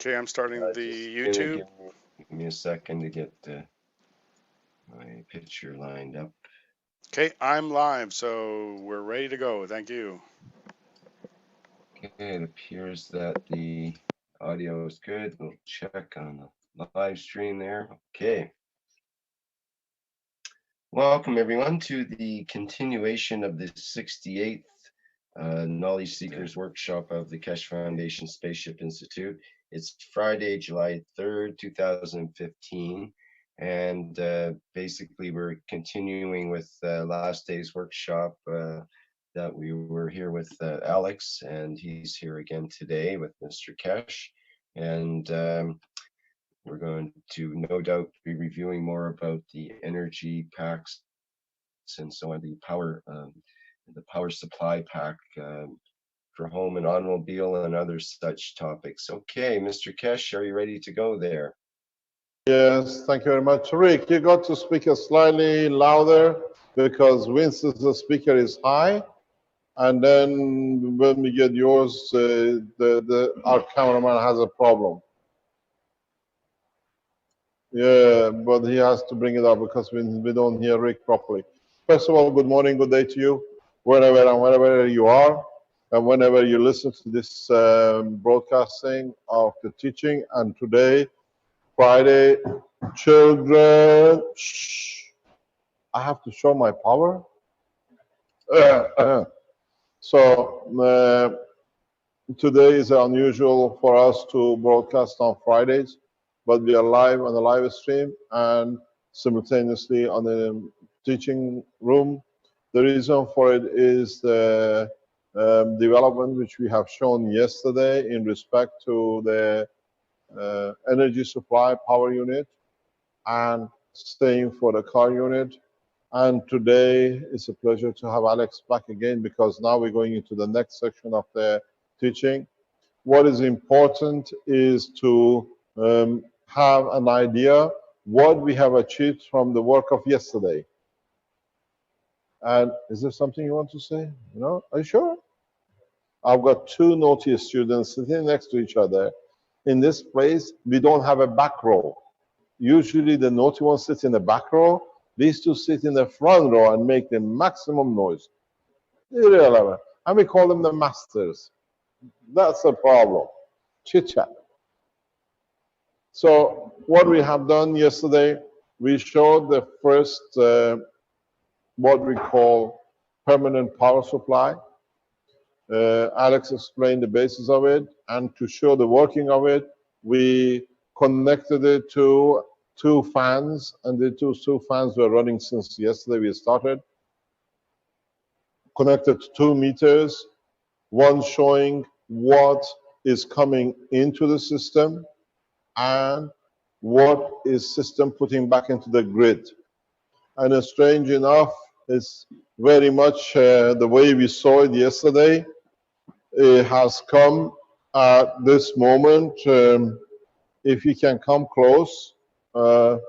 Okay, I'm starting the YouTube. Give me a second to get my picture lined up. Okay, I'm live, so we're ready to go. Thank you. Okay, it appears that the audio is good. We'll check on the live stream there. Okay. Welcome everyone to the continuation of the 68th Knowledge Seekers Workshop of the Keshe Foundation Spaceship Institute. It's Friday, July 3rd, 2015. And basically we're continuing with last day's workshop that we were here with Alex, and he's here again today with Mr. Keshe. And we're going to no doubt be reviewing more about the energy packs and so on, the power supply pack for home and automobile and other such topics. Okay, Mr. Keshe, are you ready to go there? Yes, thank you very much. Rick, you got to speak slightly louder because Winston's speaker is high. And then when we get yours, our cameraman has a problem. Yeah, but he has to bring it up because we don't hear Rick properly. First of all, good morning, good day to you, wherever you are, and whenever you listen to this broadcasting of the teaching. And today, Friday, children, shh, I have to show my power. So today is unusual for us to broadcast on Fridays, but we are live on the live stream and simultaneously on the teaching room. The reason for it is the development which we have shown yesterday in respect to the energy supply power unit and staying for the car unit. And today it's a pleasure to have Alex back again, because now we're going into the next section of the teaching. What is important is to have an idea what we have achieved from the work of yesterday. And is there something you want to say? No? Are you sure? I've got two naughty students sitting next to each other. In this place, we don't have a back row. Usually the naughty ones sit in the back row. These two sit in the front row and make the maximum noise. Irrelevant. And we call them the masters. That's the problem. Chit-chat. So what we have done yesterday, we showed the first what we call permanent power supply. Alex explained the basis of it, and to show the working of it, we connected it to two fans, and the two fans were running since yesterday we started. Connected to 2 meters, one showing what is coming into the system and what is system putting back into the grid. And strange enough, it's very much the way we saw it yesterday. It has come at this moment. If you can come close, the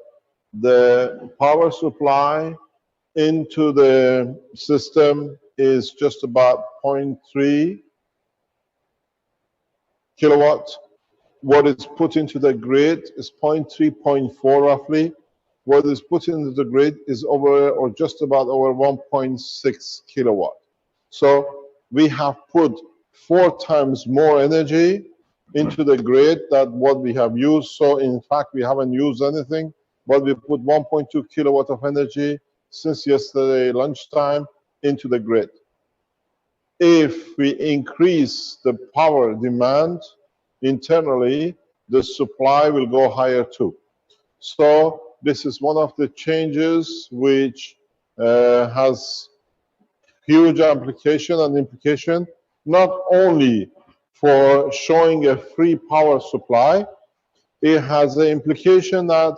power supply into the system is just about 0.3 kilowatt. What is put into the grid is 0.3, 0.4 roughly. What is put into the grid is over or just about over 1.6 kilowatt. So we have put 4 times more energy into the grid than what we have used. So in fact, we haven't used anything, but we put 1.2 kilowatt of energy since yesterday lunchtime into the grid. If we increase the power demand internally, the supply will go higher too. So this is one of the changes which has huge application and implication, not only for showing a free power supply, it has the implication that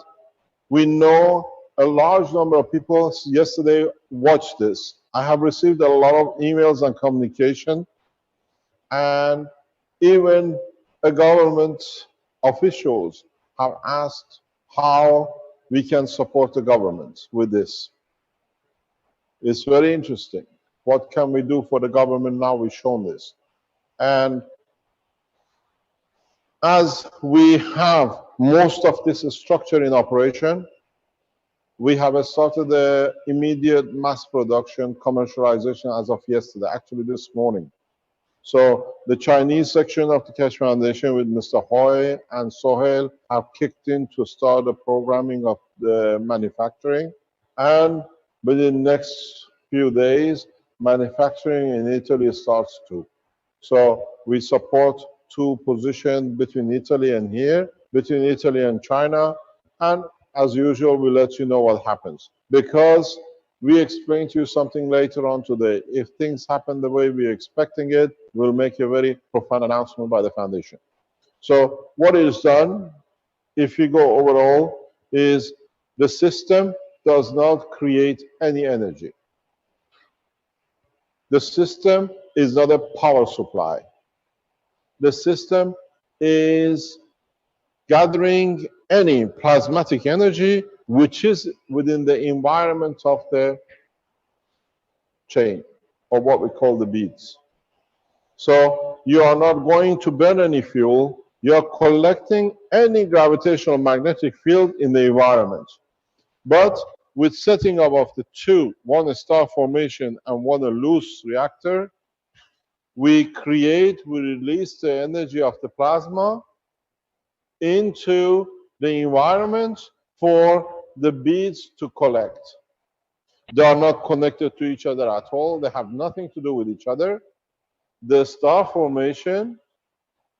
we know a large number of people yesterday watched this. I have received a lot of emails and communication, and even government officials have asked how we can support the government with this. It's very interesting. What can we do for the government now? We've shown this. And As we have most of this structure in operation, we have started the immediate mass production commercialization as of yesterday, actually this morning. So the Chinese section of the Keshe Foundation with Mr. Hoi and Sohail have kicked in to start the programming of the manufacturing. And within the next few days, manufacturing in Italy starts too. So we support two positions between Italy and here, between Italy and China. And as usual, we'll let you know what happens. Because we explain to you something later on today. If things happen the way we're expecting it, we'll make a very profound announcement by the foundation. So what is done, if you go overall, is the system does not create any energy. The system is not a power supply. The system is gathering any plasmatic energy which is within the environment of the chain, or what we call the beads. So you are not going to burn any fuel, you are collecting any gravitational magnetic field in the environment. But with setting up of the two, one a star formation and one a loose reactor, we release the energy of the plasma into the environment for the beads to collect. They are not connected to each other at all. They have nothing to do with each other. The star formation,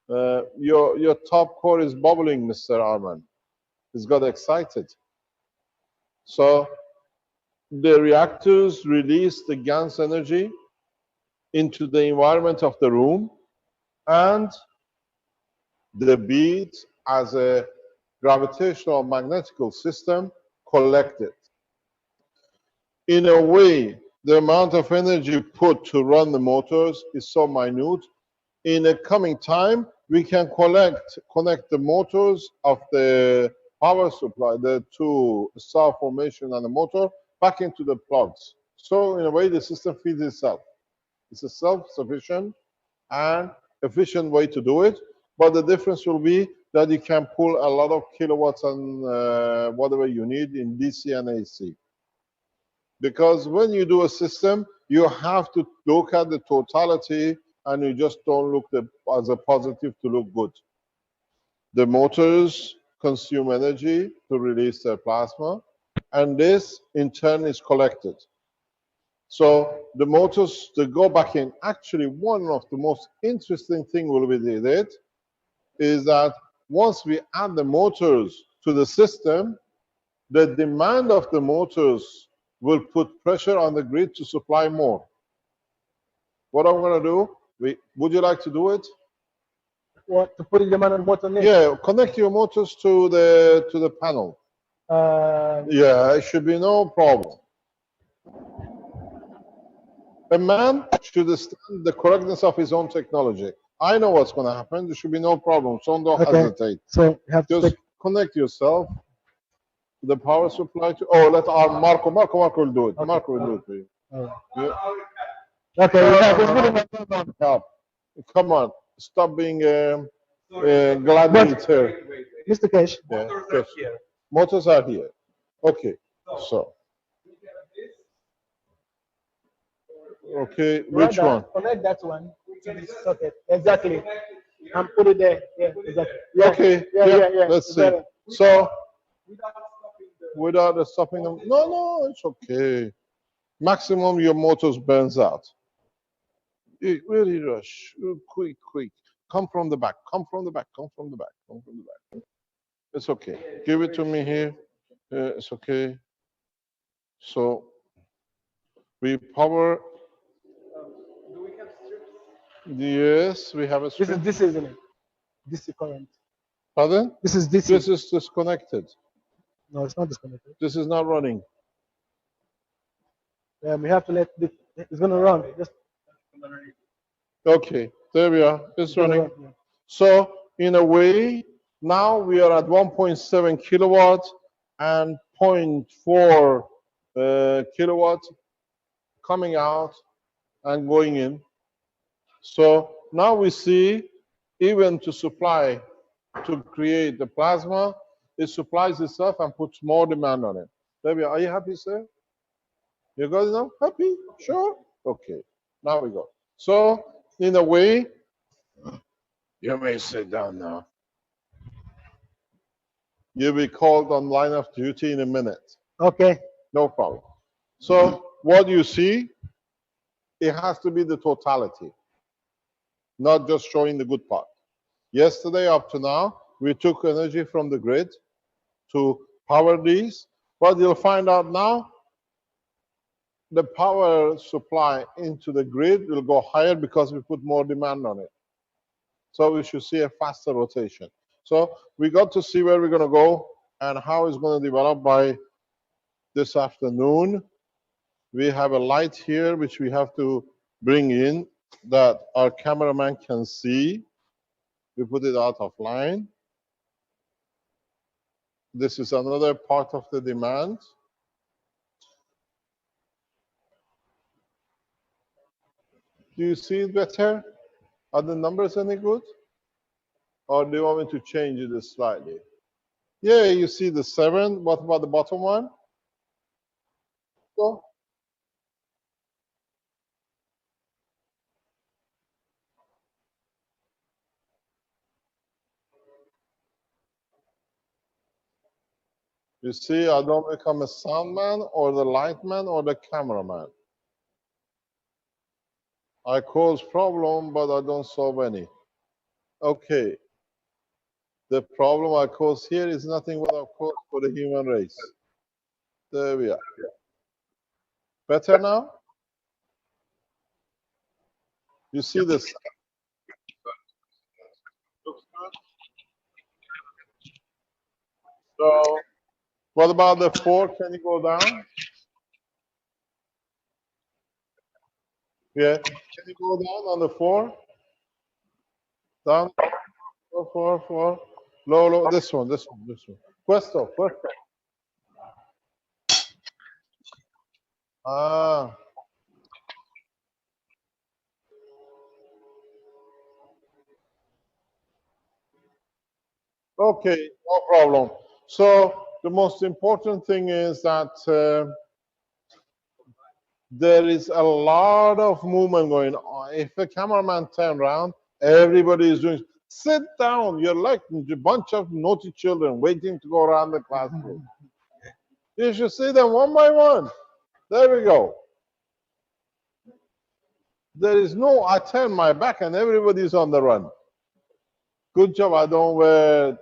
your top core is bubbling, Mr. Arman. It's got excited. So the reactors release the GaNs energy into the environment of the room, and the beads as a gravitational magnetical system collect it. In a way, the amount of energy put to run the motors is so minute. In a coming time, we can connect the motors of the power supply, the two star formation and the motor, back into the plugs. So in a way, the system feeds itself. It's a self-sufficient and efficient way to do it. But the difference will be that you can pull a lot of kilowatts and whatever you need in DC and AC. Because when you do a system, you have to look at the totality, and you just don't look as a positive to look good. The motors consume energy to release their plasma, and this in turn is collected. So the motors, they go back in. Actually, one of the most interesting things will be that is that once we add the motors to the system, the demand of the motors will put pressure on the grid to supply more. What I'm going to do, would you like to do it? What, to put the demand on bottleneck? Yeah, connect your motors to the panel. Yeah, it should be no problem. A man should understand the correctness of his own technology. I know what's going to happen. There should be no problem. So don't hesitate. So you have to Just connect yourself to the power supply. Let our Marco will do it. Okay. Marco will do it for you. Yeah. Okay, we have it's good. Help. Come on. Stop being gladiator. Mr. Keshe, Yeah, yes. Motors are here. Okay. So. Okay, which one? Connect that one to this socket. Exactly. And put it there. Yeah, exactly. Yeah. Okay. Yeah. Let's see. So, without stopping them. No, it's okay. Maximum your motors burns out. Really rush. Quick. Come from the back. Come from the back. It's okay. Give it to me here. It's okay. So, we power. Do we have strips? Yes, we have a strip. This isn't it. DC current. Pardon? This is DC. This is disconnected. No, it's not disconnected. This is not running. Yeah, we have to let it. It's gonna run. Just. Okay, there we are. It's running. Yeah. So in a way, now we are at 1.7 kilowatts and 0.4 kilowatts coming out and going in. So now we see, even to supply to create the plasma, it supplies itself and puts more demand on it. Debbie, are you happy, sir? You got enough? Happy? Sure? Okay. Now we go. So, in a way, you may sit down now. You'll be called on line of duty in a minute. Okay. No problem. So, what you see, it has to be the totality, not just showing the good part. Yesterday up to now, we took energy from the grid to power these, but you'll find out now the power supply into the grid will go higher because we put more demand on it. So we should see a faster rotation. So we got to see where we're going to go and how it's going to develop by this afternoon. We have a light here which we have to bring in that our cameraman can see. We put it out of line. This is another part of the demand. Do you see it better? Are the numbers any good? Or do you want me to change it slightly? Yeah, you see the 7. What about the bottom one? So, you see, I don't become a sound man or the light man or the cameraman. I cause problem, but I don't solve any. Okay. The problem I cause here is nothing but a cause for the human race. There we are. Better now? You see this? Looks good. So, what about the 4? Can you go down? Yeah. Can you go down on the 4? Down. 4. Low. This one. Questo. Ah. Okay, no problem. So the most important thing is that there is a lot of movement going on. If the cameraman turn around, everybody is doing, sit down. You're like a bunch of naughty children waiting to go around the classroom. You should see them one by one. There we go. There is no, I turn my back and everybody's on the run. Good job, I don't wear.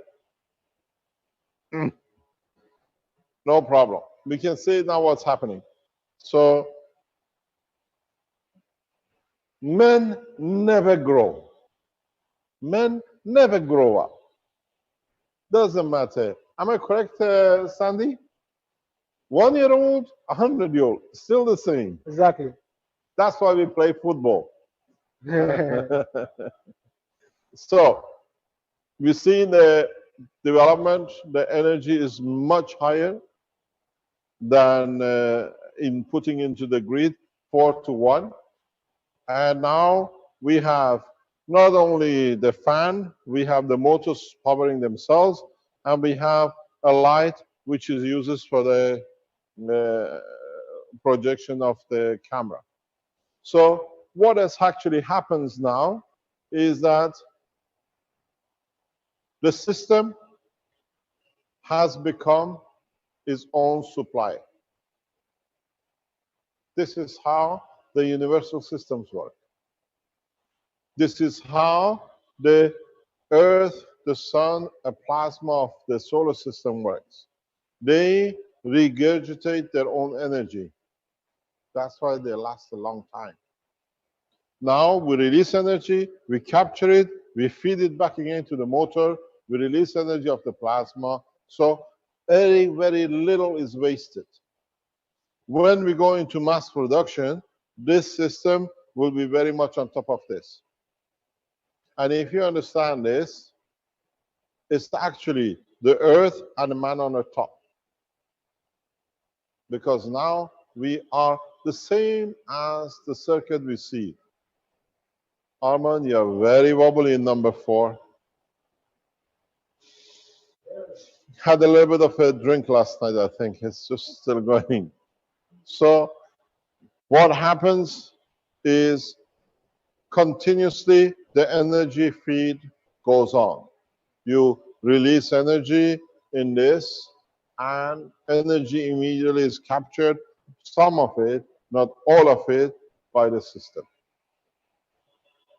No problem. We can see now what's happening. So, men never grow. Men never grow up. Doesn't matter. Am I correct, Sandy? 1-year-old, 100-year-old, still the same. Exactly. That's why we play football. So, we see the development, the energy is much higher than in putting into the grid 4-to-1. And now we have not only the fan, we have the motors powering themselves, and we have a light which is used for the projection of the camera. So what has actually happens now is that the system has become its own supplier. This is how the universal systems work. This is how the Earth, the Sun, a plasma of the solar system works. They regurgitate their own energy. That's why they last a long time. Now we release energy, we capture it, we feed it back again to the motor, we release energy of the plasma. So very, very little is wasted. When we go into mass production, this system will be very much on top of this. And if you understand this, it's actually the Earth and the man on the top. Because now we are the same as the circuit we see. Armand, you're very wobbly in number 4. had a little bit of a drink last night, I think. It's just still going. So what happens is continuously the energy feed goes on. You release energy in this, and energy immediately is captured, some of it, not all of it, by the system.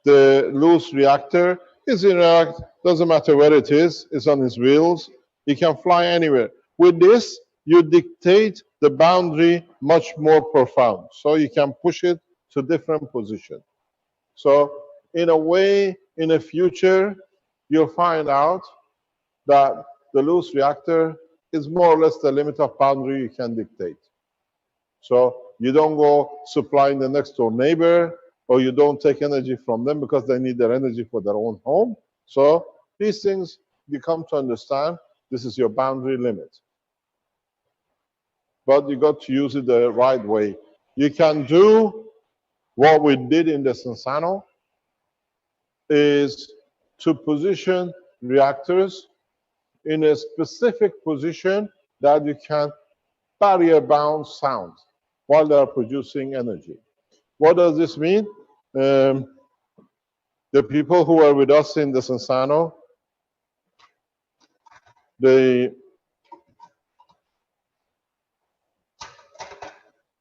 The loose reactor is inert, doesn't matter where it is, it's on its wheels, it can fly anywhere. With this, you dictate the boundary much more profound, so you can push it to different position. So in a way, in the future, you'll find out that the loose reactor is more or less the limit of boundary you can dictate. So you don't go supplying the next door neighbor, or you don't take energy from them because they need their energy for their own home. So these things you come to understand, this is your boundary limit. But you got to use it the right way. You can do what we did in the Sensano, is to position reactors in a specific position that you can barrier bound sound while they are producing energy. What does this mean? The people who were with us in the Sensano,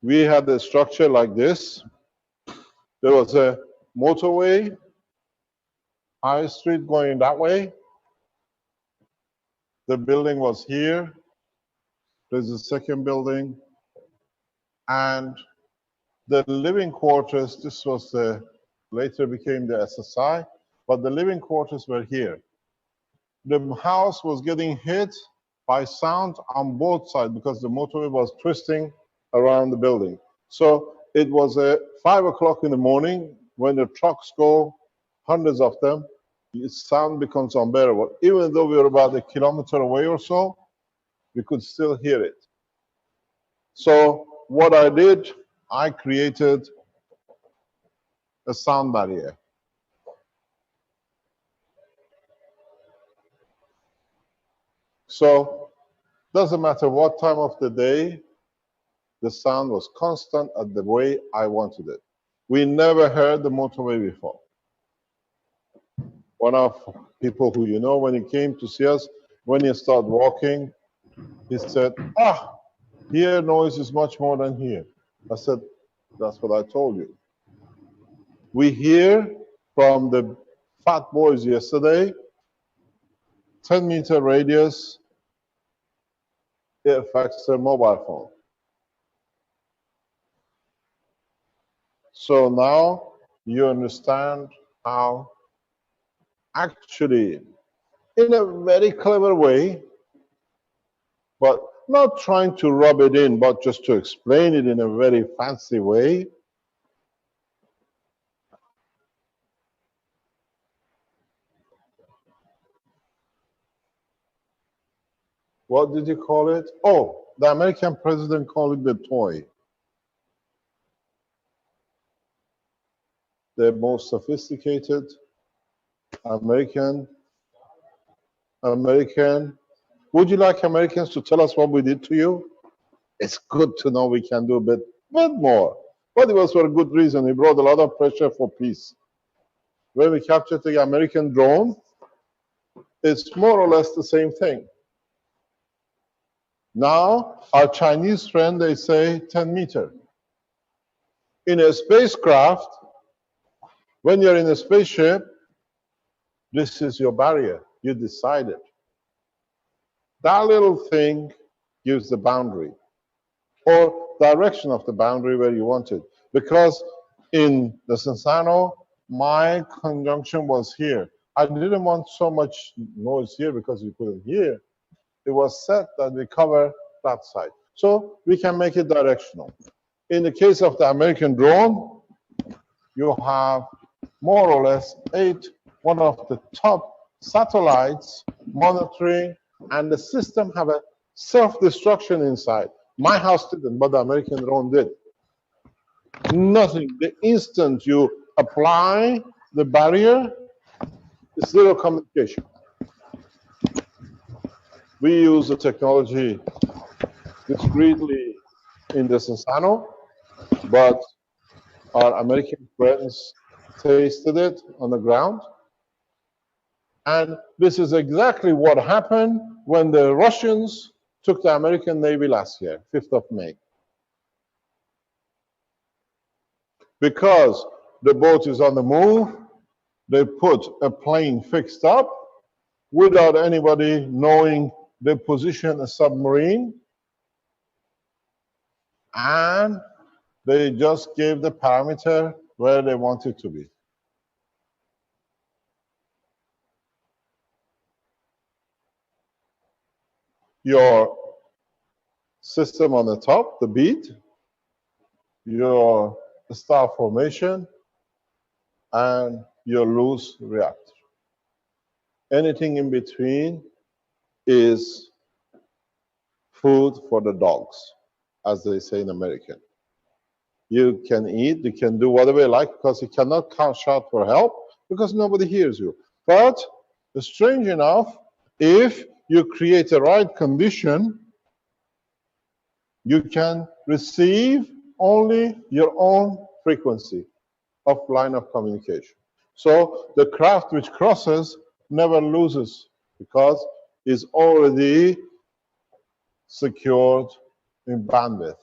we had a structure like this. There was a motorway, high street going that way. The building was here. There's a second building. And the living quarters, this was the, later became the SSI, but the living quarters were here. The house was getting hit by sound on both sides because the motorway was twisting around the building. So it was 5 o'clock in the morning when the trucks go, hundreds of them, the sound becomes unbearable. Even though we were about a kilometer away or so, we could still hear it. So what I did, I created a sound barrier. So doesn't matter what time of the day, the sound was constant at the way I wanted it. We never heard the motorway before. One of people who you know, when he came to see us, when he started walking, he said, here noise is much more than here. I said, that's what I told you. We hear from the fat boys yesterday, 10-meter radius, it affects their mobile phone. So now you understand how actually, in a very clever way, but not trying to rub it in, but just to explain it in a very fancy way. What did you call it? Oh, the American president called it the toy. The most sophisticated American. Would you like Americans to tell us what we did to you? It's good to know we can do a bit more. But it was for a good reason. It brought a lot of pressure for peace. When we captured the American drone, it's more or less the same thing. Now, our Chinese friend, they say 10 meter. In a spacecraft, when you're in a spaceship, this is your barrier. You decide it. That little thing gives the boundary or direction of the boundary where you want it. Because in the Sensano, my conjunction was here. I didn't want so much noise here because we couldn't hear. It was set that we cover that side. So we can make it directional. In the case of the American drone, you have more or less 8, one of the top satellites monitoring, and the system have a self-destruction inside. My house didn't, but the American drone did. Nothing. The instant you apply the barrier, it's zero communication. We use the technology discreetly in the Sensano, but our American friends tasted it on the ground. And this is exactly what happened when the Russians took the American Navy last year, 5th of May. Because the boat is on the move, they put a plane fixed up without anybody knowing they position a submarine, and they just gave the parameter where they want it to be. Your system on the top, the bead, your star formation, and your loose reactor. Anything in between is food for the dogs, as they say in American. You can eat, you can do whatever you like, because you cannot shout for help because nobody hears you. But strange enough, if you create the right condition, you can receive only your own frequency of line of communication. So the craft which crosses never loses because it's already secured in bandwidth.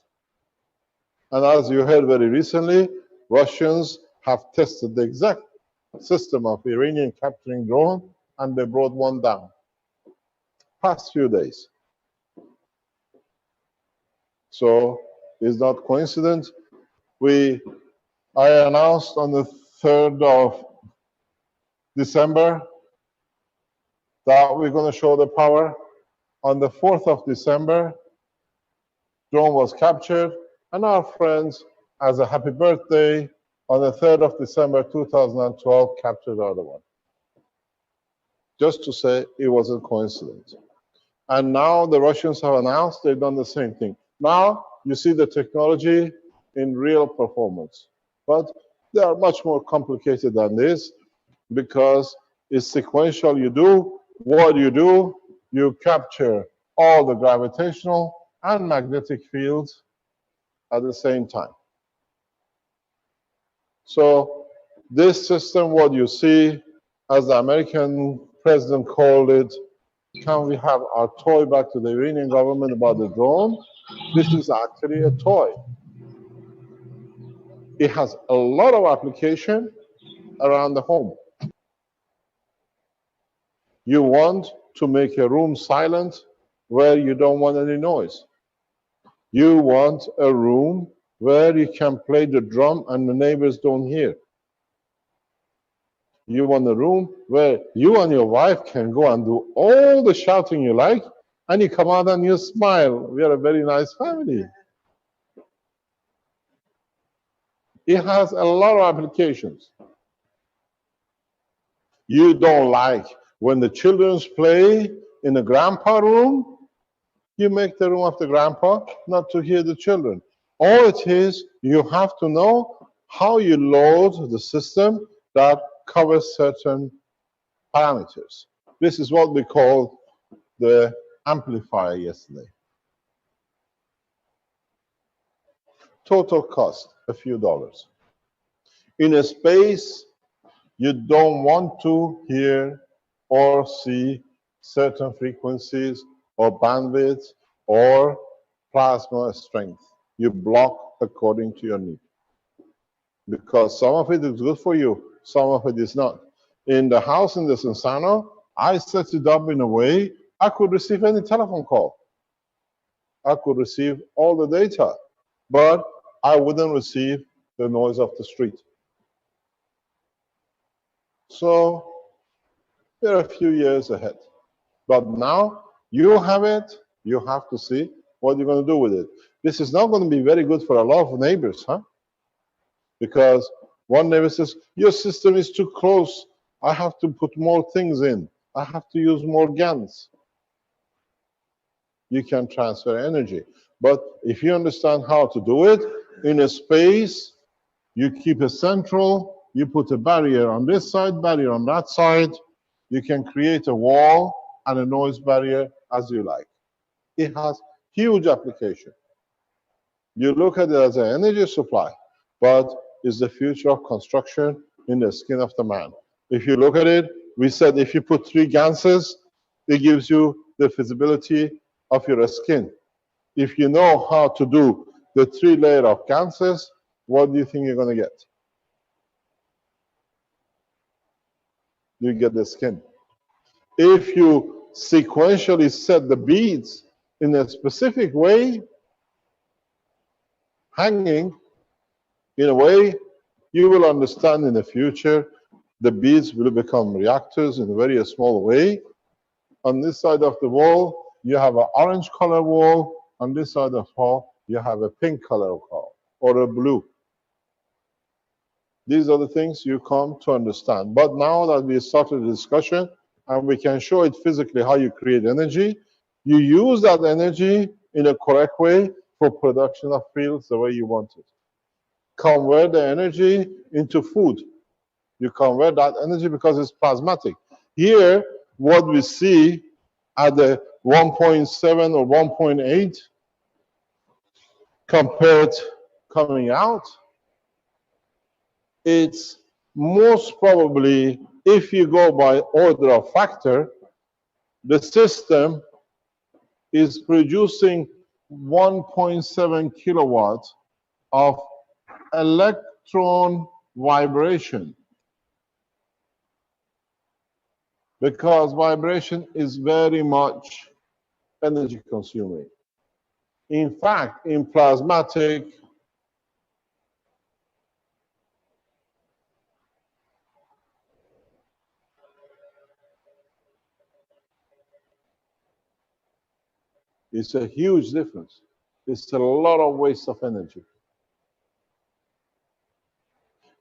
And as you heard very recently, Russians have tested the exact system of Iranian capturing drone, and they brought one down past few days. So it's not coincidence. I announced on the 3rd of December that we're going to show the power. On the 4th of December, drone was captured, and our friends, as a happy birthday, on the 3rd of December 2012, captured the other one. Just to say it wasn't coincidence. And now the Russians have announced they've done the same thing. Now you see the technology in real performance. But they are much more complicated than this because it's sequential. You do what you do, you capture all the gravitational and magnetic fields at the same time. So this system, what you see, as the American president called it, can we have our toy back to the Iranian government about the drone? This is actually a toy. It has a lot of application around the home. You want to make a room silent where you don't want any noise. You want a room where you can play the drum and the neighbors don't hear. You want a room where you and your wife can go and do all the shouting you like, and you come out and you smile. We are a very nice family. It has a lot of applications. You don't like when the children play in the grandpa room, you make the room of the grandpa not to hear the children. All it is, you have to know how you load the system that covers certain parameters. This is what we called the amplifier yesterday. Total cost, a few dollars. In a space, you don't want to hear or see certain frequencies or bandwidth or plasma strength. You block according to your need. Because some of it is good for you, some of it is not. In the house in the Sensano, I set it up in a way I could receive any telephone call. I could receive all the data, but I wouldn't receive the noise of the street. So we're a few years ahead. But now you have it, you have to see what you're going to do with it. This is not going to be very good for a lot of neighbors, huh? Because one neighbor says, your system is too close. I have to put more things in. I have to use more GANs. You can transfer energy. But if you understand how to do it, in a space, you keep it central, you put a barrier on this side, barrier on that side, you can create a wall and a noise barrier as you like. It has huge application. You look at it as an energy supply, but it's the future of construction in the skin of the man. If you look at it, we said if you put 3 ganses, it gives you the visibility of your skin. If you know how to do the 3 layer of ganses, what do you think you're going to get? You get the skin. If you sequentially set the beads in a specific way, hanging in a way, you will understand in the future the beads will become reactors in a very small way. On this side of the wall, you have an orange color wall. On this side of the wall, you have a pink color wall or a blue. These are the things you come to understand. But now that we started the discussion and we can show it physically how you create energy, you use that energy in a correct way for production of fields the way you want it. Convert the energy into food. You convert that energy because it's plasmatic. Here, what we see at the 1.7 or 1.8 compared coming out, it's most probably, if you go by order of factor, the system is producing 1.7 kilowatts of electron vibration, because vibration is very much energy consuming. In fact, in plasmatic, it's a huge difference. It's a lot of waste of energy.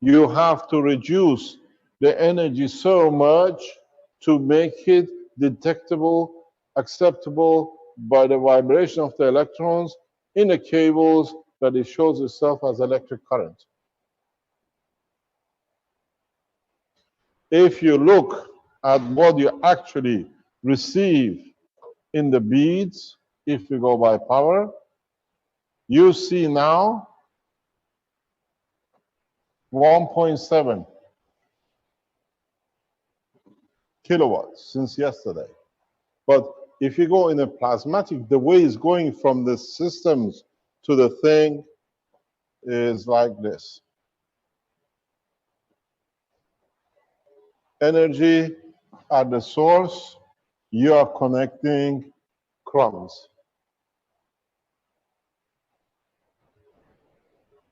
You have to reduce the energy so much to make it detectable, acceptable by the vibration of the electrons in the cables that it shows itself as electric current. If you look at what you actually receive in the beads, if you go by power, you see now 1.7 kilowatts since yesterday. But if you go in a plasmatic, the way it's going from the systems to the thing is like this. Energy at the source, you are connecting crumbs.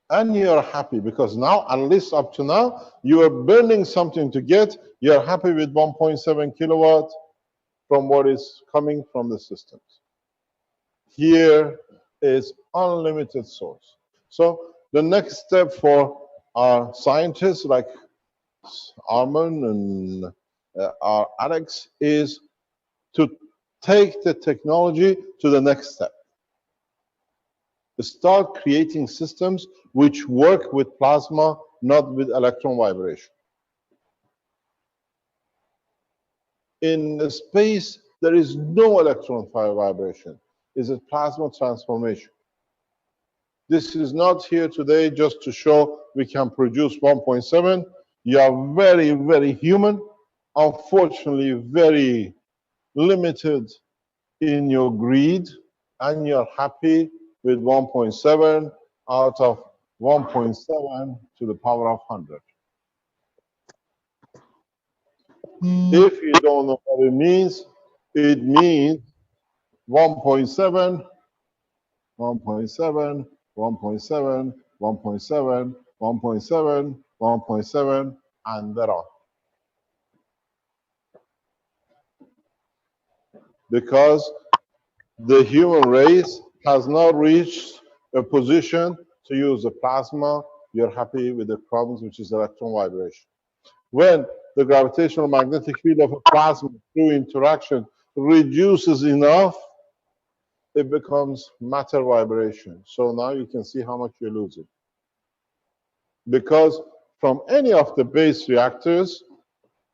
And you're happy because now, at least up to now, you are burning something to get. You're happy with 1.7 kilowatts from what is coming from the systems. Here is unlimited source. So the next step for our scientists like Arman and our Alex is to take the technology to the next step. To start creating systems which work with plasma, not with electron vibration. In the space, there is no electron vibration. It's a plasma transformation. This is not here today just to show we can produce 1.7. You are very, very human. Unfortunately, very limited in your greed, and you're happy with 1.7 out of 1.7 to the power of 100. If you don't know what it means 1.7, 1.7, 1.7, 1.7, 1.7, 1.7, and thereon. Because the human race has not reached a position to use the plasma, you're happy with the problems, which is electron vibration. When the gravitational magnetic field of a plasma through interaction reduces enough, it becomes matter vibration. So now you can see how much you're losing. Because from any of the base reactors,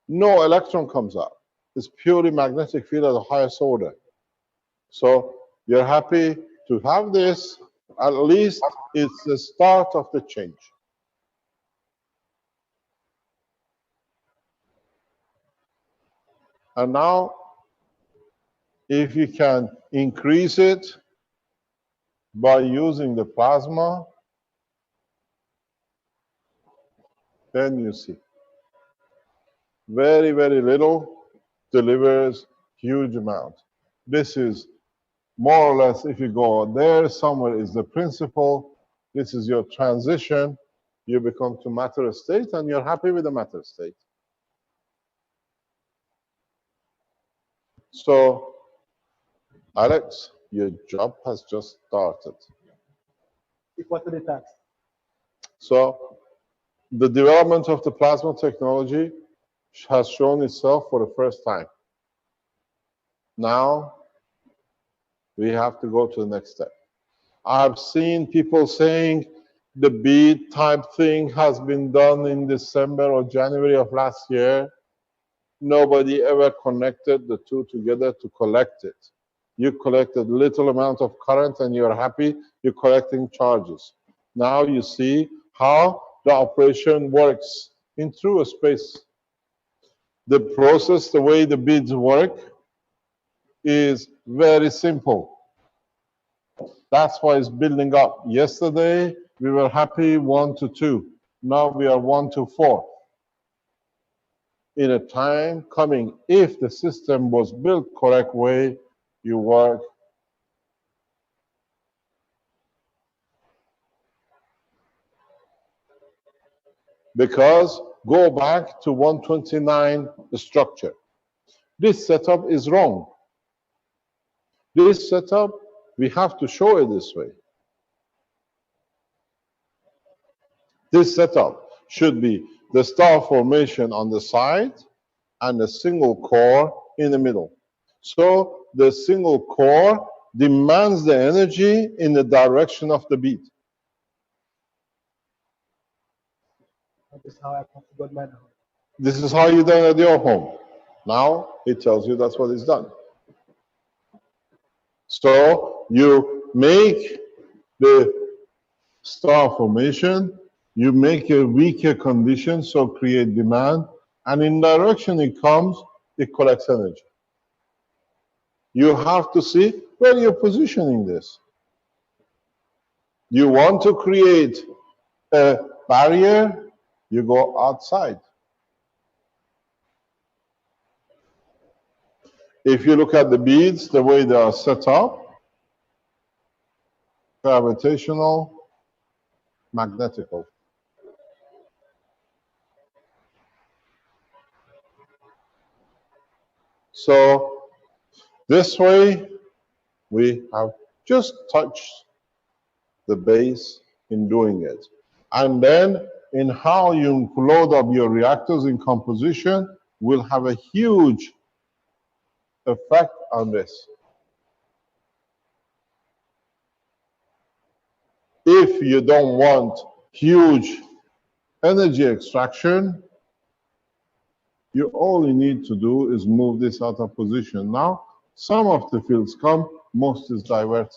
no electron comes out. It's purely magnetic field at the highest order. So you're happy to have this. At least it's the start of the change. And now, if you can increase it by using the plasma, then you see. Very, very little delivers huge amount. This is more or less, if you go there, somewhere is the principle. This is your transition. You become to matter state, and you're happy with the matter state. So, Alex, your job has just started. Equal to the task. So, the development of the plasma technology has shown itself for the first time. Now, we have to go to the next step. I've seen people saying the bead type thing has been done in December or January of last year. Nobody ever connected the two together to collect it. You collected little amount of current and you're happy you're collecting charges. Now you see how the operation works in through a space. The process, the way the beads work, is very simple. That's why it's building up. Yesterday, we were happy 1 to 2. Now we are 1 to 4. In a time coming, if the system was built correct way, you work. Because go back to 129, the structure. This setup is wrong. This setup, we have to show it this way. This setup should be the star formation on the side and a single core in the middle. So the single core demands the energy in the direction of the bead. That is how I configured mine. This is how you done at your home. Now it tells you that's what is done. So you make the star formation, you make a weaker condition, so create demand, and in direction it comes, it collects energy. You have to see where you're positioning this. You want to create a barrier, you go outside. If you look at the beads, the way they are set up, gravitational, magnetical. So this way, we have just touched the base in doing it. And then in how you load up your reactors in composition will have a huge effect on this. If you don't want huge energy extraction, you all you need to do is move this out of position. Now, some of the fields come, most is diverted.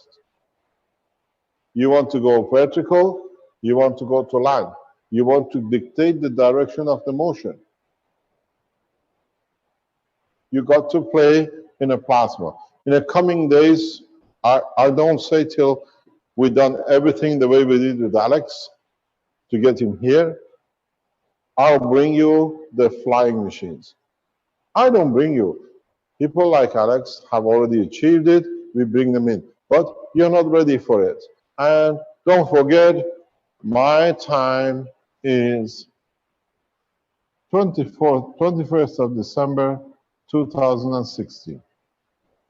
You want to go vertical, you want to go to land. You want to dictate the direction of the motion. You got to play in a plasma. In the coming days, I don't say till we've done everything the way we did with Alex to get him here. I'll bring you the flying machines. I don't bring you. People like Alex have already achieved it. We bring them in. But you're not ready for it. And don't forget, my time is 21st of December, 2016.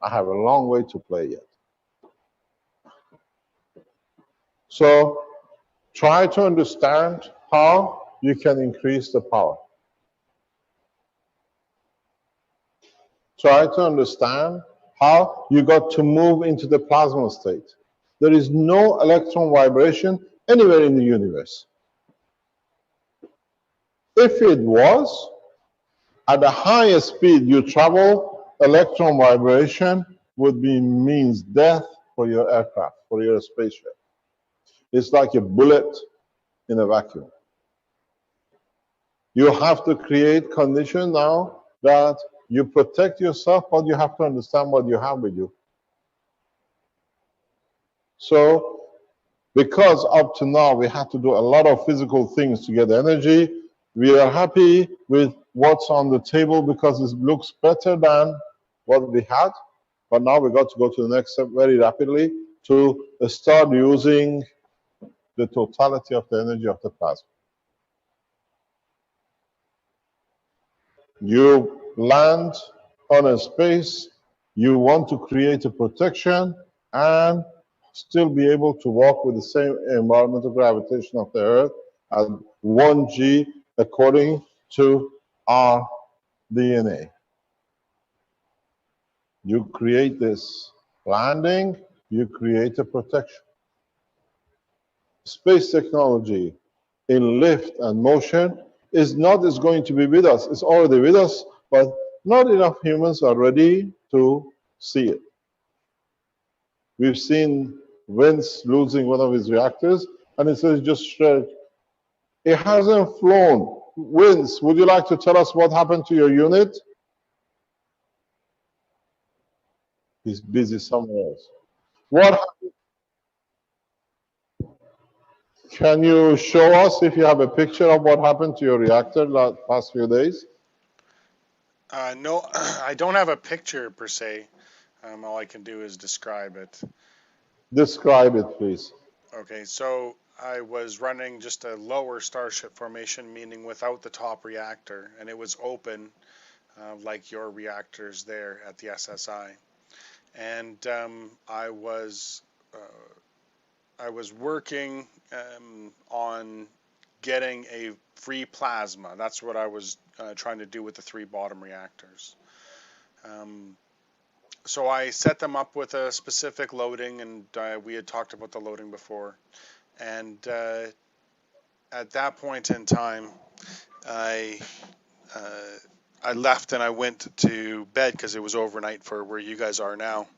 I have a long way to play yet. So try to understand how you can increase the power. Try to understand how you got to move into the plasma state. There is no electron vibration anywhere in the universe. If it was, At the highest speed you travel, electron vibration would be means death for your aircraft, for your spaceship. It's like a bullet in a vacuum. You have to create conditions now that you protect yourself, but you have to understand what you have with you. So, because up to now we had to do a lot of physical things to get energy, we are happy with what's on the table because it looks better than what we had. But now we got to go to the next step very rapidly to start using the totality of the energy of the plasma. You land on a space, you want to create a protection and still be able to walk with the same environmental gravitation of the Earth at 1g according to our DNA. You create this landing, you create a protection. Space technology in lift and motion is not going to be with us. It's already with us, but not enough humans are ready to see it. We've seen Vince losing one of his reactors, and it says just shred. It hasn't flown. Vince, would you like to tell us what happened to your unit? He's busy somewhere else. What happened? Can you show us if you have a picture of what happened to your reactor the past few days? No, I don't have a picture per se. All I can do is describe it. Describe it, please. Okay, so I was running just a lower Starship formation, meaning without the top reactor, and it was open, like your reactors there at the SSI. And I was working on getting a free plasma. That's what I was trying to do with the 3 bottom reactors. So I set them up with a specific loading, and we had talked about the loading before. And at that point in time, I left and I went to bed because it was overnight for where you guys are now.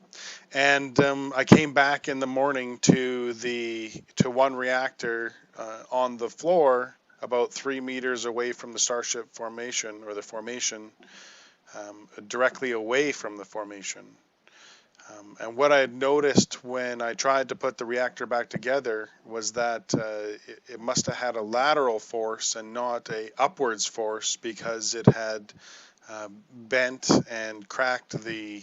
And I came back in the morning to one reactor on the floor about 3 meters away from the Starship formation, or the formation, directly away from the formation. And what I had noticed when I tried to put the reactor back together was that it must have had a lateral force and not a upwards force, because it had bent and cracked the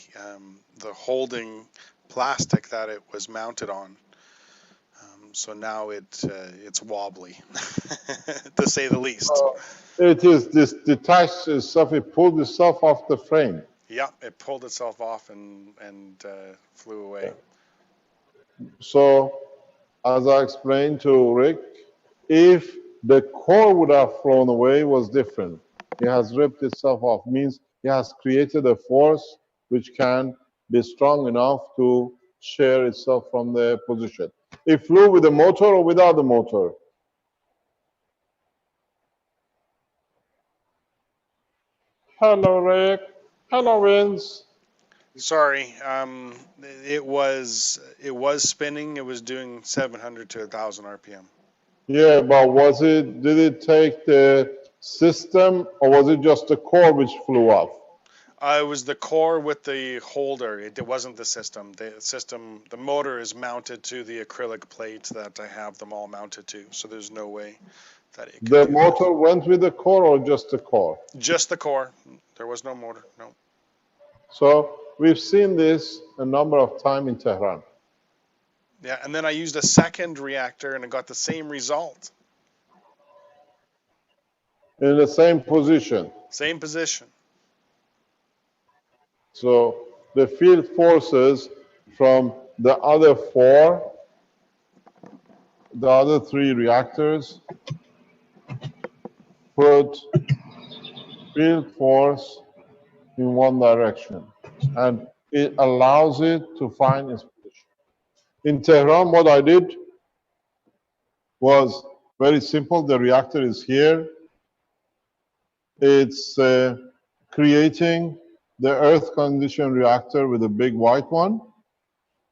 holding plastic that it was mounted on. So now it's wobbly, to say the least. It is this detached itself, it pulled itself off the frame. Yeah, it pulled itself off and flew away. So, as I explained to Rick, if the core would have flown away, it was different. It has ripped itself off, means it has created a force which can be strong enough to share itself from the position. It flew with the motor or without the motor? Hello, Rick. Hello, Vince. Sorry, it was spinning. It was doing 700 to 1,000 RPM. Yeah, but did it take the system, or was it just the core which flew off? It was the core with the holder. It wasn't the system. The motor is mounted to the acrylic plate that I have them all mounted to. So there's no way that it could The do motor that. went with the core, or just the core? Just the core. There was no motor. No. So we've seen this a number of times in Tehran. Yeah, and then I used a second reactor and I got the same result. In the same position. Same position. So the field forces from the other 3 reactors, put field force in one direction, and it allows it to find its position. In Tehran, what I did was very simple. The reactor is here. It's creating the earth conditioned reactor with a big white one,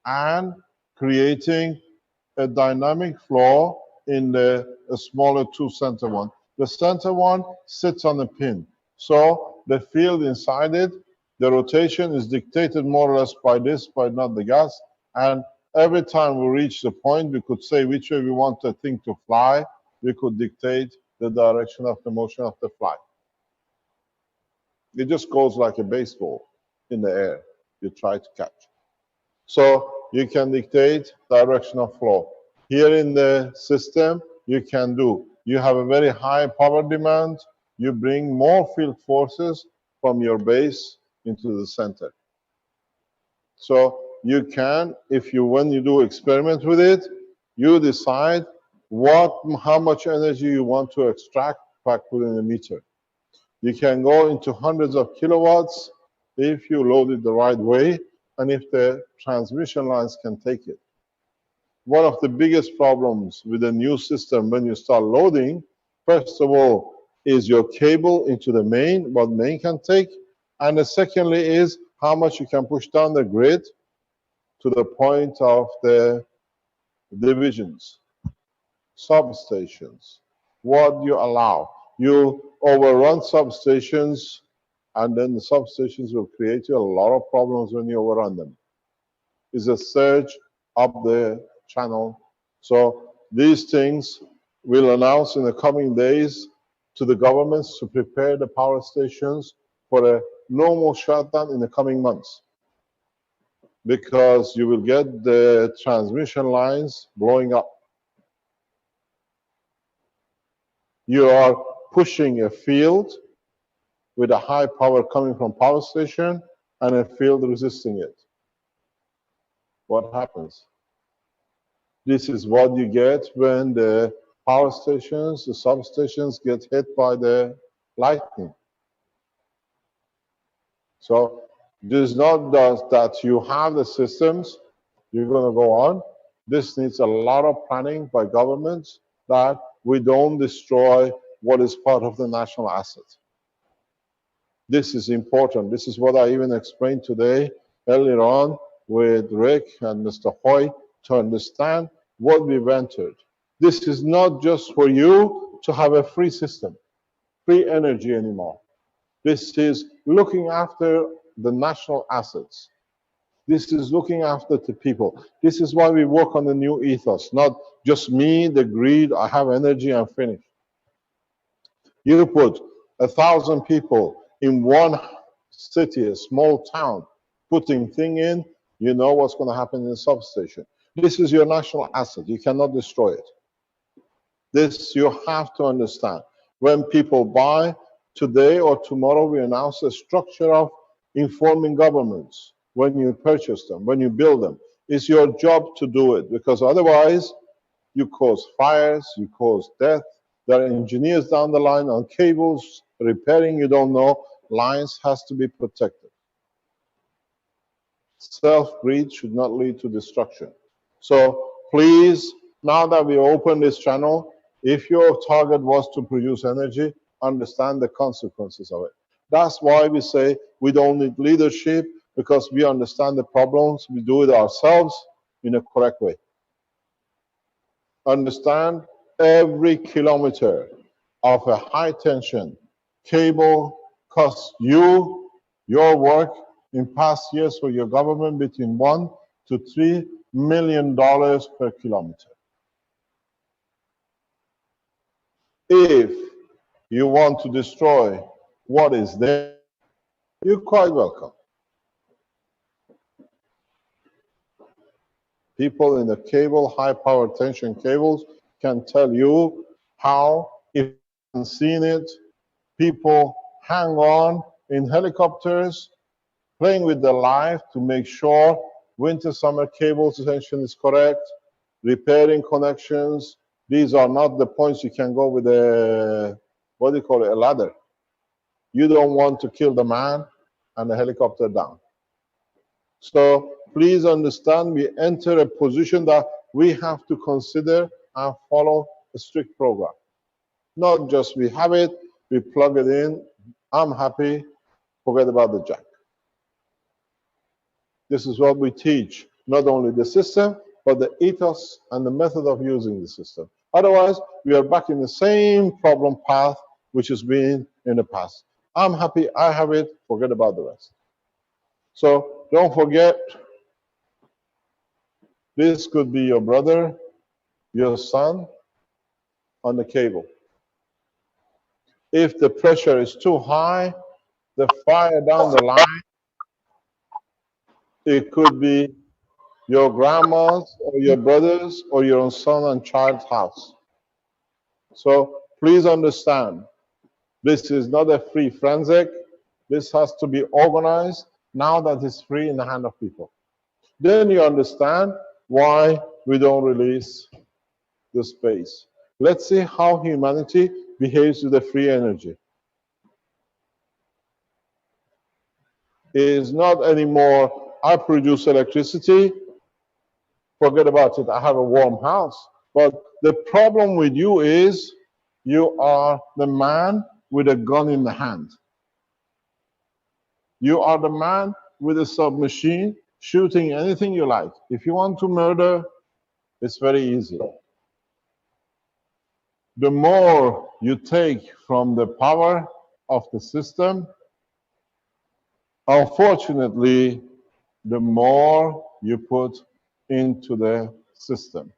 and creating a dynamic flow in the smaller two center one. The center one sits on a pin. So the field inside it, the rotation is dictated more or less by this, by not the gas. And every time we reach the point, we could say which way we want the thing to fly. We could dictate the direction of the motion of the flight. It just goes like a baseball in the air. You try to catch. So you can dictate direction of flow. Here in the system, you can do. You have a very high power demand. You bring more field forces from your base into the center. So you can, when you do experiment with it, you decide how much energy you want to extract back within a meter. You can go into hundreds of kilowatts if you load it the right way and if the transmission lines can take it. One of the biggest problems with a new system when you start loading, first of all, is your cable into the main, what main can take, and secondly is how much you can push down the grid to the point of the divisions, substations, what you allow. You overrun substations, and then the substations will create you a lot of problems when you overrun them. It's a surge up the channel. So these things we'll announce in the coming days to the governments to prepare the power stations for a normal shutdown in the coming months, because you will get the transmission lines blowing up. You are pushing a field with a high power coming from power station and a field resisting it. What happens? This is what you get when the power stations, the substations get hit by the lightning. So this is not that you have the systems, you're going to go on. This needs a lot of planning by governments that we don't destroy what is part of the national asset. This is important. This is what I even explained today, earlier on, with Rick and Mr. Hoy, to understand what we've entered. This is not just for you to have a free system, free energy anymore. This is looking after the national assets. This is looking after the people. This is why we work on the new ethos, not just me, the greed, I have energy, I'm finished. You put 1,000 people in one city, a small town, putting thing in, you know what's going to happen in the substation. This is your national asset. You cannot destroy it. This you have to understand. When people buy, today or tomorrow, we announce a structure of informing governments when you purchase them, when you build them. It's your job to do it, because otherwise you cause fires, you cause death. There are engineers down the line on cables, repairing, you don't know. Lines has to be protected. Self-greed should not lead to destruction. So please, now that we open this channel, if your target was to produce energy, understand the consequences of it. That's why we say we don't need leadership, because we understand the problems. We do it ourselves in a correct way. Understand every kilometer of a high tension cable costs you, your work in past years for your government between $1 to $3 million per kilometer. If you want to destroy what is there, you're quite welcome. People in the cable, high power tension cables, can tell you how, if you haven't seen it, people hang on in helicopters, playing with their life to make sure winter-summer cable tension is correct, repairing connections. These are not the points you can go with a, what do you call it, a ladder. You don't want to kill the man and the helicopter down. So please understand, we enter a position that we have to consider and follow a strict program. Not just we have it, we plug it in, I'm happy, forget about the jack. This is what we teach, not only the system, but the ethos and the method of using the system. Otherwise, we are back in the same problem path which has been in the past. I'm happy I have it, forget about the rest. So don't forget, this could be your brother, your son on the cable. If the pressure is too high, the fire down the line, it could be your grandma's or your brother's or your own son and child's house. So please understand, this is not a free forensic. This has to be organized now that it's free in the hand of people. Then you understand why we don't release the space. Let's see how humanity behaves with the free energy. It is not anymore, I produce electricity, forget about it, I have a warm house. But the problem with you is you are the man with a gun in the hand. You are the man with a submachine shooting anything you like. If you want to murder, it's very easy. The more you take from the power of the system, unfortunately, the more you put into the system.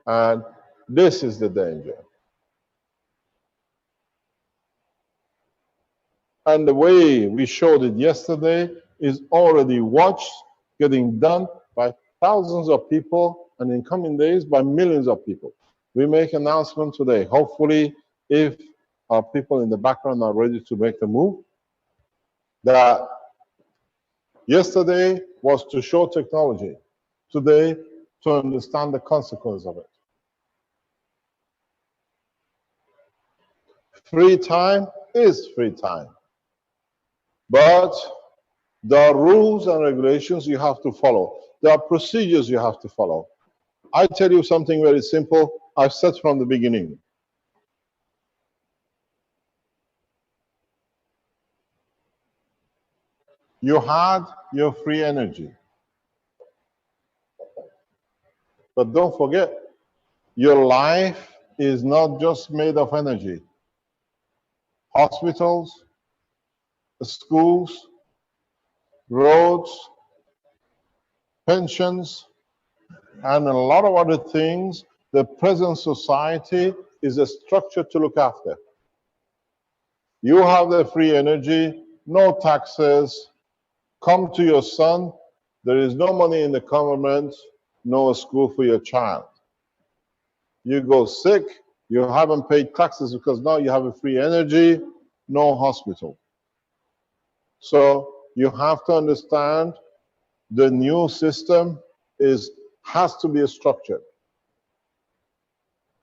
And this is the danger. And the way we showed it yesterday is already watched, getting done by thousands of people, and in coming days by millions of people. We make an announcement today. Hopefully, if our people in the background are ready to make the move, that yesterday was to show technology, today to understand the consequence of it. Free time is free time, but there are rules and regulations you have to follow. There are procedures you have to follow. I tell you something very simple. I've said from the beginning. You had your free energy. But don't forget, your life is not just made of energy. Hospitals, schools, roads, pensions, and a lot of other things, the present society is a structure to look after. You have the free energy, no taxes, come to your son, there is no money in the government, no school for your child. You go sick, you haven't paid taxes because now you have a free energy, no hospital. So you have to understand the new system has to be structured.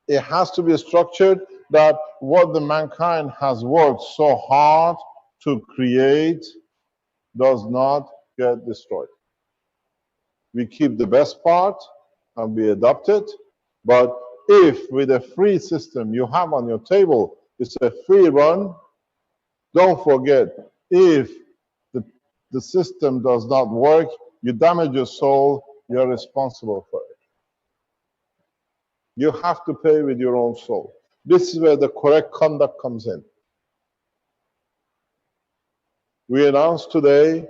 It has to be structured that what the mankind has worked so hard to create does not get destroyed. We keep the best part and we adopt it, but if with a free system you have on your table, it's a free run, don't forget, if the system does not work, you damage your soul, you're responsible for it. You have to pay with your own soul. This is where the correct conduct comes in. We announced today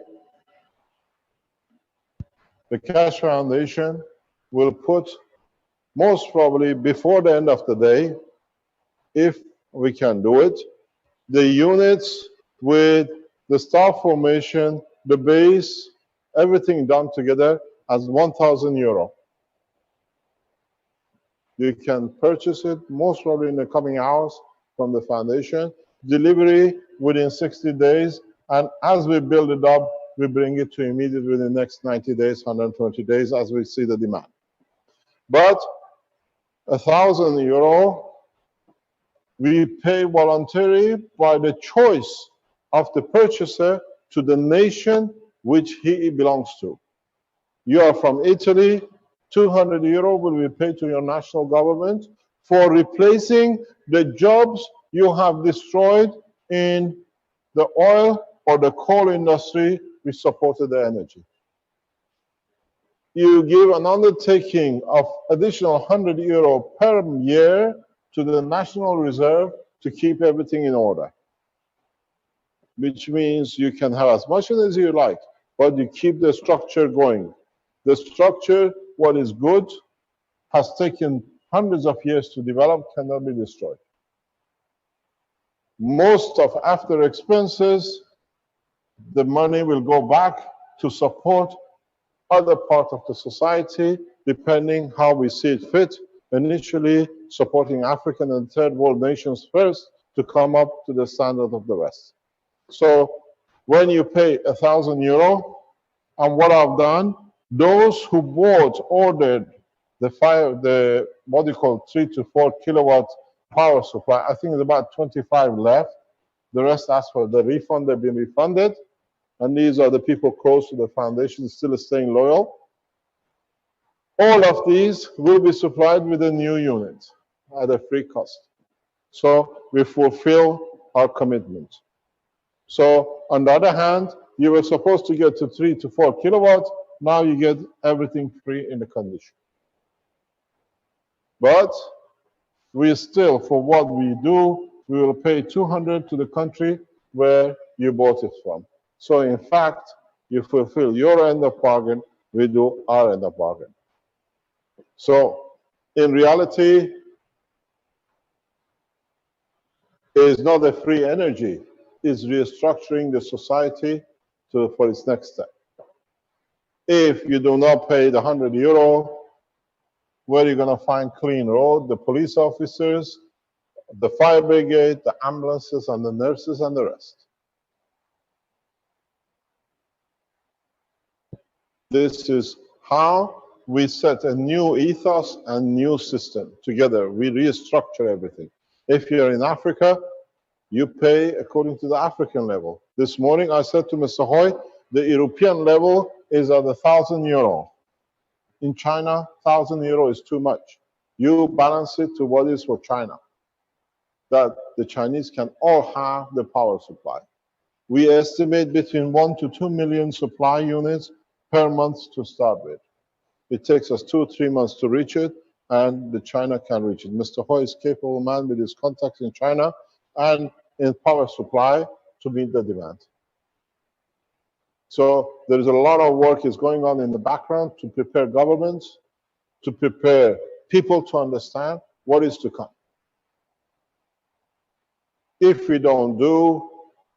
the Keshe Foundation will put, most probably before the end of the day, if we can do it, the units with the staff formation, the base, everything done together as €1,000. You can purchase it most probably in the coming hours from the foundation. Delivery within 60 days. And as we build it up, we bring it to immediate within the next 90 days, 120 days as we see the demand. But €1,000, we pay voluntarily by the choice of the purchaser to the nation which he belongs to. You are from Italy, €200 will be paid to your national government for replacing the jobs you have destroyed in the oil or the coal industry which supported the energy. You give an undertaking of additional €100 per year to the National Reserve to keep everything in order, which means you can have as much as you like, but you keep the structure going. The structure, what is good, has taken hundreds of years to develop, cannot be destroyed. Most of after expenses, the money will go back to support other part of the society, depending how we see it fit, initially supporting African and third world nations first to come up to the standard of the West. So when you pay €1,000, and what I've done, those who ordered the what do you call 3 to 4 kilowatt power supply, I think it's about 25 left. The rest asked for the refund, they've been refunded. And these are the people close to the foundation, still staying loyal. All of these will be supplied with a new unit at a free cost. So we fulfill our commitment. So on the other hand, you were supposed to get to 3 to 4 kilowatts. Now you get everything free in the condition. But we still, for what we do, we will pay 200 to the country where you bought it from. So in fact, you fulfill your end of bargain, we do our end of bargain. So in reality, it is not a free energy, it's restructuring the society for its next step. If you do not pay the €100, where are you going to find clean road? The police officers, the fire brigade, the ambulances, and the nurses, and the rest. This is how we set a new ethos and new system together. We restructure everything. If you're in Africa, you pay according to the African level. This morning I said to Mr. Hoy, the European level is at €1,000. In China, €1,000 is too much. You balance it to what is for China, that the Chinese can all have the power supply. We estimate between 1 to 2 million supply units per month to start with. It takes us 2 or 3 months to reach it, and the China can reach it. Mr. Hoy is a capable man with his contacts in China and in power supply to meet the demand. So there is a lot of work is going on in the background to prepare governments, to prepare people to understand what is to come. If we don't do,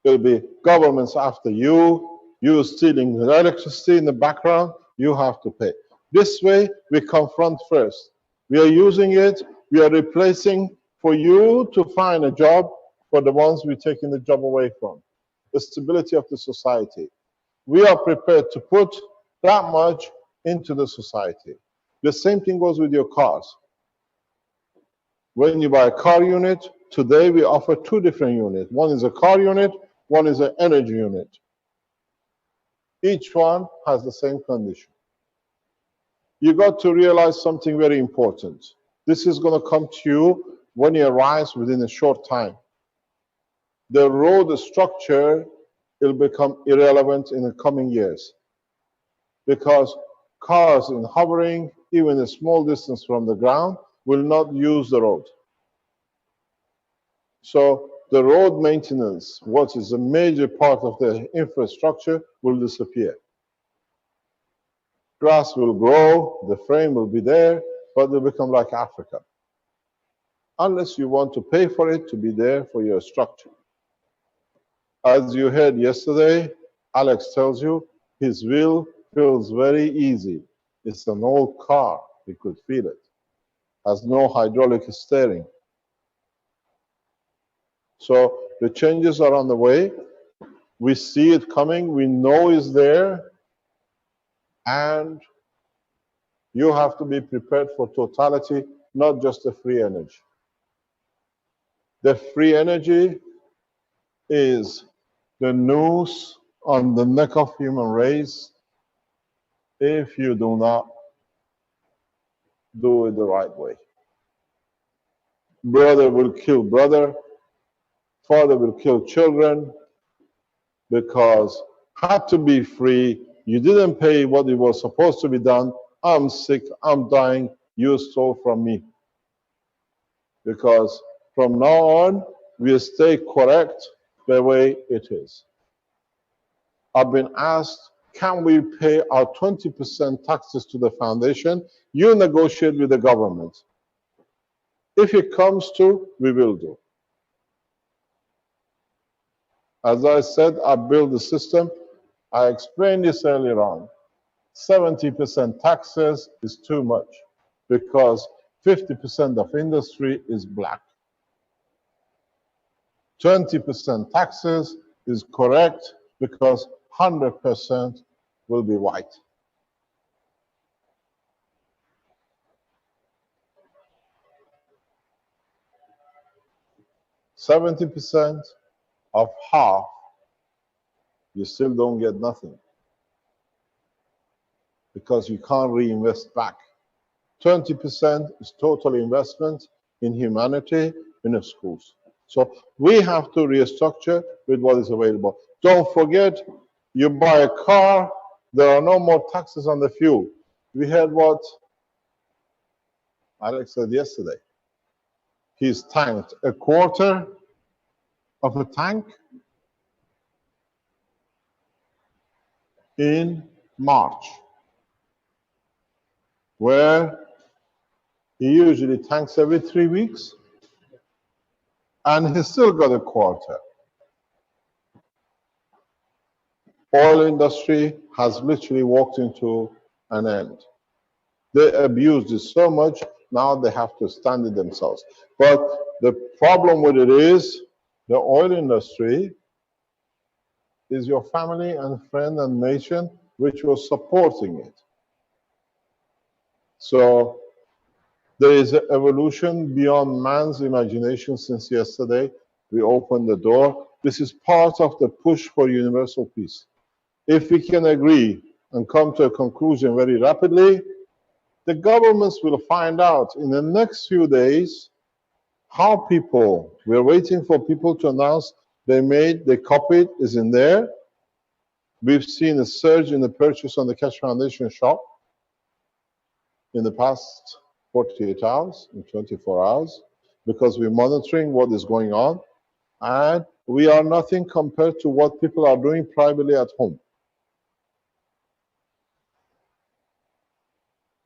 it'll be governments after you, you stealing the electricity in the background, you have to pay. This way, we confront first. We are using it, we are replacing for you to find a job for the ones we're taking the job away from. The stability of the society. We are prepared to put that much into the society. The same thing goes with your cars. When you buy a car unit, today we offer 2 different units. One is a car unit, one is an energy unit. Each one has the same condition. You got to realize something very important. This is going to come to you when you arrive within a short time. The road structure will become irrelevant in the coming years, because cars in hovering, even a small distance from the ground, will not use the road. So the road maintenance, what is a major part of the infrastructure, will disappear. Grass will grow, the frame will be there, but it will become like Africa. Unless you want to pay for it to be there for your structure. As you heard yesterday, Alex tells you his wheel feels very easy. It's an old car, he could feel it. Has no hydraulic steering. So the changes are on the way. We see it coming, we know it's there, and you have to be prepared for totality, not just the free energy. The free energy is the noose on the neck of human race if you do not do it the right way. Brother will kill brother, father will kill children because had to be free. You didn't pay what it was supposed to be done. I'm sick, I'm dying, you stole from me. Because from now on, we stay correct the way it is. I've been asked, can we pay our 20% taxes to the foundation? You negotiate with the government. If it comes to, we will do. As I said, I built the system. I explained this earlier on. 70% taxes is too much because 50% of industry is black. 20% taxes is correct because 100% will be white. %70 of half, you still don't get nothing because you can't reinvest back. 20% is total investment in humanity in the schools. So we have to restructure with what is available. Don't forget, you buy a car, there are no more taxes on the fuel. We heard what Alex said yesterday. He's tanked a quarter of a tank in March, where he usually tanks every 3 weeks, and he still got a quarter. Oil industry has literally walked into an end. They abused it so much, now they have to stand it themselves. But the problem with it is, the oil industry is your family and friend and nation which was supporting it. So there is an evolution beyond man's imagination since yesterday. We opened the door. This is part of the push for universal peace. If we can agree and come to a conclusion very rapidly, the governments will find out in the next few days how people, we're waiting for people to announce they copied, is in there. We've seen a surge in the purchase on the Keshe Foundation shop in the past 48 hours, in 24 hours, because we're monitoring what is going on. And we are nothing compared to what people are doing privately at home.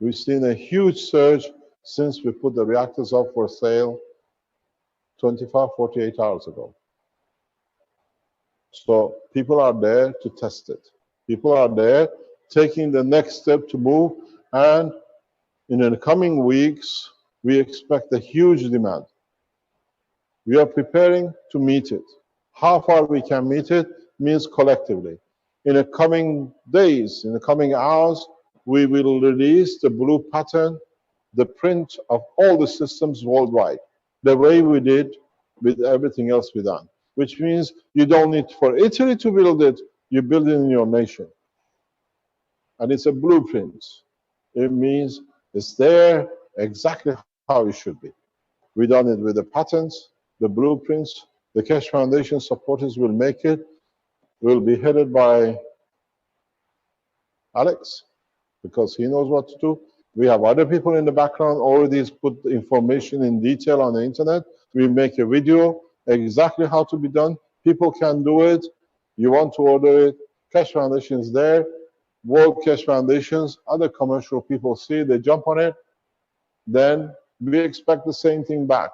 We've seen a huge surge since we put the reactors up for sale 25, 48 hours ago. So people are there to test it. People are there taking the next step to move, and in the coming weeks, we expect a huge demand. We are preparing to meet it. How far we can meet it means collectively. In the coming days, in the coming hours, we will release the blue pattern, the print of all the systems worldwide, the way we did with everything else we've done, which means you don't need for Italy to build it, you build it in your nation. And it's a blueprint. It means it's there exactly how it should be. We've done it with the patents, the blueprints. The Keshe Foundation supporters will make it. Will be headed by Alex, because he knows what to do. We have other people in the background already put the information in detail on the internet. We make a video exactly how to be done. People can do it. You want to order it. Keshe Foundation is there. World Keshe Foundations, other commercial people see it, they jump on it. Then we expect the same thing back.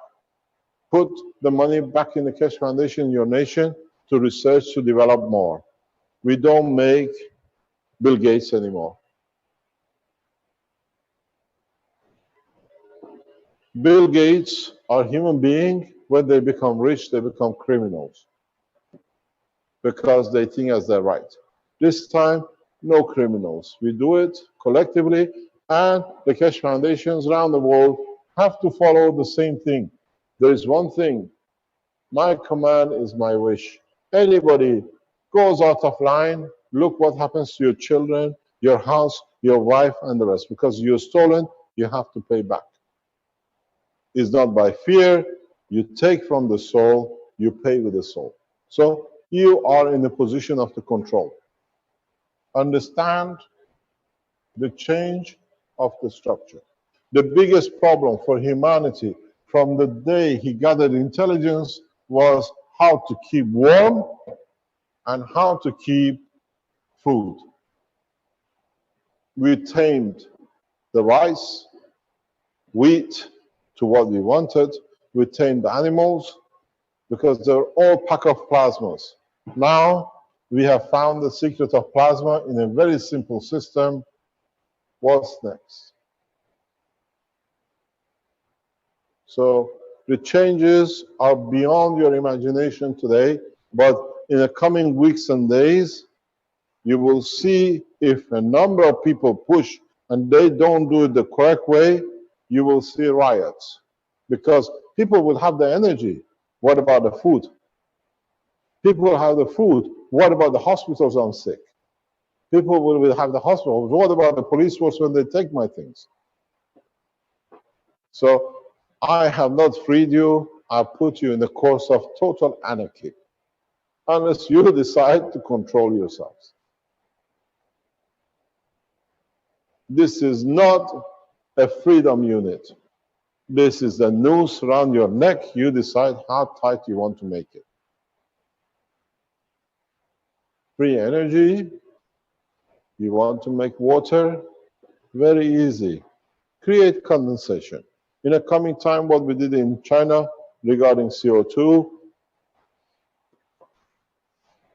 Put the money back in the Keshe Foundation in your nation to research, to develop more. We don't make Bill Gates anymore. Bill Gates are human beings. When they become rich, they become criminals because they think as their right. This time, no criminals. We do it collectively, and the Keshe Foundations around the world have to follow the same thing. There is one thing. My command is my wish. Anybody goes out of line, look what happens to your children, your house, your wife, and the rest. Because you're stolen, you have to pay back. It's not by fear. You take from the soul, you pay with the soul. So you are in a position of the control. Understand the change of the structure. The biggest problem for humanity from the day he gathered intelligence was how to keep warm and how to keep food. We tamed the rice, wheat to what we wanted. We tamed the animals because they're all pack of plasmas. Now we have found the secret of plasma in a very simple system. What's next? So the changes are beyond your imagination today, but in the coming weeks and days, you will see if a number of people push and they don't do it the correct way, you will see riots. Because people will have the energy. What about the food? People will have the food. What about the hospitals I'm sick? People will have the hospitals. What about the police force when they take my things? So I have not freed you. I put you in the course of total anarchy, unless you decide to control yourselves. This is not a freedom unit. This is a noose around your neck. You decide how tight you want to make it. Free energy. You want to make water? Very easy. Create condensation. In a coming time, what we did in China regarding CO2,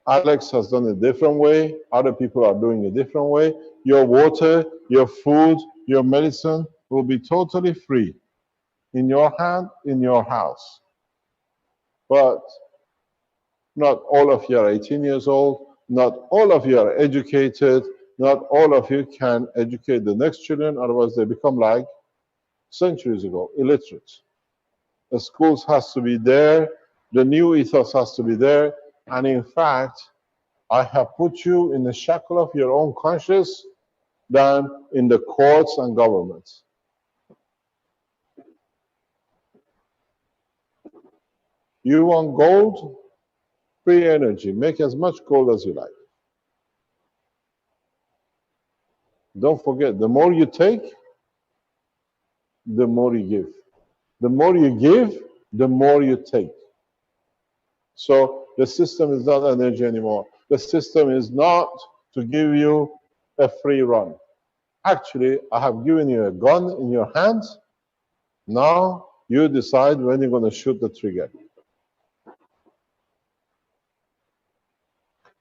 Alex has done a different way. Other people are doing a different way. Your water, your food, your medicine will be totally free in your hand, in your house. But not all of you are 18 years old. Not all of you are educated. Not all of you can educate the next children, otherwise they become like centuries ago, illiterate. The schools has to be there. The new ethos has to be there. And in fact, I have put you in the shackle of your own conscience than in the courts and governments. You want gold? Free energy. Make as much gold as you like. Don't forget, the more you take, the more you give. The more you give, the more you take. So the system is not energy anymore. The system is not to give you a free run. Actually, I have given you a gun in your hands. Now you decide when you're going to shoot the trigger.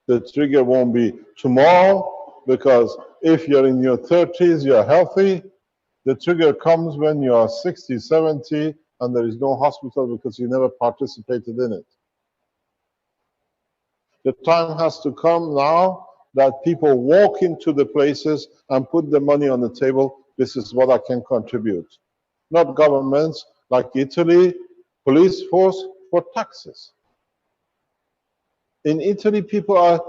The trigger won't be tomorrow, because if you're in your 30s, you're healthy. The trigger comes when you are 60, 70, and there is no hospital because you never participated in it. The time has to come now that people walk into the places and put the money on the table. This is what I can contribute. Not governments like Italy, police force for taxes. In Italy, people are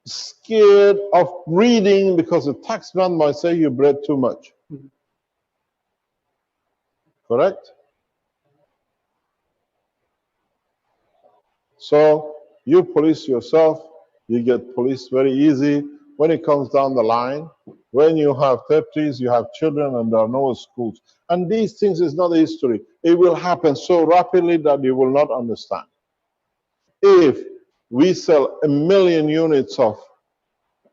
scared of breathing because the taxman might say you breathe too much. Correct? So you police yourself, you get policed very easy. When it comes down the line, when you have 30s, you have children and there are no schools. And these things is not a history. It will happen so rapidly that you will not understand. If we sell 1 million units of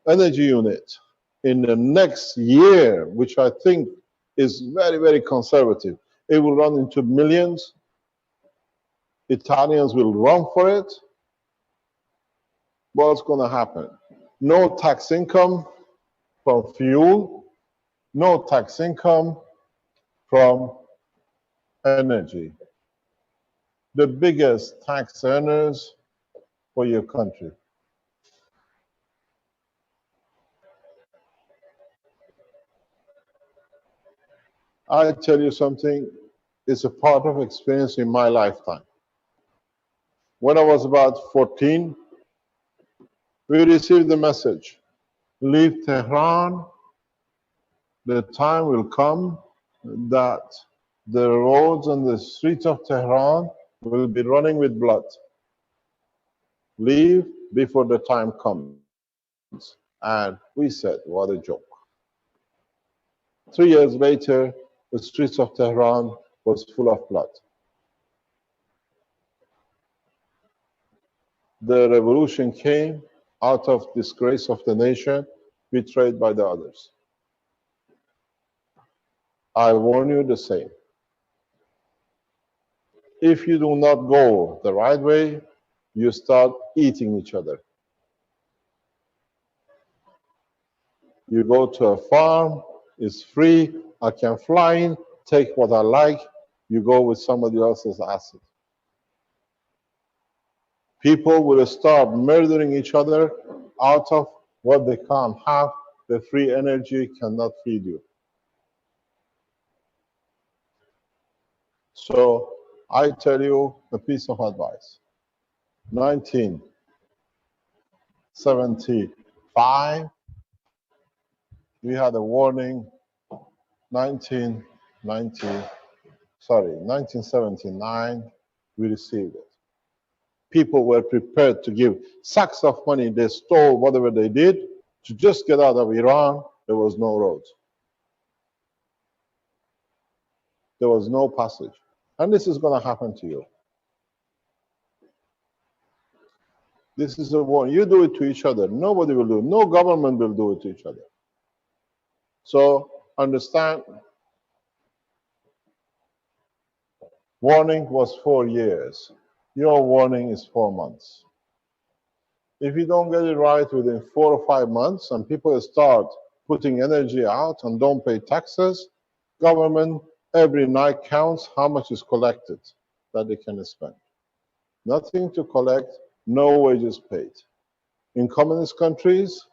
energy unit in the next year, which I think is very, very conservative, it will run into millions. Italians will run for it. What's going to happen? No tax income from fuel, no tax income from energy. The biggest tax earners for your country. I tell you something, it's a part of experience in my lifetime. When I was about 14, we received the message, leave Tehran, the time will come that the roads and the streets of Tehran will be running with blood. leave before the time comes. And we said, what a joke. 3 years later, the streets of Tehran was full of blood. The revolution came out of disgrace of the nation, betrayed by the others. I warn you the same. If you do not go the right way, you start eating each other. You go to a farm, it's free, I can fly in, take what I like, you go with somebody else's asset. People will start murdering each other out of what they can't have. The free energy cannot feed you. So I tell you a piece of advice. 1975, we had a warning. 1979, we received it. People were prepared to give sacks of money. They stole whatever they did to just get out of Iran. There was no road. There was no passage. And this is going to happen to you. This is a war. You do it to each other. Nobody will do it. No government will do it to each other. So understand, warning was 4 years. Your warning is 4 months. If you don't get it right within 4 or 5 months and people start putting energy out and don't pay taxes, government every night counts how much is collected that they can spend. Nothing to collect, no wages paid. In communist countries,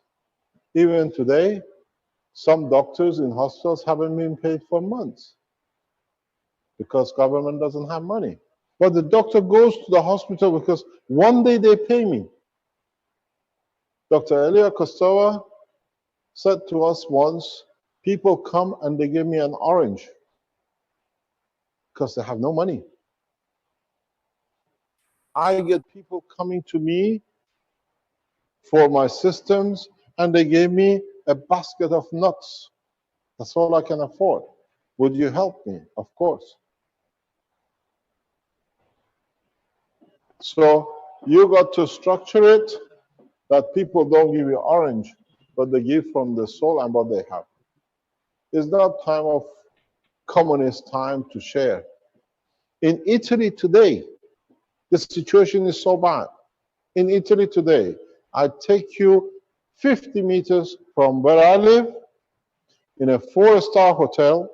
even today, some doctors in hospitals haven't been paid for months because government doesn't have money. But the doctor goes to the hospital because one day they pay me. Dr. Elia Kostova said to us once, people come and they give me an orange because they have no money. I get people coming to me for my systems and they gave me a basket of nuts. That's all I can afford. Would you help me? Of course. So you got to structure it that people don't give you orange, but they give from the soul and what they have. It's not time of communist time to share. In Italy today, the situation is so bad. In Italy today, I take you 50 meters from where I live in a 4-star hotel.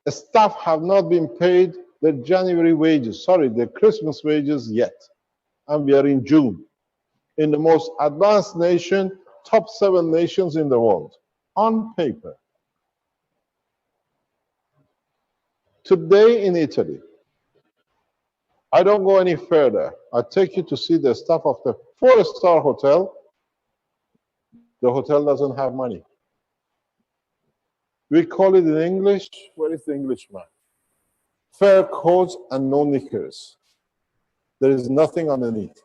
The staff have not been paid their January wages, sorry, their Christmas wages yet. And we are in June. In the most advanced nation, top 7 nations in the world, on paper. Today in Italy, I don't go any further. I take you to see the staff of the 4-star hotel. The hotel doesn't have money. We call it in English, where is the Englishman? Fair coats and no knickers. There is nothing underneath.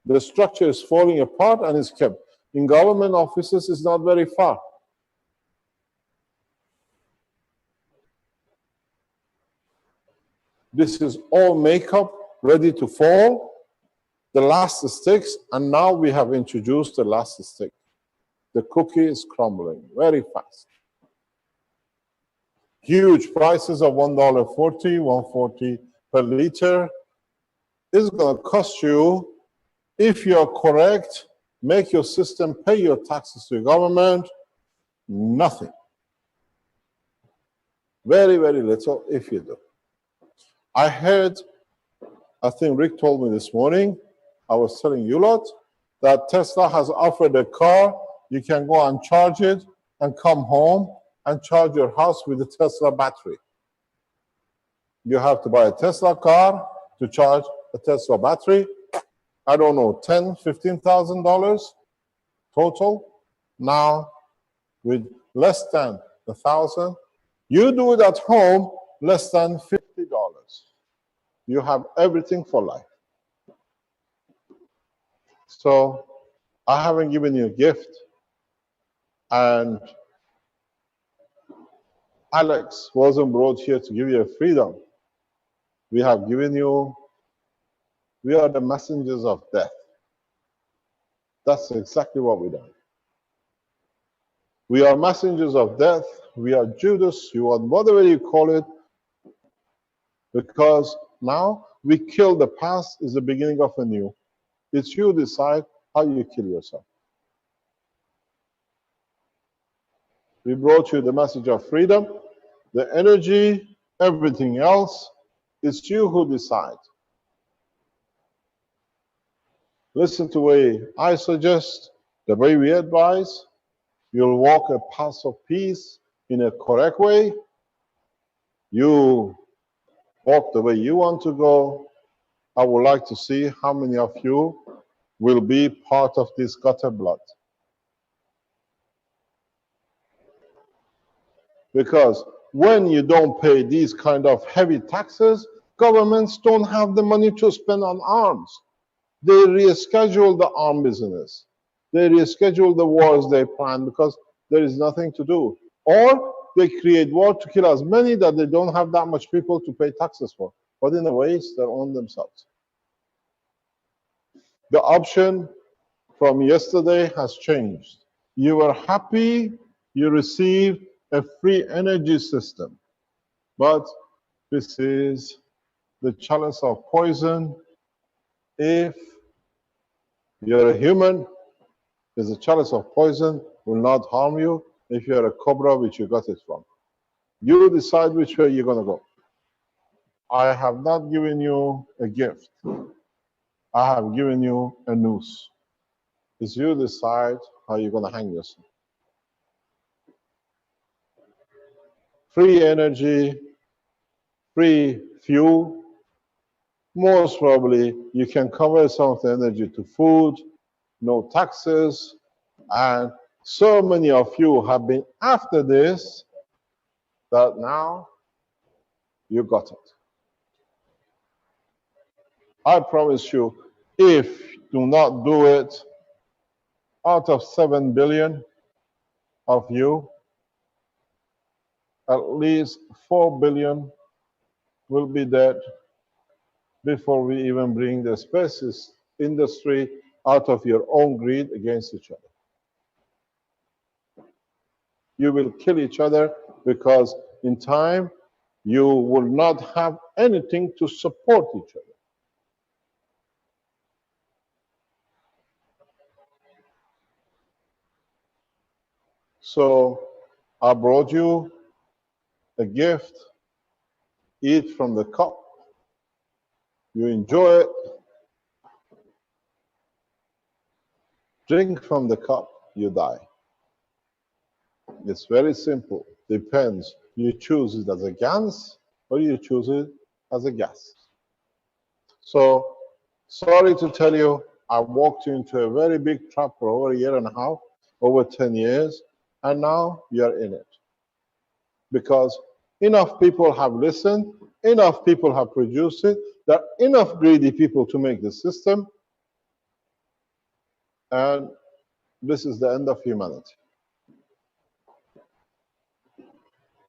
The structure is falling apart and is kept. In government offices, it's not very far. This is all makeup ready to fall, the last sticks, and now we have introduced the last stick. The cookie is crumbling very fast. Huge prices of $1.40, $1.40 per liter. This is going to cost you, if you are correct, make your system pay your taxes to your government, nothing. Very, very little if you do. I heard, I think Rick told me this morning, I was telling you lot, that Tesla has offered a car, you can go and charge it and come home and charge your house with a Tesla battery. You have to buy a Tesla car to charge a Tesla battery. I don't know, $10,000, $15,000 total. Now, with less than $1,000, you do it at home, less than $50. You have everything for life. So I haven't given you a gift, and Alex wasn't brought here to give you a freedom. We have given you, we are the messengers of death. That's exactly what we done. We are messengers of death. We are Judas, you want whatever you call it, because now we kill the past is the beginning of a new. It's you decide how you kill yourself. We brought you the message of freedom, the energy, everything else. It's you who decide. Listen to the way I suggest, the way we advise. You'll walk a path of peace in a correct way. You walk the way you want to go. I would like to see how many of you will be part of this gutter blood. Because when you don't pay these kind of heavy taxes, governments don't have the money to spend on arms. They reschedule the arm business. They reschedule the wars they plan because there is nothing to do. Or they create war to kill as many that they don't have that much people to pay taxes for. But in a way, it's their own themselves. The option from yesterday has changed. You were happy you received a free energy system. But this is the chalice of poison. If you're a human, is a chalice of poison, will not harm you. If you're a cobra, which you got it from, you decide which way you're going to go. I have not given you a gift. I have given you a noose. It's you decide how you're going to hang yourself. Free energy, free fuel. Most probably, you can convert some of the energy to food, no taxes, and so many of you have been after this that now you got it. I promise you, if you do not do it, out of 7 billion of you, at least 4 billion will be dead before we even bring the space industry out of your own greed against each other. You will kill each other because in time you will not have anything to support each other. So I brought you a gift. Eat from the cup. You enjoy it. Drink from the cup, you die. It's very simple. Depends. You choose it as a gas or you choose it as a gas. So, sorry to tell you, I walked into a very big trap for over a year and a half, over 10 years, and now you're in it. Because enough people have listened, enough people have produced it, there are enough greedy people to make the system, and this is the end of humanity.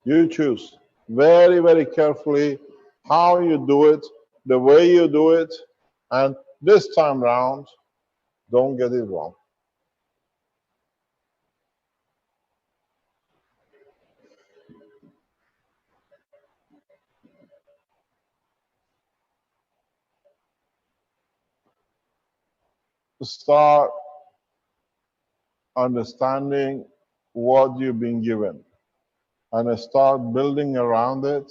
You choose very, very carefully how you do it, the way you do it, and this time round, don't get it wrong. Start understanding what you've been given and start building around it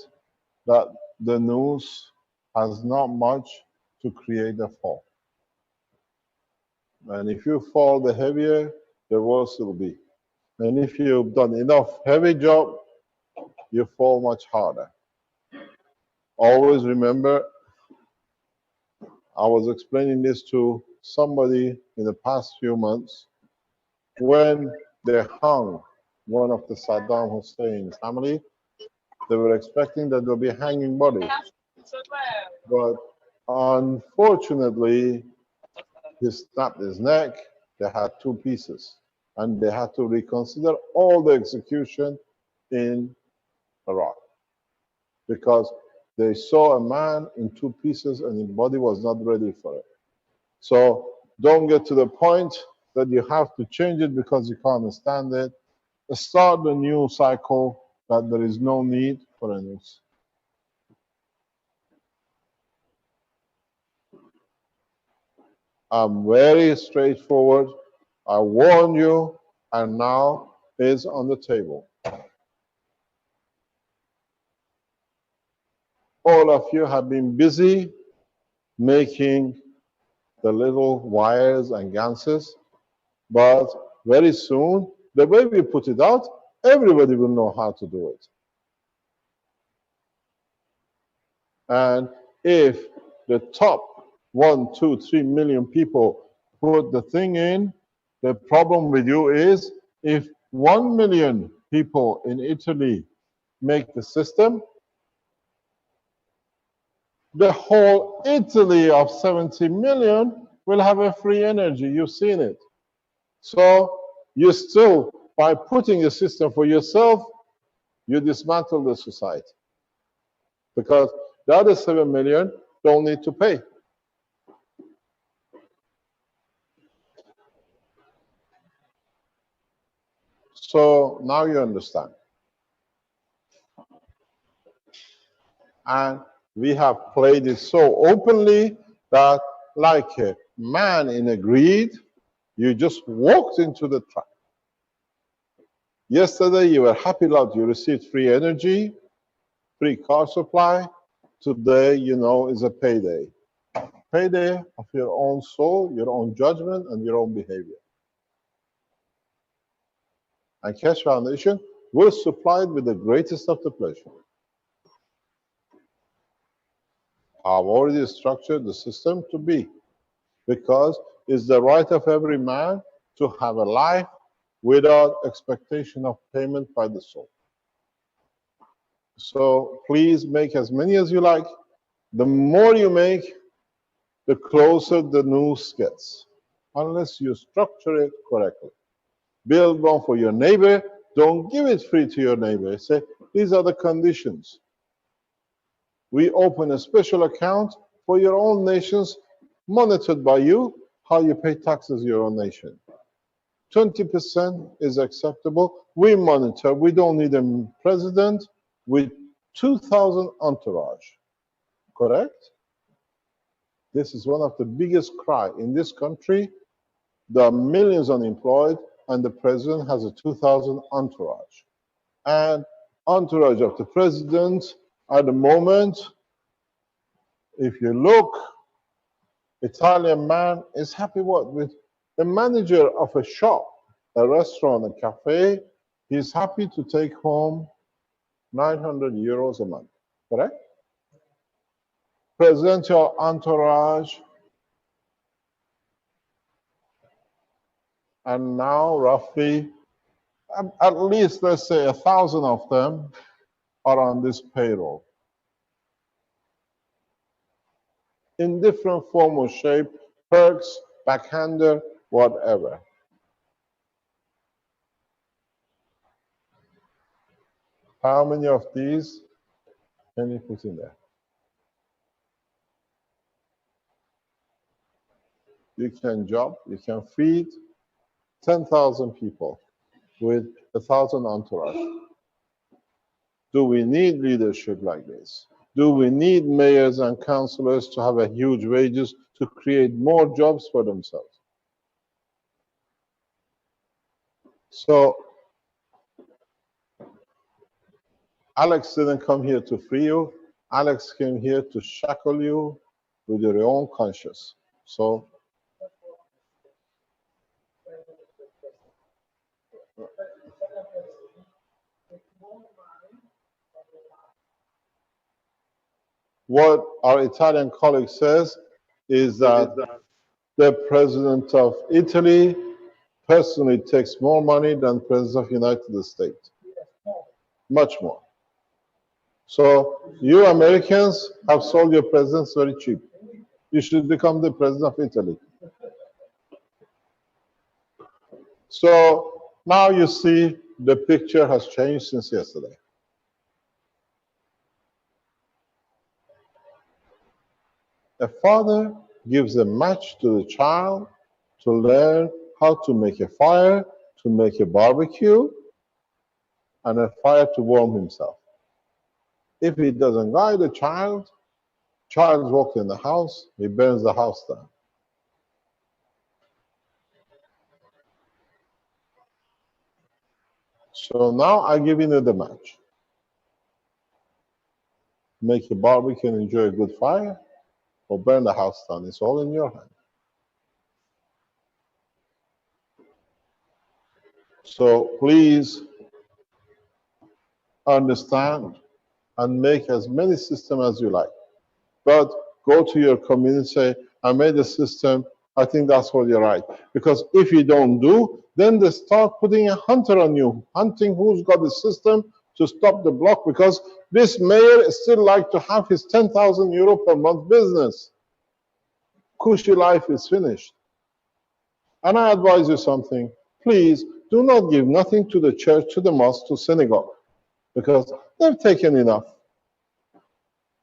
that the noose has not much to create a fall. And if you fall, the heavier, the worse it will be. And if you've done enough heavy job, you fall much harder. Always remember, I was explaining this to somebody in the past few months, when they hung one of the Saddam Hussein family, they were expecting that there'll be hanging bodies. But unfortunately, He snapped his neck. They had 2 pieces. And they had to reconsider all the execution in Iraq because they saw a man in 2 pieces and his body was not ready for it. So don't get to the point that you have to change it because you can't understand it. Start the new cycle that there is no need for a news. I'm very straightforward. I warned you, and now it's on the table. All of you have been busy making the little wires and ganses, but very soon, the way we put it out, everybody will know how to do it. And if the top 1, 2, 3 million people put the thing in, the problem with you is if 1 million people in Italy make the system, the whole Italy of 70 million will have a free energy. You've seen it. So you still, by putting a system for yourself, you dismantle the society. Because the other 7 million don't need to pay. So now you understand. And we have played it so openly that, like a man in a greed, you just walked into the trap. Yesterday, you were happy lot you received free energy, free car supply. Today, you know, is a payday. Payday of your own soul, your own judgment, and your own behavior. And Keshe Foundation will supply it with the greatest of the pleasure. I've already structured the system to be, because it's the right of every man to have a life without expectation of payment by the soul. So please make as many as you like. The more you make, the closer the news gets, unless you structure it correctly. Build one for your neighbor. Don't give it free to your neighbor. Say, these are the conditions. We open a special account for your own nations, monitored by you, how you pay taxes your own nation. 20% is acceptable. We monitor. We don't need a president with 2,000 entourage. Correct? This is one of the biggest cry in this country. There are millions unemployed, and the president has a 2,000 entourage. And entourage of the president at the moment, if you look, Italian man is happy what? With the manager of a shop, a restaurant, a cafe, he's happy to take home 900 euros a month, correct? Present your entourage, and now roughly, at least let's say 1,000 of them are on this payroll. In different form or shape, perks, backhander, whatever. How many of these can you put in there? You can job, you can feed 10,000 people with 1,000 entourage. Do we need leadership like this? Do we need mayors and councillors to have a huge wages to create more jobs for themselves? So Alex didn't come here to free you. Alex came here to shackle you with your own conscience. So what our Italian colleague says is that the president of Italy personally takes more money than the president of the United States. Much more. So you Americans have sold your presidents very cheap. You should become the president of Italy. So now you see the picture has changed since yesterday. A father gives a match to the child to learn how to make a fire, to make a barbecue, and a fire to warm himself. If he doesn't guide the child walks in the house, he burns the house down. So now I give you the match. Make a barbecue and enjoy a good fire, or burn the house down. It's all in your hand. So please understand and make as many systems as you like. But go to your community, say, I made a system, I think that's what you're right. Because if you don't do, then they start putting a hunter on you, hunting who's got the system to stop the block, because this mayor still like to have his 10,000 euro per month business. Cushy life is finished. And I advise you something, please do not give nothing to the church, to the mosque, to synagogue, because they've taken enough.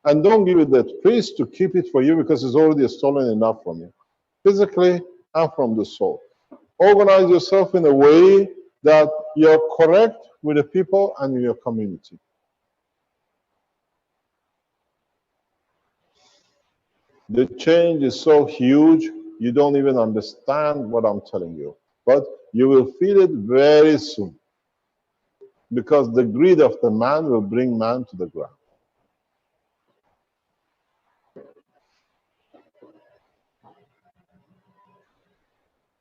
And don't give it that priest to keep it for you, because it's already stolen enough from you, physically and from the soul. Organize yourself in a way that you're correct with the people and in your community. The change is so huge, you don't even understand what I'm telling you. But you will feel it very soon, because the greed of the man will bring man to the ground.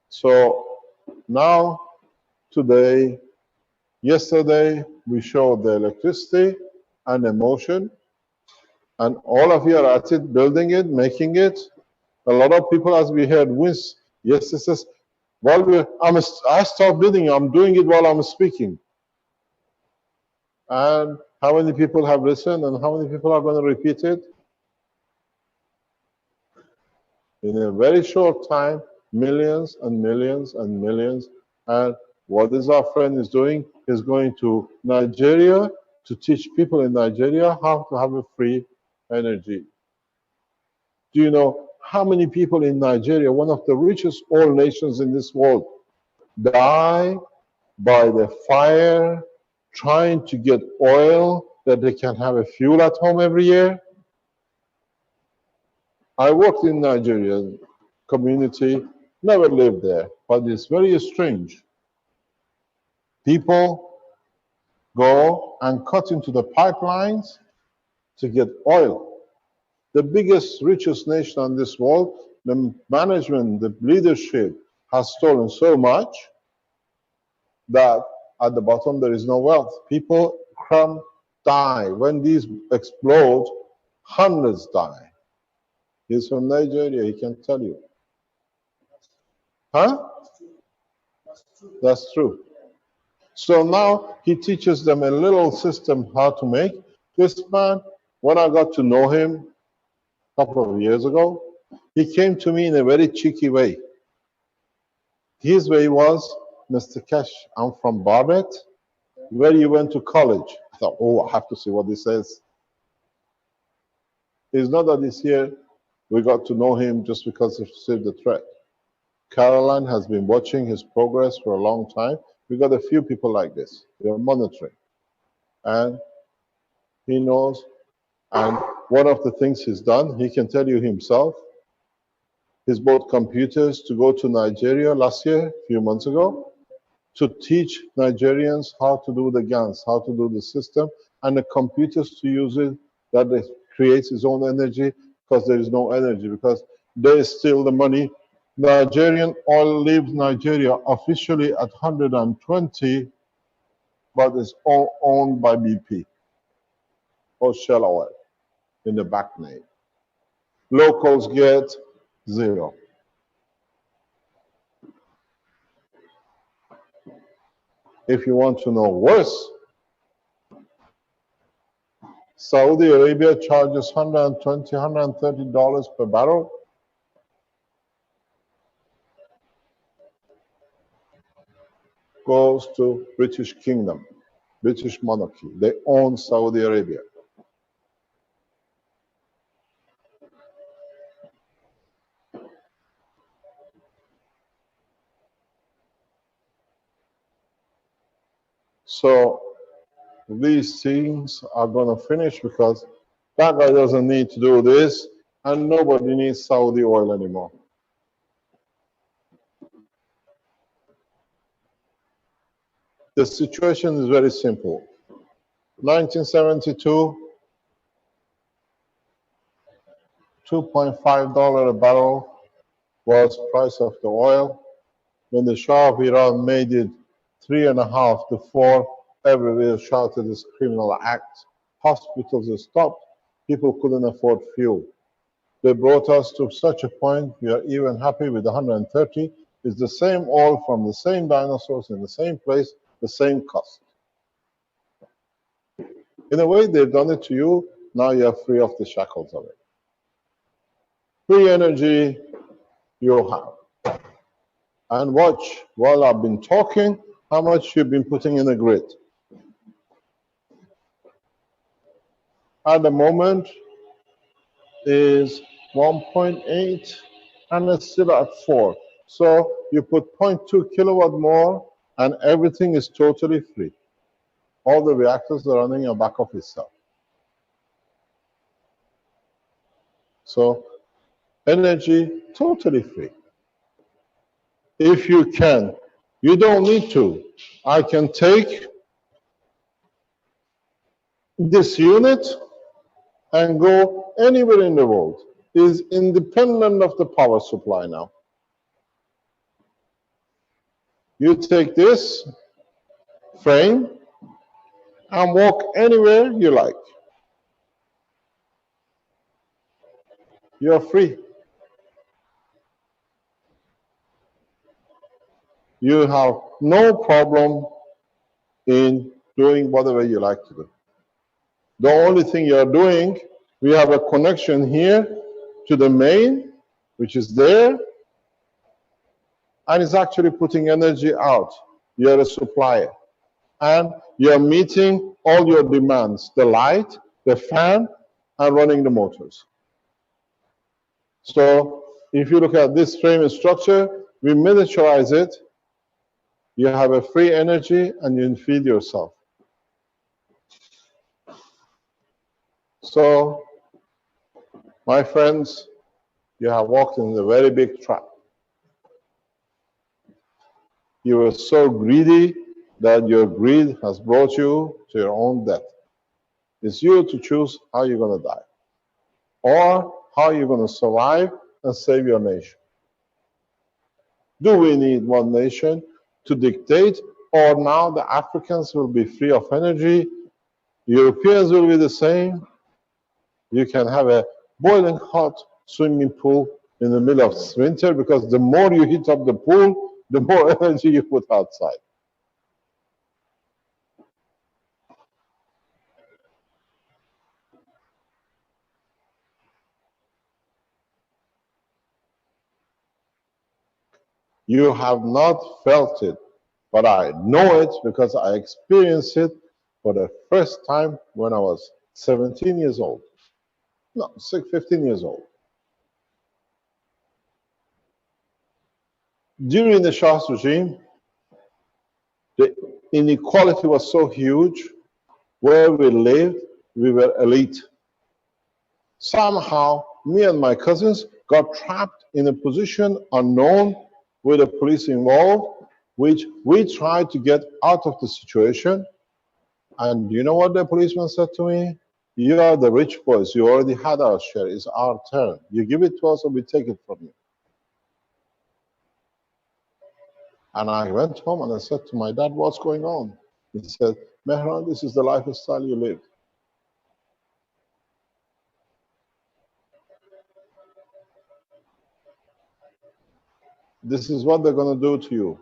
So now, today, yesterday, we showed the electricity and emotion, and all of you are at it, building it, making it. A lot of people, as we heard, Vince yesterday says, well, I start building, I'm doing it while I'm speaking. And how many people have listened, and how many people are going to repeat it? In a very short time, millions and millions and millions. And what is our friend is doing is going to Nigeria to teach people in Nigeria how to have a free energy. Do you know how many people in Nigeria, one of the richest oil nations in this world, die by the fire trying to get oil that they can have a fuel at home every year? I worked in Nigeria community, never lived there, but it's very strange. People go and cut into the pipelines to get oil. The biggest, richest nation on this world, the management, the leadership has stolen so much that at the bottom there is no wealth. People die. When these explode, hundreds die. He's from Nigeria, he can tell you. Huh? That's true. So now he teaches them a little system how to make. This man, when I got to know him a couple of years ago, he came to me in a very cheeky way. His way was, Mr. Cash, I'm from Barbet, where you went to college. I thought, oh, I have to see what he says. It's not that he's here, we got to know him just because he received the threat. Caroline has been watching his progress for a long time. We got a few people like this. We are monitoring. And he knows. And one of the things he's done, he can tell you himself, he's bought computers to go to Nigeria last year, a few months ago, to teach Nigerians how to do the GANs, how to do the system, and the computers to use it, that it creates its own energy, because there is no energy, because they steal the money. Nigerian oil leaves Nigeria officially at 120, but it's all owned by BP or Shell Oil in the back name. Locals get 0. If you want to know worse, Saudi Arabia charges $120, $130 per barrel. goes to British Kingdom, British monarchy. They own Saudi Arabia. So these things are going to finish because that guy doesn't need to do this, and nobody needs Saudi oil anymore. The situation is very simple. 1972, $2.5 a barrel was price of the oil. When the Shah of Iran made it 3.5 to 4, everywhere shouted this criminal act. Hospitals were stopped. People couldn't afford fuel. They brought us to such a point we are even happy with 130. It's the same oil from the same dinosaurs in the same place, the same cost. In a way, they've done it to you. Now you're free of the shackles of it. Free energy you have. And watch, while I've been talking, how much you've been putting in the grid. At the moment is 1.8 and it's still at 4. So you put 0.2 kilowatt more and everything is totally free. All the reactors are running on back of itself. So energy totally free. If you can, you don't need to. I can take this unit and go anywhere in the world. It is independent of the power supply now. You take this frame and walk anywhere you like. You're free. You have no problem in doing whatever you like to do. The only thing you're doing, we have a connection here to the main, which is there, and it's actually putting energy out. You're a supplier. And you're meeting all your demands, the light, the fan, and running the motors. So if you look at this frame and structure, we miniaturize it. You have a free energy and you feed yourself. So, my friends, you have walked in a very big trap. You were so greedy that your greed has brought you to your own death. It's you to choose how you're going to die or how you're going to survive and save your nation. Do we need one nation to dictate, or now the Africans will be free of energy, Europeans will be the same? You can have a boiling hot swimming pool in the middle of winter because the more you heat up the pool, the more energy you put outside. You have not felt it, but I know it because I experienced it for the first time when I was 17 years old. No, 15 years old. During the Shah's regime, the inequality was so huge. Where we lived, we were elite. Somehow, me and my cousins got trapped in a position unknown with the police involved, which we tried to get out of the situation. And you know what the policeman said to me? You are the rich boys. You already had our share. It's our turn. You give it to us or we take it from you. And I went home and I said to my dad, what's going on? He said, Mehran, this is the lifestyle you live. This is what they're going to do to you.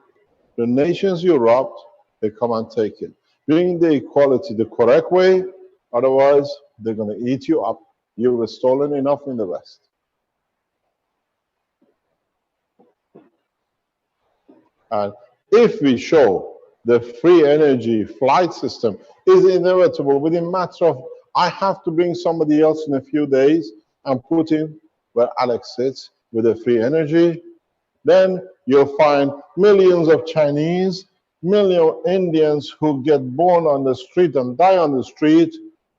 The nations you robbed, they come and take it. Bring the equality the correct way, otherwise they're going to eat you up. You were stolen enough in the West. And if we show the free energy flight system is inevitable. Within matter of, I have to bring somebody else in a few days and put him where Alex sits with the free energy. Then you'll find millions of Chinese, million Indians who get born on the street and die on the street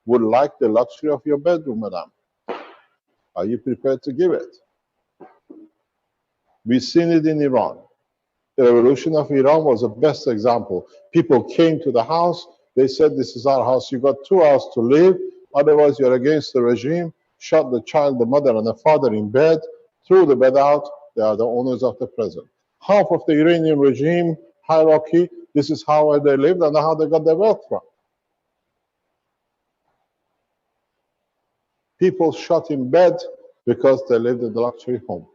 would like the luxury of your bedroom, madam. Are you prepared to give it? We've seen it in Iran. The revolution of Iran was the best example. People came to the house, they said, this is our house, you got 2 hours to live, otherwise you're against the regime, shot the child, the mother and the father in bed, threw the bed out, they are the owners of the present. Half of the Iranian regime hierarchy, this is how they lived and how they got their wealth from. People shot in bed because they lived in the luxury home.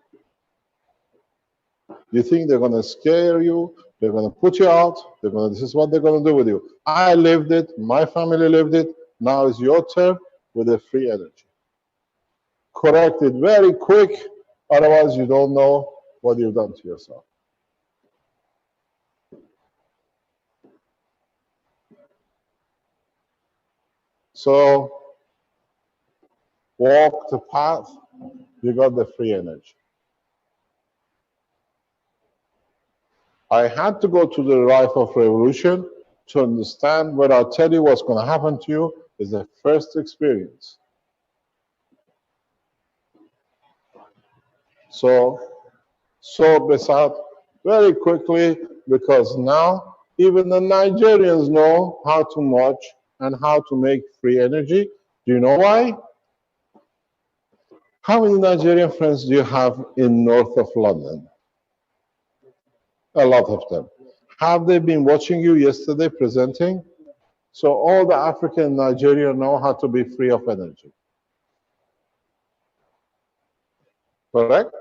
You think they're going to scare you? They're going to put you out. This is what they're going to do with you. I lived it. My family lived it. Now it's your turn with the free energy. Correct it very quick. Otherwise, you don't know what you've done to yourself. So walk the path. You got the free energy. I had to go to the life of revolution to understand what I tell you what's going to happen to you is the first experience. So sort this out very quickly because now even the Nigerians know how to watch and how to make free energy. Do you know why? How many Nigerian friends do you have in north of London? A lot of them. Have they been watching you yesterday presenting? So all the African and Nigeria know how to be free of energy. Correct?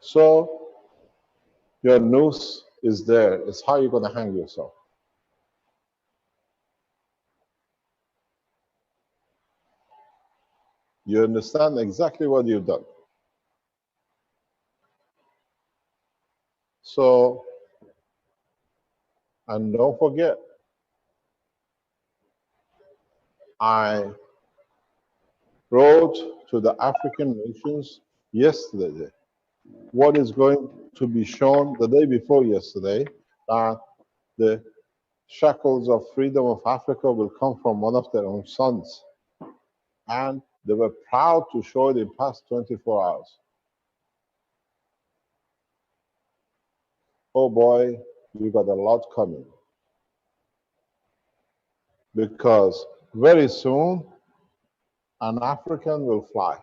So your noose is there. It's how you're going to hang yourself. You understand exactly what you've done. So, and don't forget, I wrote to the African nations yesterday what is going to be shown the day before yesterday, that the shackles of freedom of Africa will come from one of their own sons. And they were proud to show it in past 24 hours. Oh boy, we got a lot coming. Because very soon, an African will fly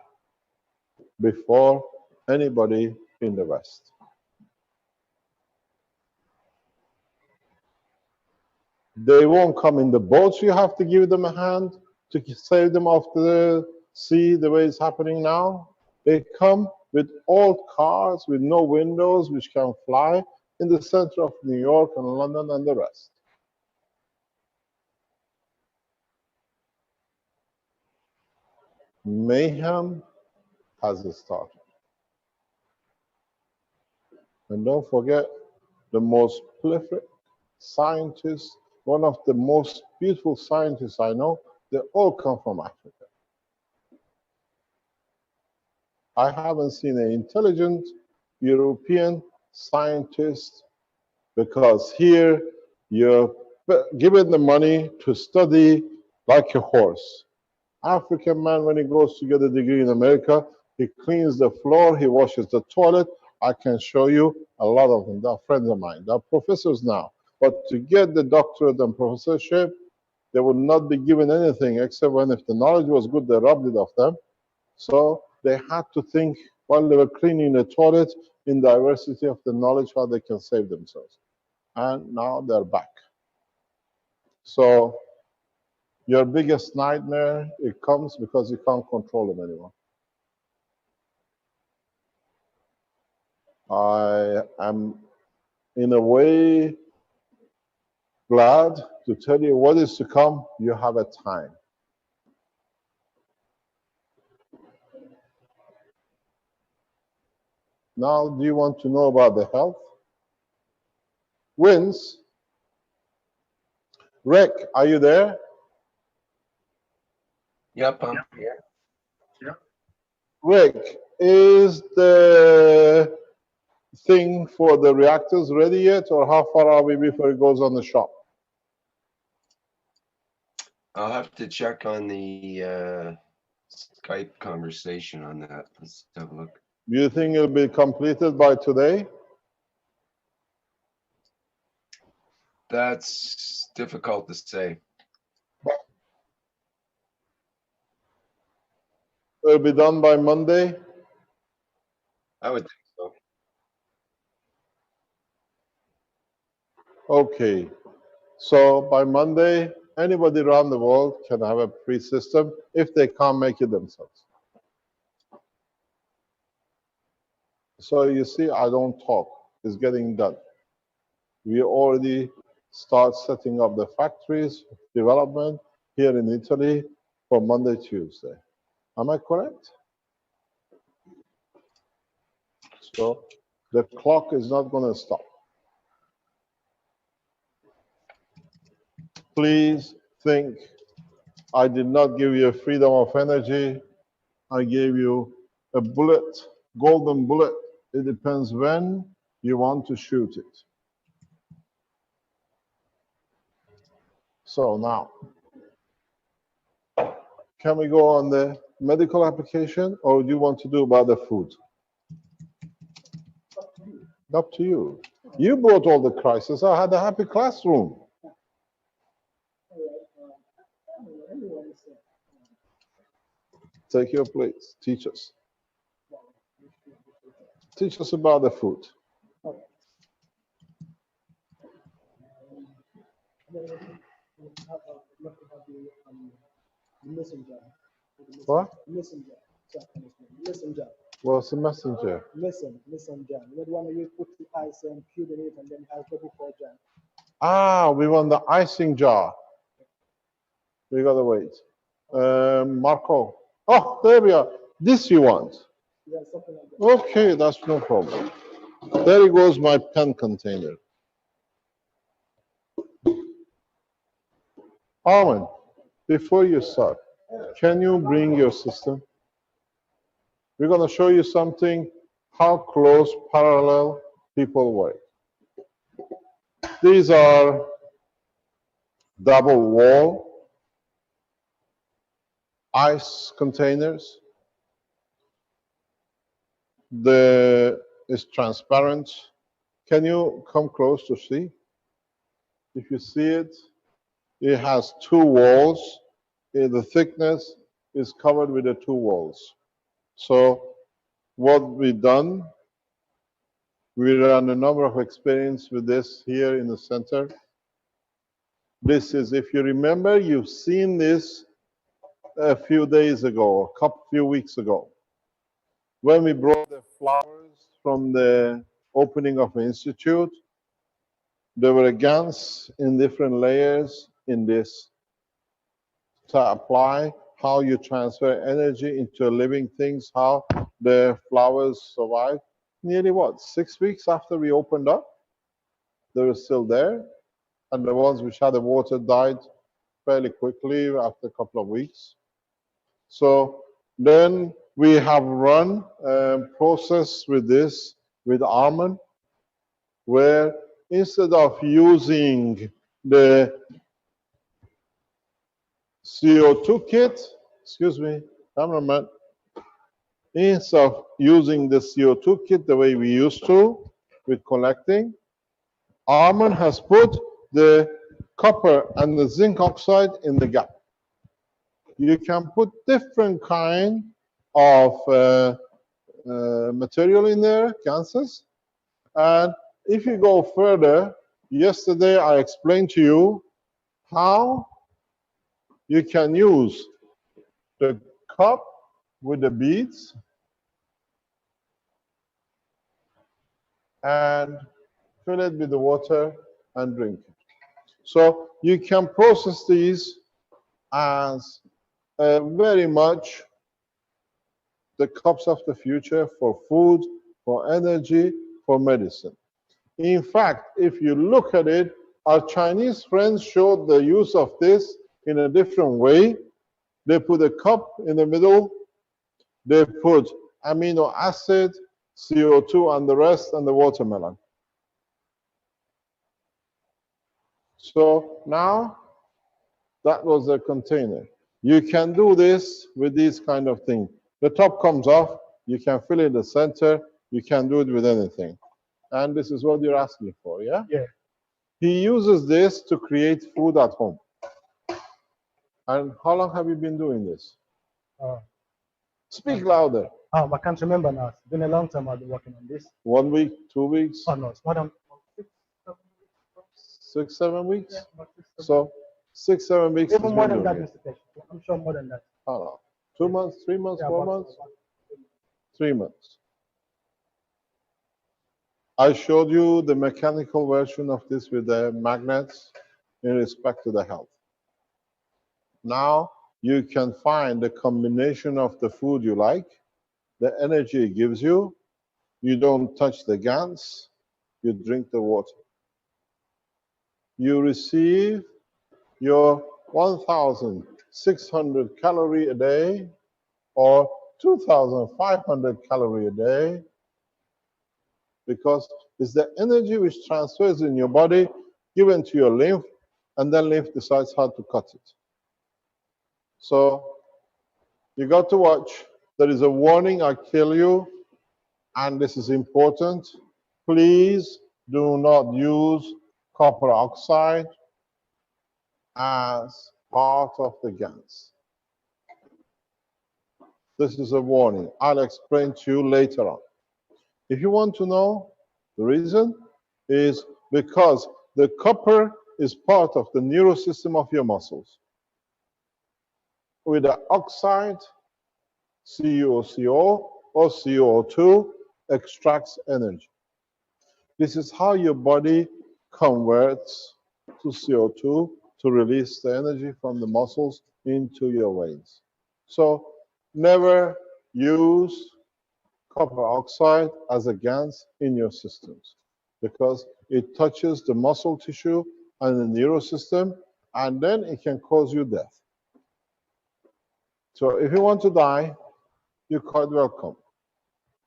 before anybody in the West. They won't come in the boats. You have to give them a hand to save them off the sea the way it's happening now. They come with old cars with no windows which can fly in the center of New York and London and the rest. Mayhem has started. And don't forget, the most prolific scientists, one of the most beautiful scientists I know, they all come from Africa. I haven't seen an intelligent European scientist because here you're given the money to study like a horse. African man, when he goes to get a degree in America, he cleans the floor, he washes the toilet. I can show you a lot of them. They're friends of mine. They're professors now. But to get the doctorate and professorship, they would not be given anything except when if the knowledge was good, they robbed it of them. So they had to think while they were cleaning the toilet in diversity of the knowledge how they can save themselves. And now they're back. So your biggest nightmare, it comes because you can't control them anymore. I am, in a way, glad to tell you what is to come. You have a time. Now, do you want to know about the health? Vince, Rick, are you there? Yep, I'm here. Rick, is the thing for the reactors ready yet, or how far are we before it goes on the shop? I'll have to check on the Skype conversation on that. Let's have a look. Do you think it'll be completed by today? That's difficult to say. It'll be done by Monday? I would think so. Okay. So by Monday, anybody around the world can have a pre-system if they can't make it themselves. So you see, I don't talk. It's getting done. We already start setting up the factories, development here in Italy for Monday, Tuesday. Am I correct? So the clock is not going to stop. Please think, I did not give you a freedom of energy. I gave you a bullet, golden bullet. It depends when you want to shoot it. So now, can we go on the medical application, or do you want to do about the food? Up to you. You brought all the crisis. I had a happy classroom. Take your place. Teach us. Teach us about the food. What? Messenger. Messenger. What's the messenger? Messenger. You know the one where you put the ice and cube in it and then have ready for jam. Ah, we want the icing jar. We gotta wait. Marco. Oh, there we are. This you want. Yeah, something like that. Okay, that's no problem. There goes my pen container. Armin, before you start, can you bring your system? We're going to show you something, how close parallel people work. These are double wall ice containers. It's transparent. Can you come close to see? If you see it, it has two walls. The thickness is covered with the two walls. So what we've done, we ran a number of experiments with this here in the center. This is, if you remember, you've seen this a few days ago, few weeks ago, when we brought the flowers from the opening of the institute. There were GANs in different layers in this to apply how you transfer energy into living things, how the flowers survive. Nearly what, 6 weeks after we opened up, they were still there. And the ones which had the water died fairly quickly after a couple of weeks. So then we have run a process with this, with Armin, where instead of using the CO2 kit, excuse me, cameraman, instead of using the CO2 kit the way we used to with collecting, Armin has put the copper and the zinc oxide in the gap. You can put different kind of material in there, gases. And if you go further, yesterday I explained to you how you can use the cup with the beads and fill it with the water and drink it. So you can process these as very much the cups of the future for food, for energy, for medicine. In fact, if you look at it, our Chinese friends showed the use of this in a different way. They put a cup in the middle, they put amino acid, CO2, and the rest, and the watermelon. So now, that was the container. You can do this with these kind of things. The top comes off, you can fill in the center, you can do it with anything. And this is what you're asking for, yeah? Yeah. He uses this to create food at home. And how long have you been doing this? Speak louder. I can't remember now. It's been a long time I've been working on this. 1 week, 2 weeks, Oh no, it's more than 6, 7 weeks? Yeah, about 6, 7 So 6, 7 weeks. even he's more been than doing that, it. Mr. Kesh. I'm sure more than that. How long? 2 months, 3 months, Yeah, 4 about- months? 3 months. I showed you the mechanical version of this with the magnets in respect to the health. Now you can find the combination of the food you like, the energy it gives you. You don't touch the gans, you drink the water. You receive your 1,600 calorie a day or 2,500 calorie a day, because it's the energy which transfers in your body given to your lymph, and then lymph decides how to cut it. So you got to watch. There is a warning, I kill you, and this is important. Please do not use copper oxide as part of the gans. This is a warning. I'll explain to you later on. If you want to know the reason, is because the copper is part of the neurosystem of your muscles. With the oxide, CuOCO or CO2 extracts energy. This is how your body converts to CO2 to release the energy from the muscles into your veins. So never use copper oxide as a GANS in your systems, because it touches the muscle tissue and the neurosystem, and then it can cause you death. So if you want to die, you're quite welcome.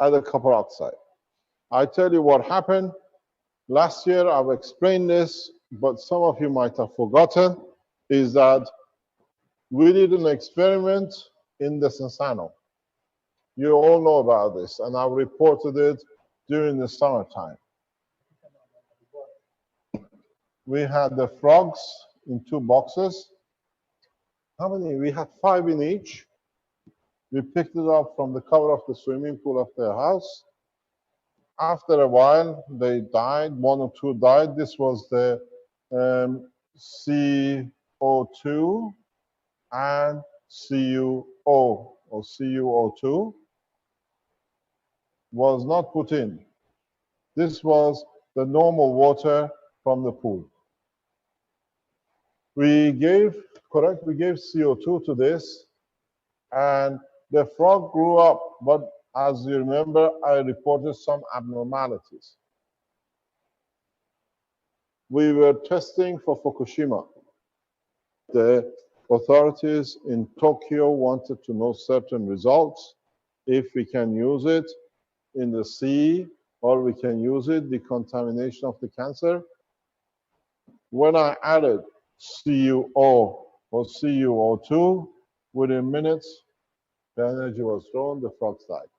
Add a copper oxide. I tell you what happened. Last year, I've explained this, but some of you might have forgotten, is that we did an experiment in the Descansano. You all know about this, and I've reported it during the summertime. We had the frogs in 2 boxes. How many? We had 5 in each. We picked it up from the cover of the swimming pool of their house. After a while, they died. 1 or 2 died. This was the CO2 and CuO or CuO2 was not put in. This was the normal water from the pool. We gave CO2 to this, and the frog grew up, but as you remember, I reported some abnormalities. We were testing for Fukushima. The authorities in Tokyo wanted to know certain results, if we can use it in the sea, or we can use it, decontamination of the cancer. When I added CuO or CuO2, within minutes, the energy was thrown, the frogs died.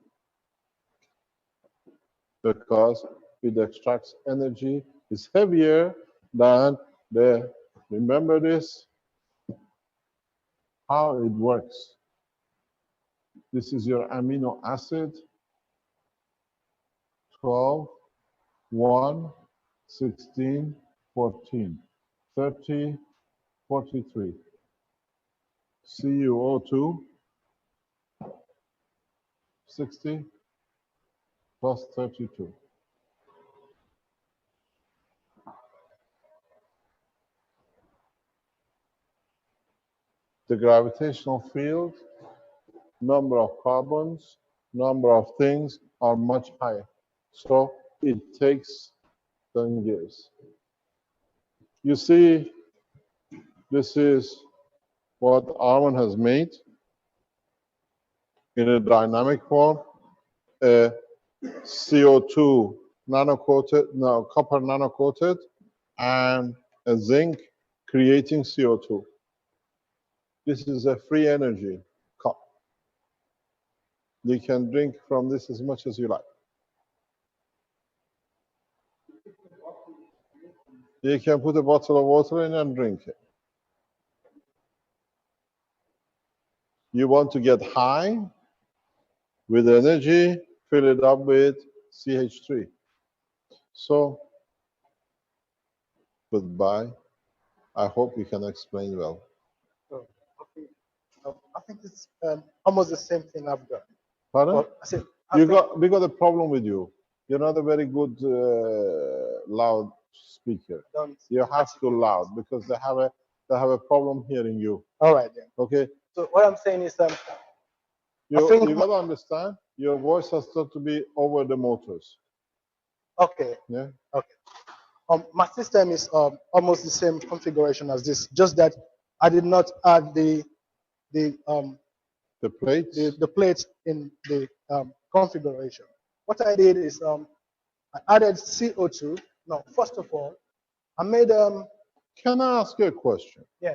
Because it extracts energy, it's heavier than the, remember this, how it works. This is your amino acid, 12, 1, 16, 14, 30, 43. CuO2, 60 plus 32. The gravitational field, number of carbons, number of things are much higher. So it takes 10 years. You see, this is what Arman has made in a dynamic form, a CO2 nano-coated, no, copper nano-coated, and a zinc creating CO2. This is a free energy cup. You can drink from this as much as you like. You can put a bottle of water in and drink it. You want to get high with energy, fill it up with CH3. So, goodbye. I hope you can explain well. So, okay. I think it's almost the same thing I've got. Pardon? Well, I said, We got a problem with you. You're not a very good loud speaker. You have to loud because they have a problem hearing you. All right then. Okay. So what I'm saying is You think got to understand. Your voice has got to be over the motors. okay. Yeah. Okay. My system is almost the same configuration as this, just that I did not add the plates. The plates in the configuration. What I did is I added CO2. No, first of all, I made Can I ask you a question? Yeah.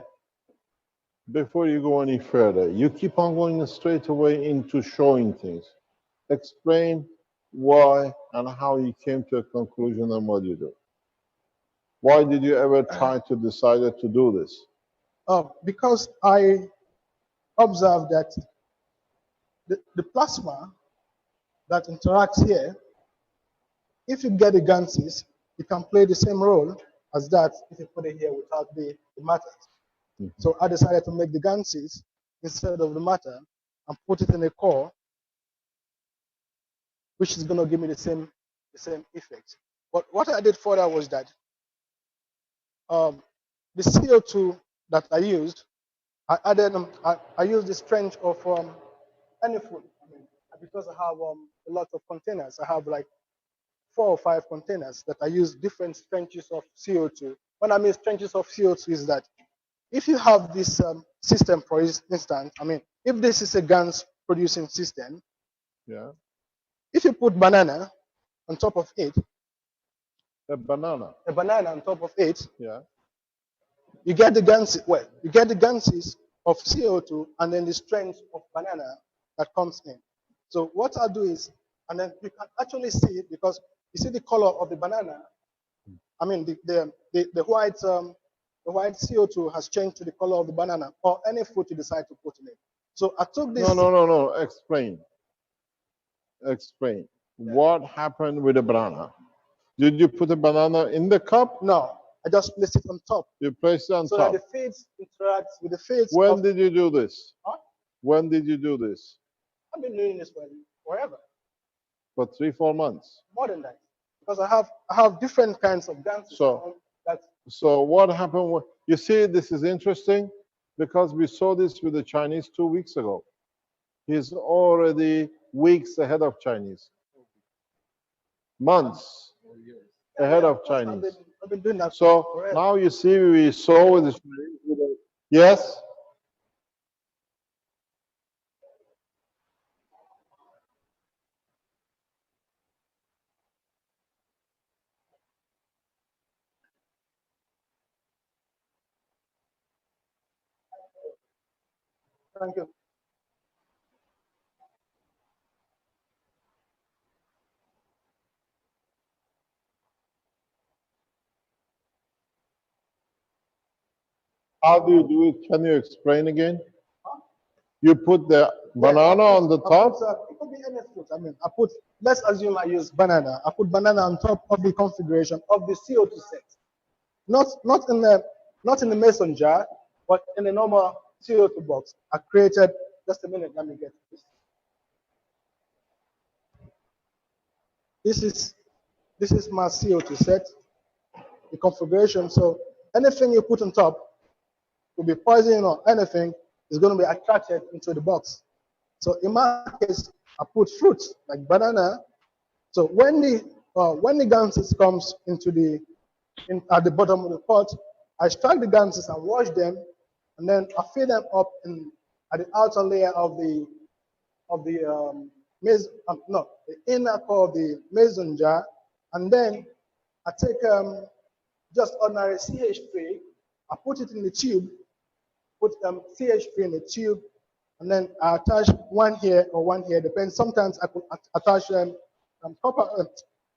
Before you go any further, you keep on going straight away into showing things. Explain why and how you came to a conclusion and what you do. Why did you ever try to decide to do this? Because I observed that the plasma that interacts here, if you get the ganses, it can play the same role as that if you put it here without the matter. Mm-hmm. So I decided to make the ganses instead of the matter and put it in a core, which is going to give me the same effect. But what I did further was that the CO2 that I used, I added I used the strength of any food. I mean, because I have a lot of containers. I have like 4 or 5 containers that I use different strengths of CO2. When I mean strengths of CO2 is that if you have this system, for instance, I mean, if this is a gas producing system, yeah. If you put banana on top of it, a banana on top of it, yeah, you get the ganses. Well, you get the ganses of CO2 and then the strength of banana that comes in. So what I'll do is, and then you can actually see it because you see the color of the banana. I mean, the white CO2 has changed to the color of the banana or any fruit you decide to put in it. So I took this. No. Explain. Yeah. What happened with the banana? Did you put a banana in the cup? No, I just placed it on top. You placed it on top. So that the feeds interacts with the feeds. When did you do this? Huh? When did you do this? I've been doing this forever. For 3-4 months. More than that, because I have different kinds of ganses. So what happened? You see, this is interesting because we saw this with the Chinese 2 weeks ago. He's already weeks ahead of Chinese. Months ahead of Chinese. I've been doing that. So now you see, we saw with the Chinese. Yes. Thank you. How do you do it? Can you explain again? You put the banana on the top? It could be any fruit. I mean, let's assume I use banana. I put banana on top of the configuration of the CO2 set. Not in the mason jar, but in the normal CO2 box. I created, just a minute, let me get this. This is my CO2 set, the configuration. So anything you put on top, will be poison or anything, is going to be attracted into the box. So in my case, I put fruits like banana. So when the when the ganses comes into at the bottom of the pot, I extract the ganses and wash them, and then I fill them up at the outer layer of the the inner core of the mason jar, and then I take just ordinary CH3, I put it in the tube, put CH3 in the tube, and then I attach one here or one here, depends. Sometimes I could attach copper,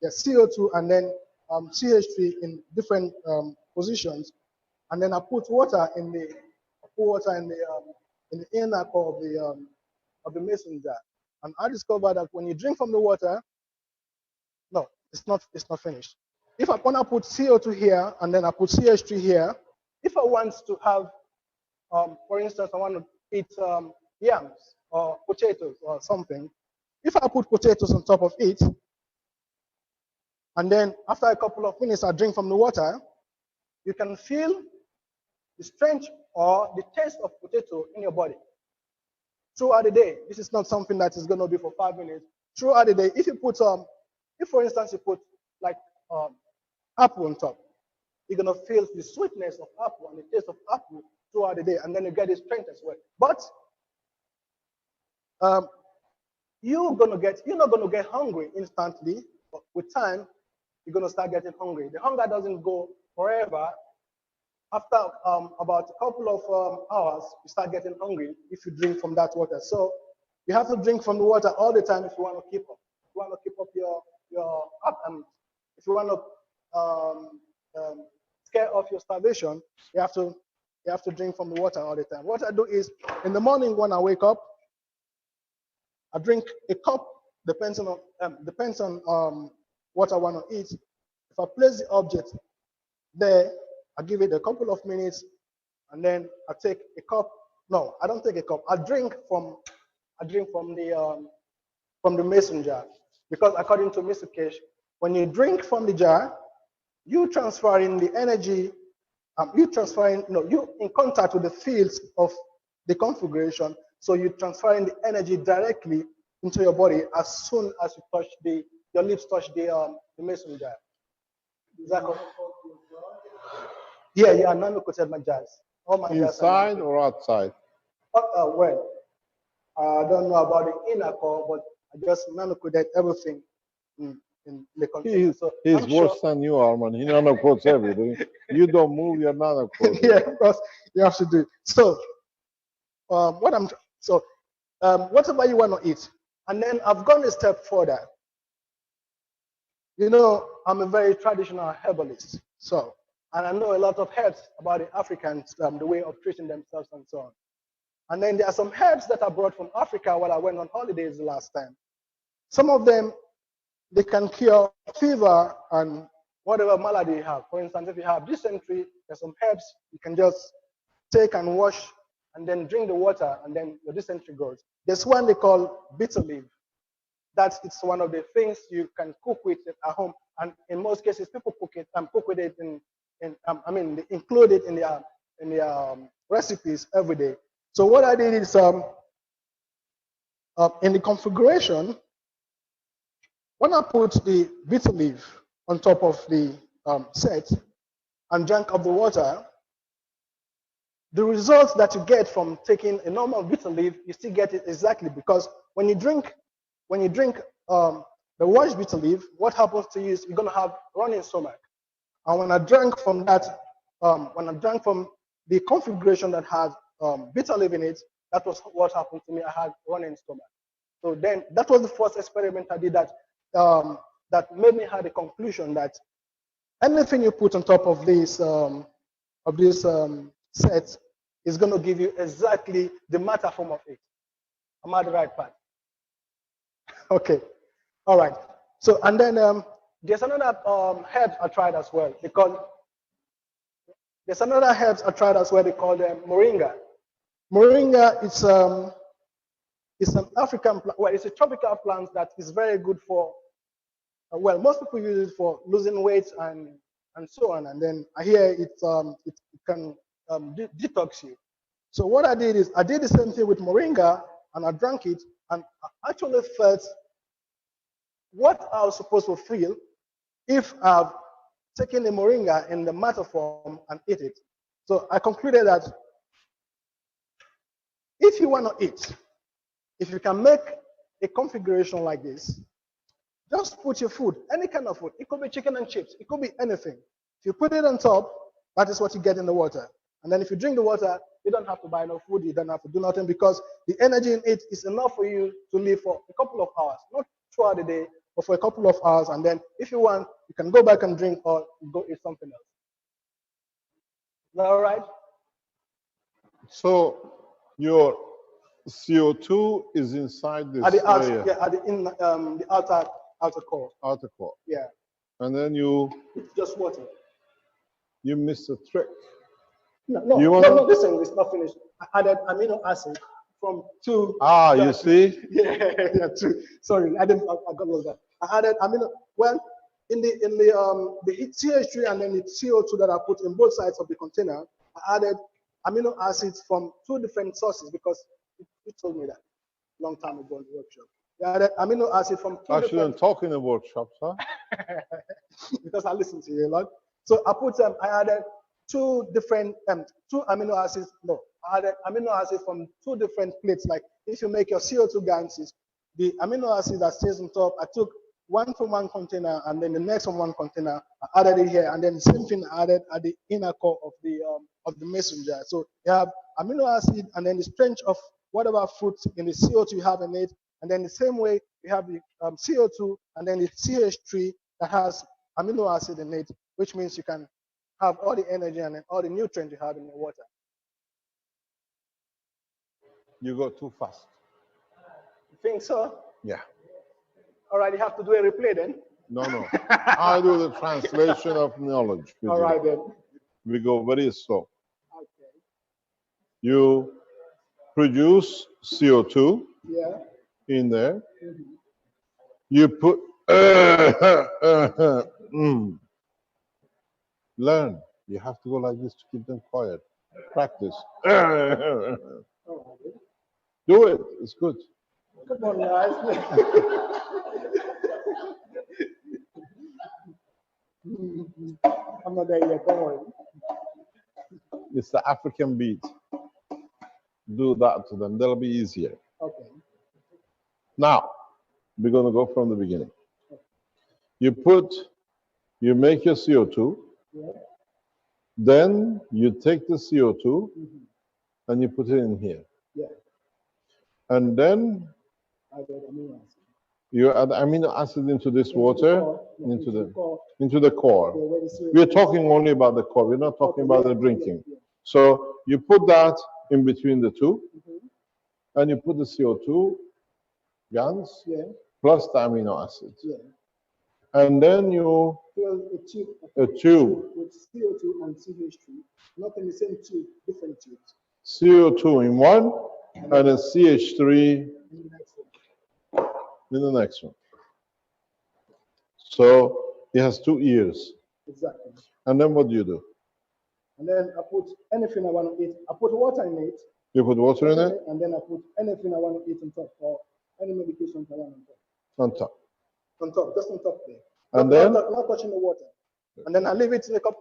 CO2 and then CH3 in different positions, and then I put water in the inner core of the mason jar. And I discovered that when you drink from the water, no, it's not finished. If I want to put CO2 here and then I put CH3 here, if I want to have, for instance, I want to eat yams or potatoes or something, if I put potatoes on top of it, and then after a couple of minutes I drink from the water, you can feel the strength or the taste of potato in your body throughout the day. This is not something that is going to be for 5 minutes. Throughout the day, if you put if for instance you put like apple on top, you're going to feel the sweetness of apple and the taste of apple throughout the day, and then you get the strength as well. But you're not going to get hungry instantly, but with time you're going to start getting hungry. The hunger doesn't go forever. After about a couple of hours, you start getting hungry if you drink from that water. So you have to drink from the water all the time if you want to keep up. If you want to keep up if you want to scare off your starvation, you have to drink from the water all the time. What I do is, in the morning when I wake up, I drink a cup. Depends on what I want to eat. If I place the object there, I give it a couple of minutes, and then I take a cup. No, I don't take a cup. I drink from the mason jar, because according to Mr. Kesh, when you drink from the jar, you transferring the energy. You in contact with the fields of the configuration, so you're transferring the energy directly into your body as soon as you touch your lips touch the mason jar. Is that correct? Yeah, nano-coated my jars. All my Inside or outside? Well, I don't know about the inner core, but I just nano-coated everything in the container. He's worse than you, Arman. He nano-coats everything. You don't move, you're nano-coated. Yeah, of course, you have to do. So, whatever you want to eat. And then I've gone a step further. You know, I'm a very traditional herbalist. So, and I know a lot of herbs about the Africans, the way of treating themselves and so on. And then there are some herbs that I brought from Africa while I went on holidays the last time. Some of them, they can cure fever and whatever malady you have. For instance, if you have dysentery, there's some herbs you can just take and wash and then drink the water, and then your dysentery goes. There's one they call bitter leaf. It's one of the things you can cook with at home, and in most cases, people cook with it they include it in their recipes every day. So what I did is in the configuration, when I put the bitter leaf on top of the set and drank of the water, the results that you get from taking a normal bitter leaf, you still get it exactly, because when you drink the washed bitter leaf, what happens to you is you're going to have running stomach. And when I drank from the configuration that has bitter leaf in it, that was what happened to me. I had running stomach. So then that was the first experiment I did that made me have the conclusion that anything you put on top of this set is going to give you exactly the matter form of it. I'm at the right path. Okay, all right. So, and then there's another herb I tried as well. They call moringa. Moringa is an African plant. Well, it's a tropical plant that is very good for. Well, most people use it for losing weight and so on. And then I hear it can detox you. So what I did is I did the same thing with moringa, and I drank it, and I actually felt what I was supposed to feel if I've taken the moringa in the matter form and eat it. So I concluded that if you want to eat, if you can make a configuration like this, just put your food, any kind of food. It could be chicken and chips. It could be anything. If you put it on top, that is what you get in the water. And then if you drink the water, you don't have to buy no food. You don't have to do nothing because the energy in it is enough for you to live for a couple of hours, not throughout the day, but for a couple of hours. And then if you want, you can go back and drink or go eat something else. Is that all right? So your CO2 is inside this At the outer, layer, yeah, at the outer core. outer core, Yeah, and then you it's just water. miss a trick. No, You no, wanna- no, listen, it's not finished. I added amino acid from two. Ah, you see? Yeah, two. Sorry, I got lost there. I added amino. Well, in the CH3 and then the CO2 that I put in both sides of the container, I added amino acids from two different sources because you told me that long time ago in the workshop. I added amino acid from two Actually, I'm different talking in workshops, huh? because I listen to you a lot. So I added two different two amino acids. No, I added amino acids from two different plates. Like if you make your CO2 gases, the amino acid that stays on top, I took one from one container and then the next from one container. I added it here, and then the same thing I added at the inner core of the messenger. So you have amino acid and then the strength of whatever fruit in the CO2 you have in it, and then the same way you have the CO2 and then the CH3 that has amino acid in it, which means you can have all the energy and then all the nutrients you have in the water. You go too fast. You think so? Yeah. All right, you have to do a replay then. No, no. I do the translation of knowledge. with All you. right then. We go very slow. Okay. You produce CO2 Yeah. in there. Mhm. You put learn. You have to go like this to keep them quiet. Practice. All right. Do it. It's good. Come on, guys. I'm not there yet. Don't worry. It's the African beat. Do that to them. That'll be easier. Okay. Now, we're going to go from the beginning. You make your CO2, Yeah. then you take the CO2 Mhm. and you put it in here. Yeah. And then I got amino acid. you add amino acid into this water, into the core. Yeah, where the CO2 We're talking only about the core. We're not talking about the drinking. Yeah. So you put that in between the two, Mhm. and you put the CO2 gans Yeah. plus the amino acids. Yeah. And then you Fill a tube, with CO2 and CH3, not in the same tube, different tubes. CO2 in one, and a CH3 In the next one. in the next one. So it has 2 ears. Exactly. And then what do you do? And then I put anything I want to eat. I put water in it. You put water in it And then I put anything I want to eat on top, or any medications I want on top. on top. On top, just on top there. And not, then? not touching the water. And then I leave it in a cup.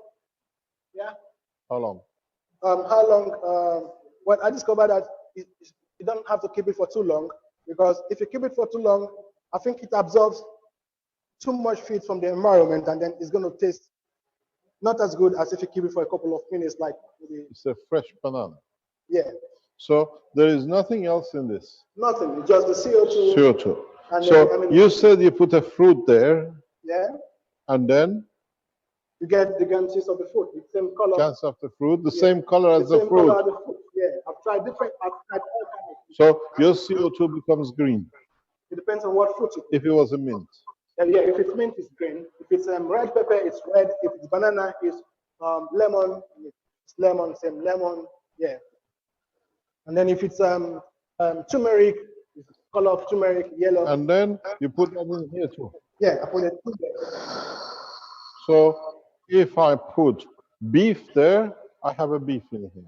Yeah. How long? How long? Well, I discovered that you don't have to keep it for too long, because if you keep it for too long, I think it absorbs too much feed from the environment, and then it's going to taste not as good as if you keep it for a couple of minutes, like maybe, It's a fresh banana. yeah, So there is nothing else in this. nothing, just the CO2. CO2. And So then, I mean, you said you put a fruit there, yeah, and then you get the ganses of the fruit, the same color. cans of the fruit, the Yeah. same color as the same color fruit. as the fruit. Yeah, I've tried all kinds of. So your CO2 becomes green It depends on what fruit you put. if it was a mint. And yeah, if it's mint, it's green. If it's red pepper, it's red. If it's banana, it's lemon. It's lemon, same lemon. Yeah. And then if it's turmeric, it's the color of turmeric, yellow. And then you put that in here too. Yeah, I put it in there. So if I put beef there, I have a beef in here.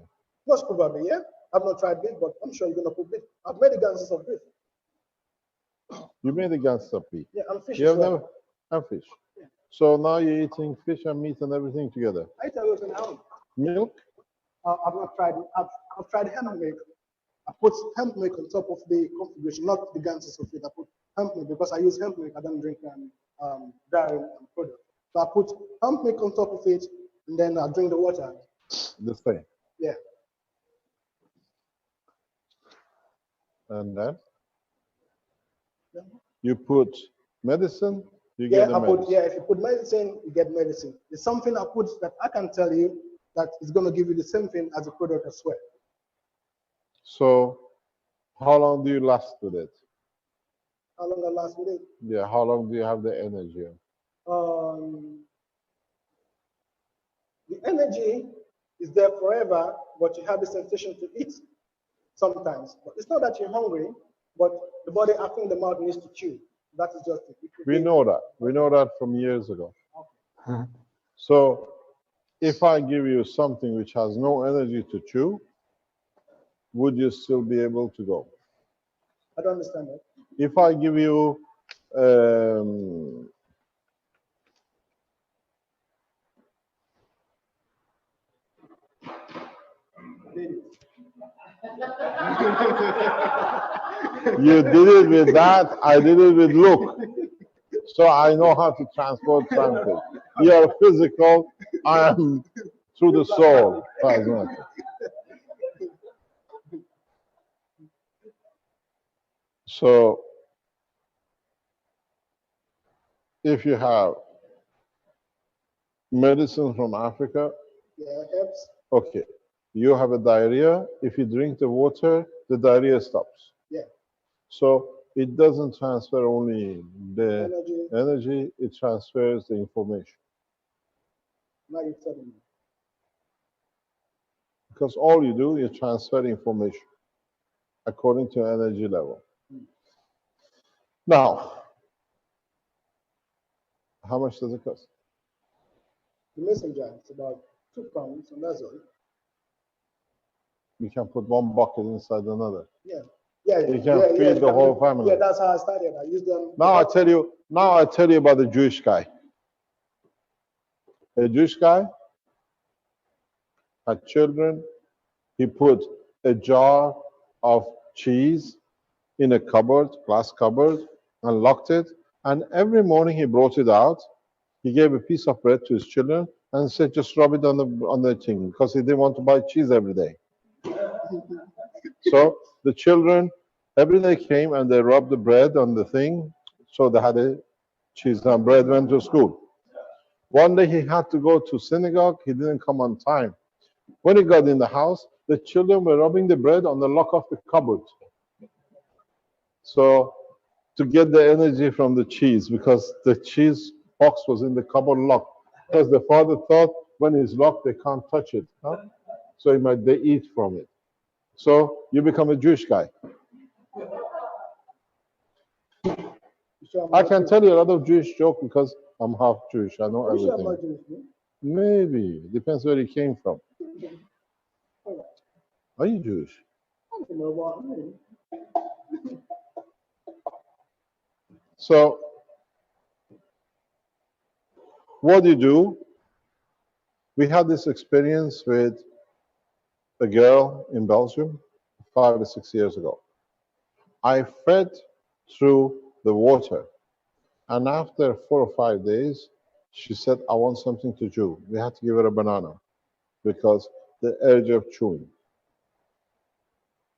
Most probably, yeah. I've not tried beef, but I'm sure you're gonna put beef. I've made the ganses of beef. You made a gans of beef. Yeah, and fish You as have well. never and fish. Yeah. So now you're eating fish and meat and everything together. I eat everything at home. Milk? I've not tried. I've tried hemp milk. I put hemp milk on top of the configuration, not the ganses of it. I put hemp milk because I use hemp milk. I don't drink dairy product. So I put hemp milk on top of it, and then I drink the water. The same. Yeah. And then Yeah. you put medicine, you Yeah, get the medicine. if you put medicine, you get medicine. There's something I put that I can tell you that is going to give you the same thing as a product as well. So how long do you last with it? How long I last with it? Yeah, how long do you have the energy? The energy is there forever, but you have the sensation to eat sometimes. But it's not that you're hungry, but the body, I think the mouth needs to chew. That is just it. We know that. We know that from years ago. So if I give you something which has no energy to chew, would you still be able to go? I don't understand that. If I give you you did it with that, I did it with look. So I know how to transport something. You are physical, I am through the soul. So if you have medicine from Africa, Yeah, it helps. okay, you have a diarrhea. If you drink the water, the diarrhea stops. Yeah. So it doesn't transfer only the Energy. it transfers the information. Now you're telling me. Because all you do is transfer information according to energy level. Now, how much does it cost? The messenger is about £2, and that's all. You can put one bucket inside another. Yeah. You can feed the whole family. Yeah, that's how I started. I used them. Now I tell you about the Jewish guy. A Jewish guy had children. He put a jar of cheese in a cupboard, glass cupboard, and locked it. And every morning he brought it out. He gave a piece of bread to his children and said, just rub it on the thing, because he didn't want to buy cheese every day. So the children every day came and they rubbed the bread on the thing. So they had a cheese and bread, went to school. One day he had to go to synagogue. He didn't come on time. When he got in the house, the children were rubbing the bread on the lock of the cupboard. So to get the energy from the cheese, because the cheese box was in the cupboard lock. Because the father thought when it's locked, they can't touch it. Huh? So they eat from it. So you become a Jewish guy. I can tell you a lot of Jewish jokes because I'm half Jewish. I know everything. Maybe. Depends where he came from. Are you Jewish? So, what do you do? We had this experience with a girl in Belgium 5 or 6 years ago. I fed through the water, and after 4 or 5 days, she said, I want something to chew. We had to give her a banana because the urge of chewing.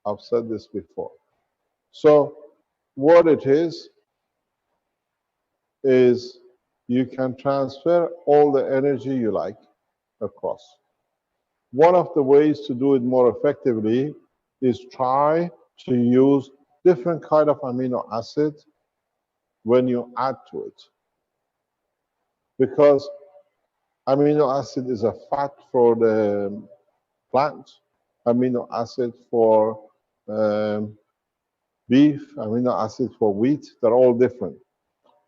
I've said this before. So what it is you can transfer all the energy you like across. One of the ways to do it more effectively is try to use different kind of amino acid when you add to it. Because amino acid is a fat for the plant, amino acid for beef, amino acid for wheat, they're all different.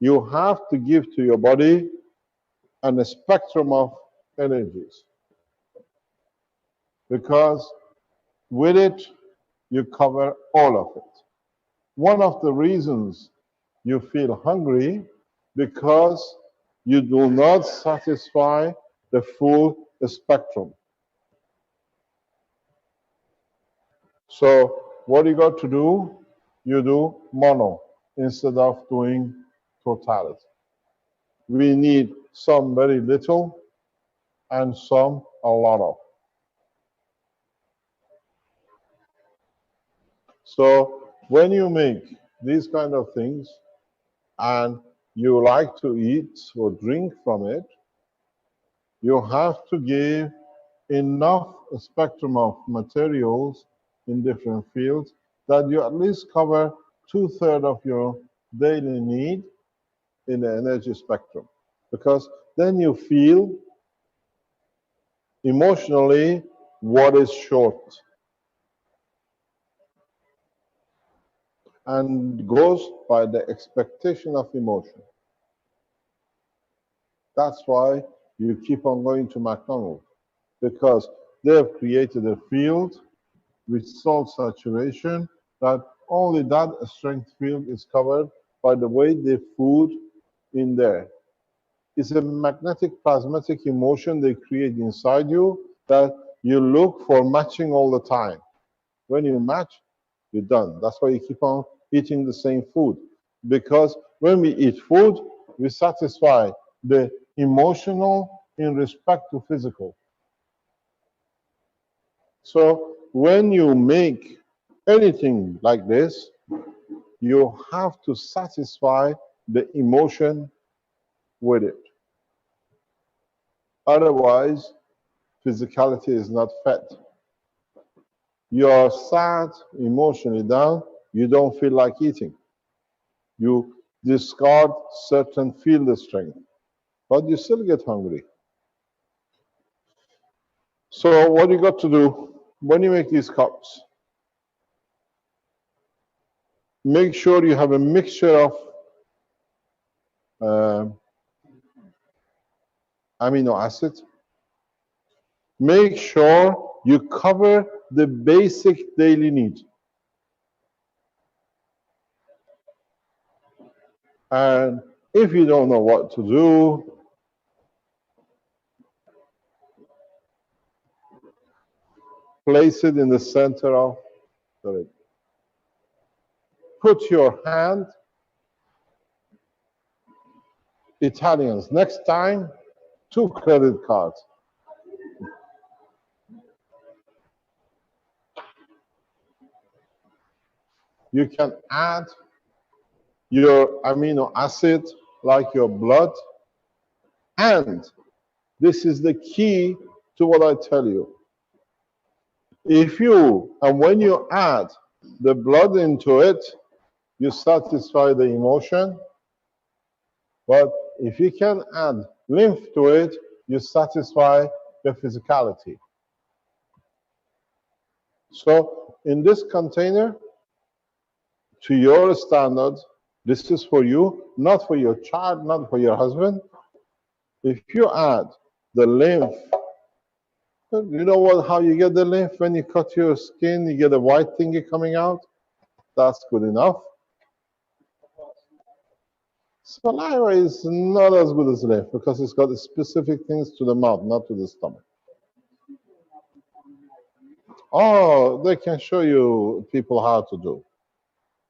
You have to give to your body a spectrum of energies. Because with it, you cover all of it. One of the reasons you feel hungry because you do not satisfy the full spectrum. So what you got to do, you do mono instead of doing totality. We need some very little and some a lot of. So when you make these kind of things and you like to eat or drink from it, you have to give enough spectrum of materials in different fields that you at least cover 2/3 of your daily need in the energy spectrum. Because then you feel emotionally what is short. And goes by the expectation of emotion. That's why you keep on going to McDonald's, because they have created a field with salt saturation that only that strength field is covered by the way they food in there. It's a magnetic plasmatic emotion they create inside you that you look for matching all the time. When you match, you're done. That's why you keep on eating the same food. Because when we eat food, we satisfy the emotional in respect to physical. So when you make anything like this, you have to satisfy the emotion with it. Otherwise, physicality is not fed. You're sad, emotionally down, you don't feel like eating. You discard certain field strength, but you still get hungry. So what you got to do when you make these cups, make sure you have a mixture of amino acids. Make sure you cover the basic daily need. And if you don't know what to do, place it in the center of the lid. Put your hand, Italians, next time, 2 credit cards. You can add your amino acid like your blood, and this is the key to what I tell you. If you, and when you add the blood into it, you satisfy the emotion, but if you can add lymph to it, you satisfy the physicality. So in this container, to your standard, this is for you, not for your child, not for your husband. If you add the lymph, you know what? How you get the lymph? When you cut your skin, you get a white thingy coming out. That's good enough. Saliva is not as good as lymph because it's got specific things to the mouth, not to the stomach. Oh, they can show you people how to do.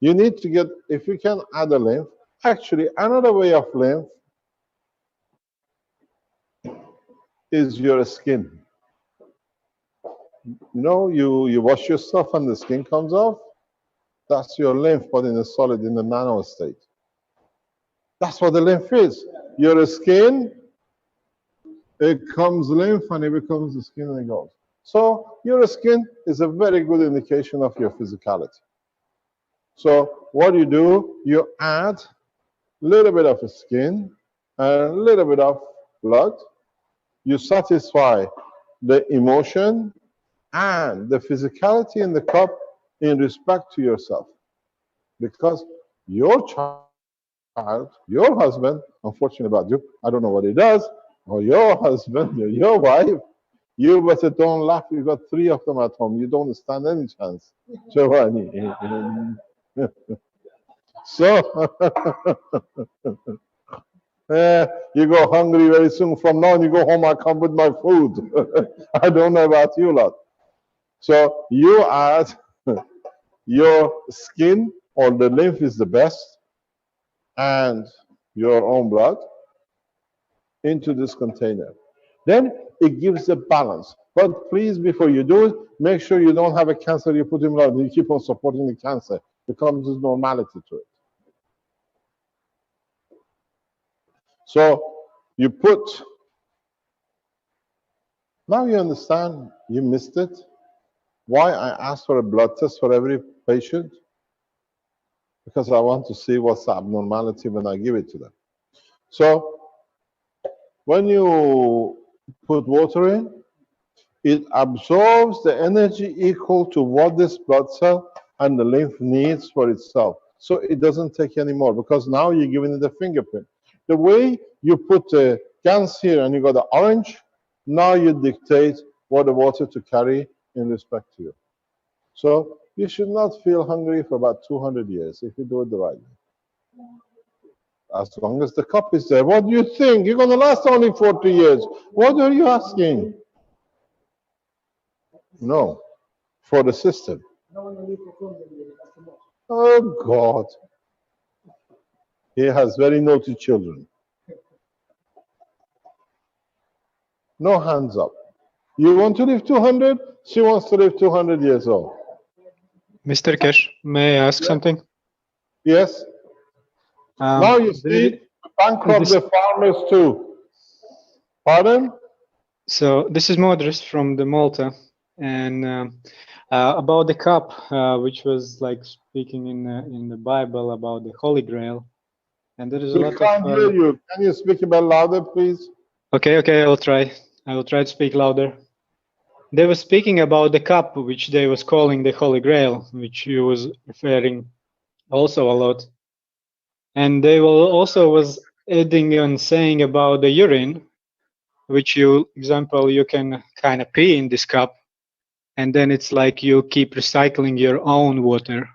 You need to get, if you can add a lymph, actually another way of lymph is your skin. You know, you wash yourself and the skin comes off. That's your lymph, but in a solid, in the nano state. That's what the lymph is. Your skin, it comes lymph and it becomes the skin and it goes. So your skin is a very good indication of your physicality. So what you do, you add a little bit of skin and a little bit of blood. You satisfy the emotion and the physicality in the cup in respect to yourself. Because your child, your husband, unfortunately about you, I don't know what he does, or your husband, or your wife, you better don't laugh. You got 3 of them at home. You don't stand any chance, Giovanni. So, You go hungry very soon. From now on, you go home, I come with my food. I don't know about you lot. So you add your skin or the lymph is the best and your own blood into this container. Then it gives a balance. But please, before you do it, make sure you don't have a cancer you put in blood. You keep on supporting the cancer. It comes with normality to it. So you put, now you understand, you missed it. Why I ask for a blood test for every patient? Because I want to see what's the abnormality when I give it to them. So when you put water in, it absorbs the energy equal to what this blood cell and the lymph needs for itself. So it doesn't take any more because now you're giving it a fingerprint. The way you put the GANs here and you got the orange, now you dictate what the water to carry in respect to you. So you should not feel hungry for about 200 years if you do it the right way. As long as the cup is there. What do you think? You're going to last only 40 years. What are you asking? No, for the system. Oh, God. He has very naughty children. No hands up. You want to live 200? She wants to live 200 years old. Mr. Kesh, may I ask something? Yes? Now you see, bankrupt the farmers too. Pardon? So this is Modris from the Malta, and about the cup, which was like speaking in the Bible about the Holy Grail, and there is a We lot can't of. hear you. Can you speak a bit louder, please? Okay, I will try. I will try to speak louder. They were speaking about the cup, which they was calling the Holy Grail, which you was referring also a lot, and they will also was adding and saying about the urine, which you can kind of pee in this cup, and then it's like you keep recycling your own water,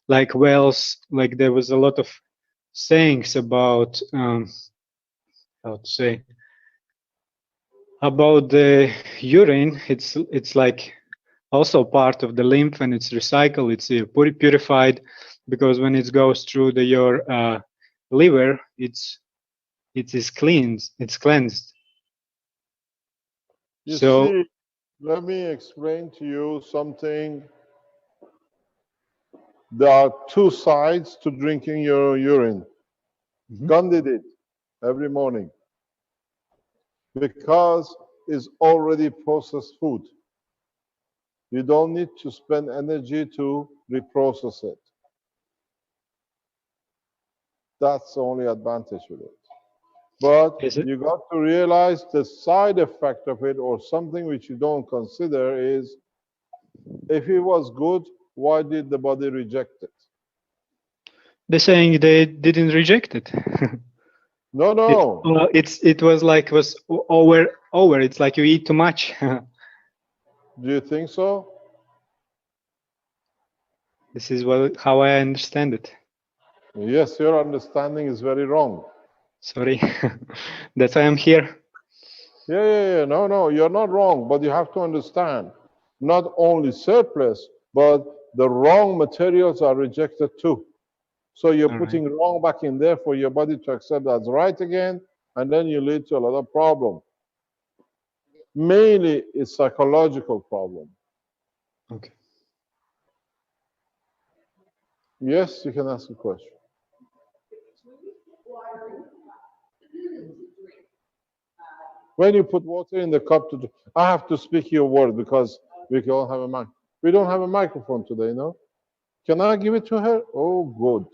like wells. Like there was a lot of sayings about how to say about the urine. It's like also part of the lymph, and it's recycled. It's purified because when it goes through your liver, it is cleansed. It's cleansed. You So see, let me explain to you something. There are two sides to drinking your urine. Gandhi did every morning because it's already processed food. You don't need to spend energy to reprocess it. That's the only advantage with it. But you got to realize the side effect of it, or something which you don't consider, is if it was good, why did the body reject it? they're saying they didn't reject it. No. It was like was over. It's like you eat too much. Do you think so? This is how I understand it. Yes, your understanding is very wrong. Sorry, that's why I'm here. Yeah. No, you're not wrong, but you have to understand, not only surplus, but the wrong materials are rejected too. So you're putting wrong back in there for your body to accept that's right again, and then you lead to a lot of problem. Mainly, it's psychological problem. Okay. Yes, you can ask a question. When you put water in the cup to, I have to speak your word because we don't have a mic. We don't have a microphone today, no? Can I give it to her? Oh, good.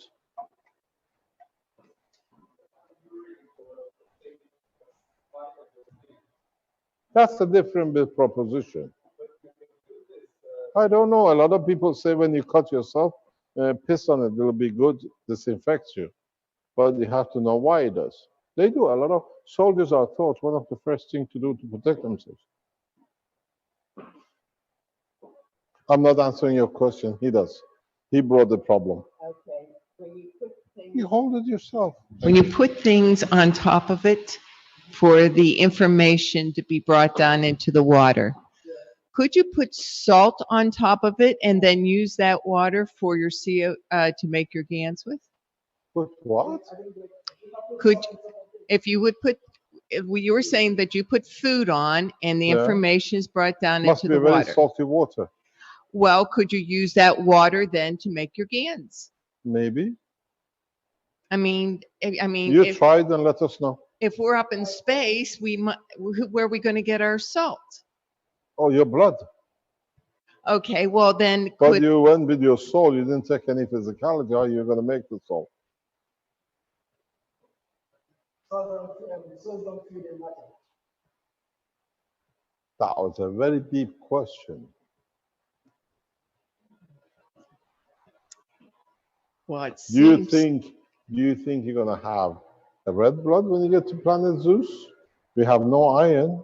That's a different bit proposition. I don't know. A lot of people say when you cut yourself, piss on it, it'll be good, disinfects you. But you have to know why it does. They do. A lot of soldiers are taught one of the first things to do to protect themselves. I'm not answering your question. He does. He brought the problem. Okay. When you put You hold it yourself. When you put things on top of it for the information to be brought down into the water, could you put salt on top of it and then use that water for your CO to make your GANs with? Put what? Could, if you would put, if you were saying that you put food on and the Yeah. information is brought down Must into be the very water. salty water. Well, could you use that water then to make your GANs? Maybe. I mean, You tried and let us know. if we're up in space, where are we going to get our salt? Oh, your blood. Okay, well then, But you went with your soul. You didn't take any physicality. How are you going to make the soul? That was a very deep question. well, it Do you seems, think you're going to have a red blood when you get to planet Zeus? We have no iron.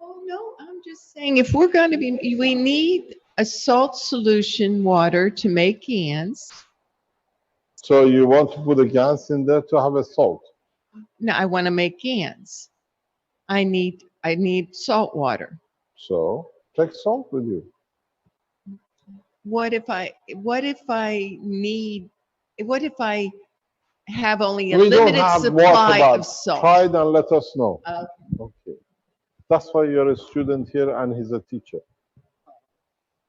oh no, I'm just saying, if we're going to be, we need a salt solution water to make GANs. So you want to put a gas in there to have a salt. No, I want to make GANs. I need salt water. So take salt with you. What if I have only a We don't limited have supply water, of salt? Try it and let us know. Okay. Okay. That's why you're a student here and he's a teacher.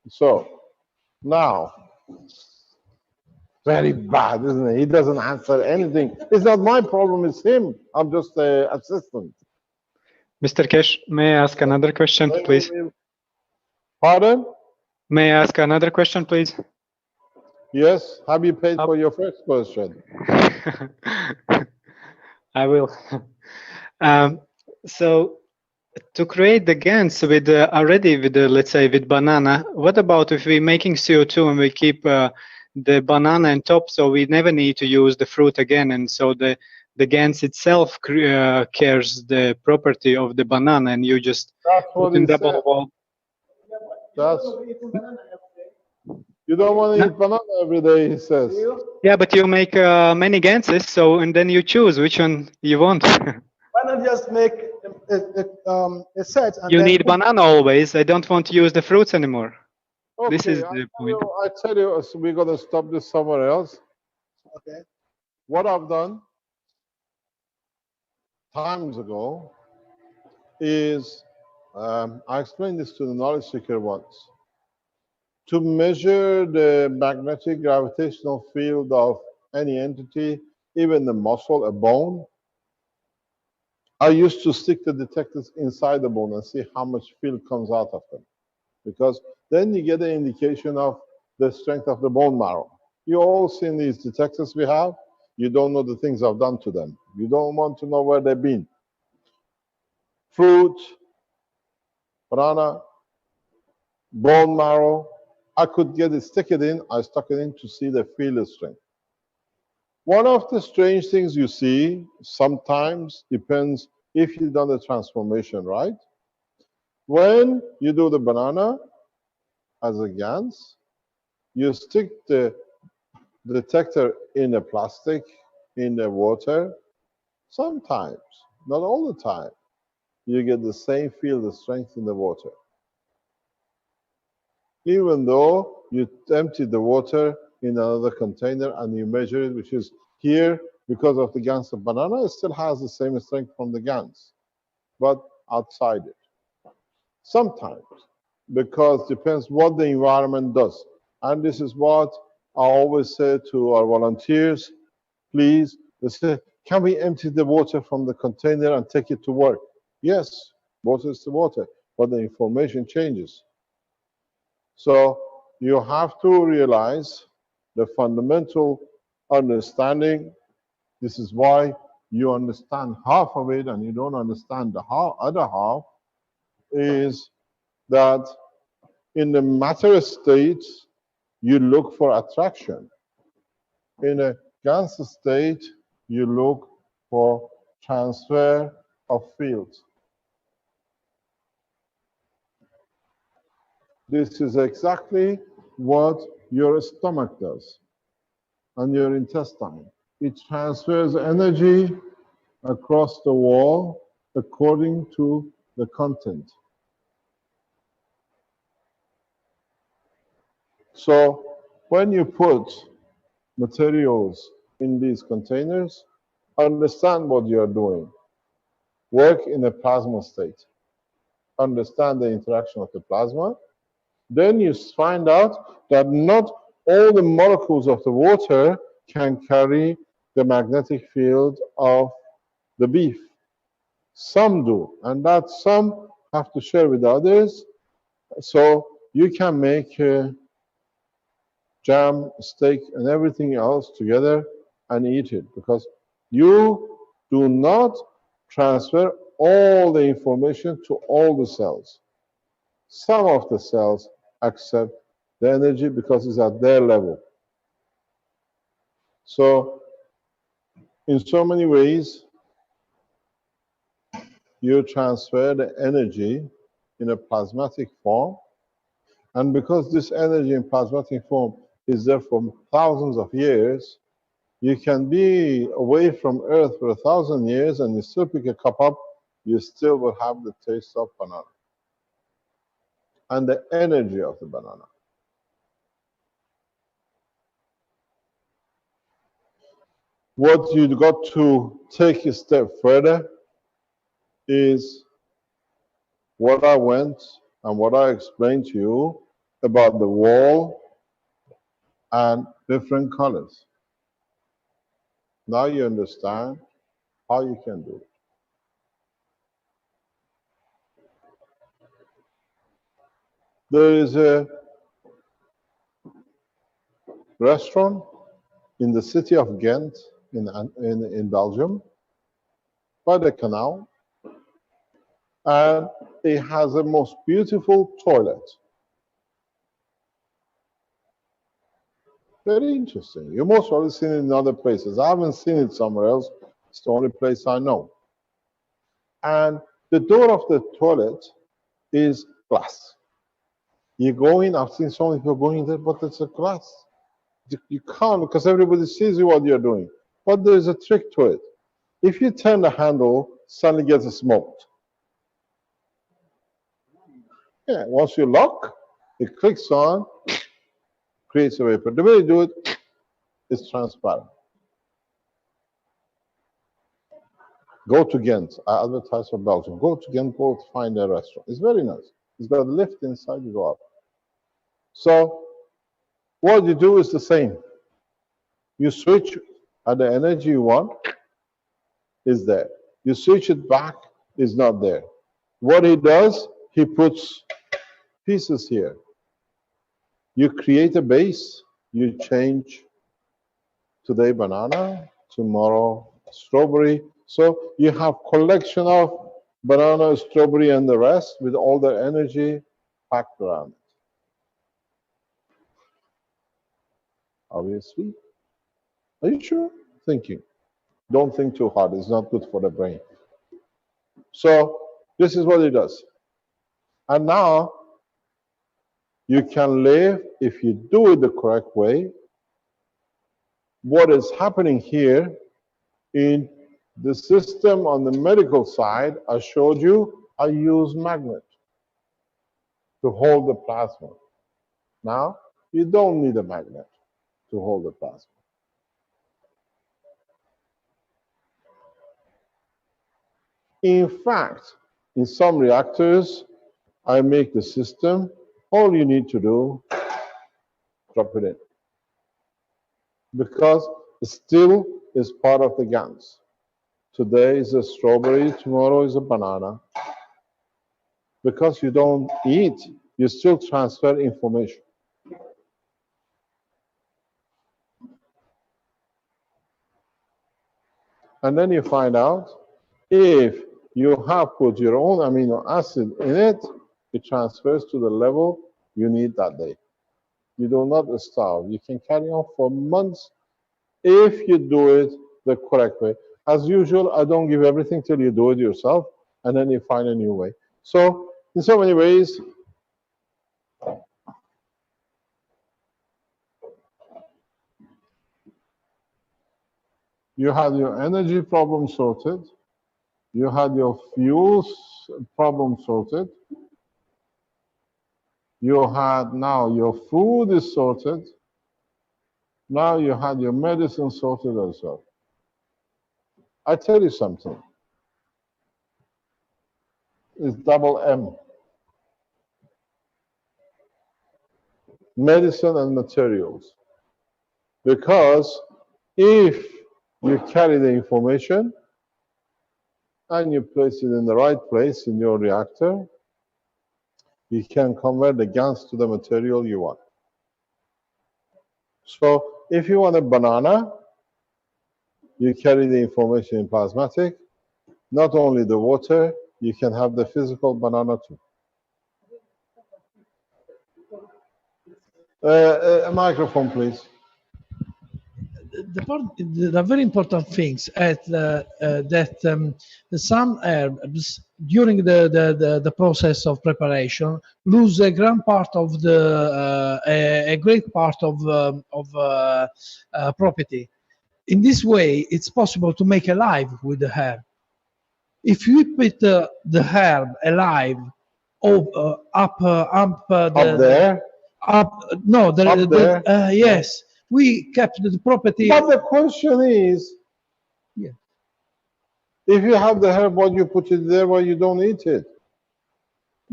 So now, very bad, isn't it? He doesn't answer anything. It's not my problem, it's him. I'm just an assistant. Mr. Kesh, may I ask another question, please? Pardon? May I ask another question, please? Yes. Have you paid for your first question? I will. So to create the GANs with already with let's say with banana, what about if we're making CO2 and we keep the banana on top, so we never need to use the fruit again, and so the GANs itself cares the property of the banana, and you just That's put what in he double said. wall. You don't want to eat banana every day, he says. Yeah, but you make many GANs, so and then you choose which one you want. Why not just make a set and You then need put- banana always. I don't want to use the fruits anymore. This Okay, is the point. I tell you, so we're going to stop this somewhere else. Okay. What I've done times ago is, I explained this to the knowledge seeker once. To measure the magnetic gravitational field of any entity, even the muscle, a bone, I used to stick the detectors inside the bone and see how much field comes out of them. Because then you get an indication of the strength of the bone marrow. You all seen these detectors we have. You don't know the things I've done to them. You don't want to know where they've been. Fruit, banana, bone marrow. I could get it, stick it in. I stuck it in to see the field strength. One of the strange things you see sometimes depends if you've done the transformation right. When you do the banana as a GANs, you stick the detector in a plastic, in the water. Sometimes, not all the time, you get the same field strength in the water. Even though you empty the water in another container and you measure it, which is here, because of the GANs of banana, it still has the same strength from the GANs, but outside it. Sometimes, because depends what the environment does. And this is what I always say to our volunteers, please, they say, can we empty the water from the container and take it to work? Yes, water is the water, but the information changes. So you have to realize the fundamental understanding. This is why you understand half of it and you don't understand the other half, is that in the matter state, you look for attraction. In a GANs state, you look for transfer of field. This is exactly what your stomach does and your intestine. It transfers energy across the wall according to the content. So when you put materials in these containers, understand what you're doing. Work in a plasma state. Understand the interaction of the plasma. Then you find out that not all the molecules of the water can carry the magnetic field of the beef. Some do, and that some have to share with others. So you can make jam, steak, and everything else together and eat it, because you do not transfer all the information to all the cells. Some of the cells accept the energy because it's at their level. So in so many ways, you transfer the energy in a plasmatic form. And because this energy in plasmatic form is there for thousands of years, you can be away from Earth for 1,000 years and you still pick a cup up, you still will have the taste of banana and the energy of the banana. What you got to take a step further is what I went and what I explained to you about the wall and different colors. Now you understand how you can do it. There is a restaurant in the city of Ghent in Belgium by the canal, and it has a most beautiful toilet. Very interesting. You most probably seen it in other places. I haven't seen it somewhere else. It's the only place I know. And the door of the toilet is glass. You go in, I've seen so many people going in there, but it's a glass. You can't, because everybody sees you what you're doing. But there's a trick to it. If you turn the handle, suddenly gets smoked. Yeah, once you lock, it clicks on, creates a vapor. The way you do it is transparent. Go to Ghent. I advertise for Belgium. Go to Ghent, go to find a restaurant. It's very nice. It's got a lift inside, you go up. So what you do is the same. You switch and the energy you want is there. You switch it back, is not there. What he does, he puts pieces here. You create a base, you change today banana, tomorrow strawberry. So you have collection of banana, strawberry, and the rest with all the energy packed around it. Obviously. Are you sure? Thinking. Don't think too hard. It's not good for the brain. So this is what it does. And now you can live, if you do it the correct way. What is happening here in the system on the medical side, I showed you, I use magnet to hold the plasma. Now, you don't need a magnet to hold the plasma. In fact, in some reactors, I make the system, all you need to do, drop it in. Because it still is part of the GANs. Today is a strawberry, tomorrow is a banana. Because you don't eat, you still transfer information. And then you find out if you have put your own amino acid in it, it transfers to the level you need that day. You do not starve. You can carry on for months if you do it the correct way. As usual, I don't give everything till you do it yourself, and then you find a new way. So, in so many ways, You had your energy problem sorted. You had your fuels problem sorted. You had now your food is sorted. Now you had your medicine sorted also. I tell you something. It's double M. Medicine and materials. Because if you carry the information and you place it in the right place in your reactor, you can convert the gas to the material you want. So if you want a banana, you carry the information in plasmatic. Not only the water, you can have the physical banana too. A microphone, please. The very important things at that some herbs during the process of preparation lose a grand part of the a great part of property. In this way, it's possible to make alive with the herb. If you put the herb alive up there? No, Up there? yes, we kept the property. But the question is, Yeah. if you have the herb, why you put it there, why you don't eat it?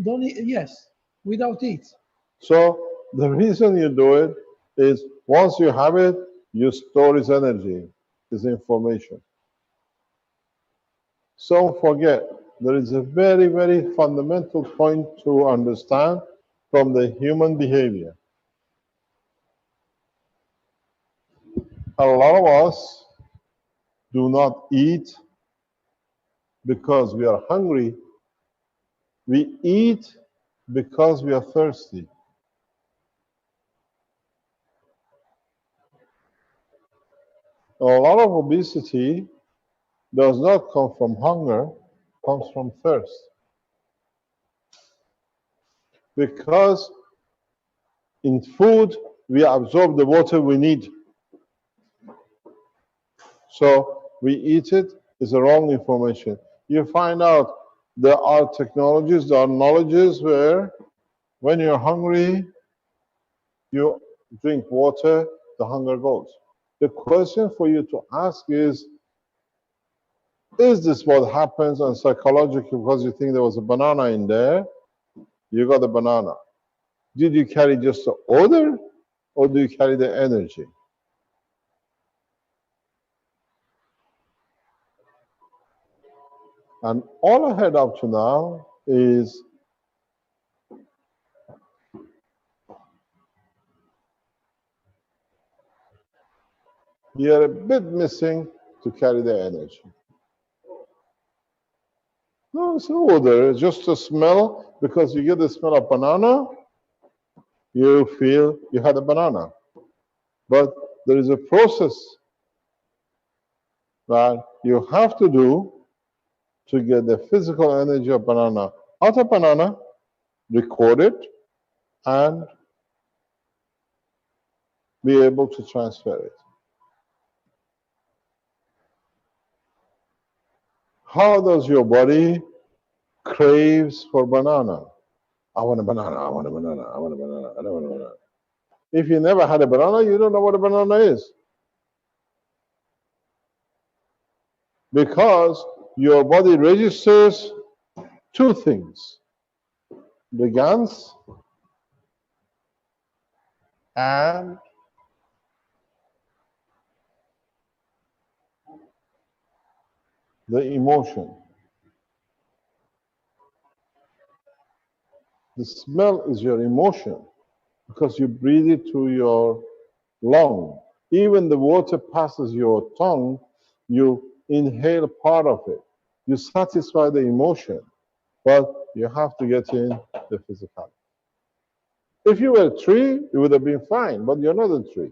Don't eat, yes, without it. So the reason you do it is once you have it, you store its energy, its information. So don't forget, there is a very, very fundamental point to understand from the human behavior. A lot of us do not eat because we are hungry. We eat because we are thirsty. A lot of obesity does not come from hunger, comes from thirst. Because in food, we absorb the water we need. So we eat it, it's the wrong information. You find out there are technologies, there are knowledges where when you're hungry, you drink water, the hunger goes. The question for you to ask is this what happens on psychologically because you think there was a banana in there? You got a banana. Did you carry just the odor or do you carry the energy? And all I heard up to now is you're a bit missing to carry the energy. No, it's no odor, it's just a smell. Because you get the smell of banana, you feel you had a banana. But there is a process that you have to do to get the physical energy of banana out of banana, record it, and be able to transfer it. How does your body craves for banana? I want a banana, I want a banana, I want a banana, I want a banana. If you never had a banana, you don't know what a banana is. Because your body registers two things, the GANs and the emotion. The smell is your emotion because you breathe it through your lung. Even the water passes your tongue, you inhale part of it. You satisfy the emotion, but you have to get in the physicality. If you were a tree, it would have been fine, but you're not a tree.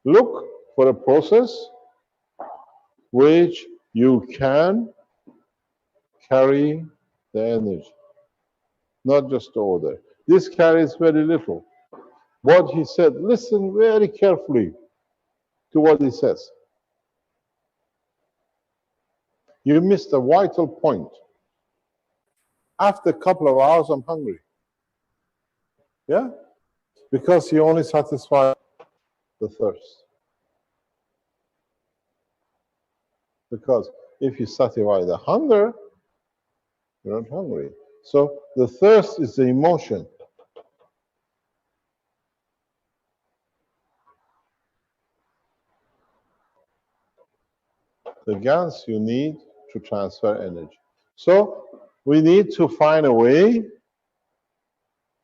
Look for a process which you can carry the energy, not just the odor. This carries very little. What he said, listen very carefully. to what he says. You missed a vital point. After a couple of hours, I'm hungry. Yeah? Because you only satisfy the thirst. Because if you satisfy the hunger, you're not hungry. So the thirst is the emotion. The gas you need to transfer energy. So we need to find a way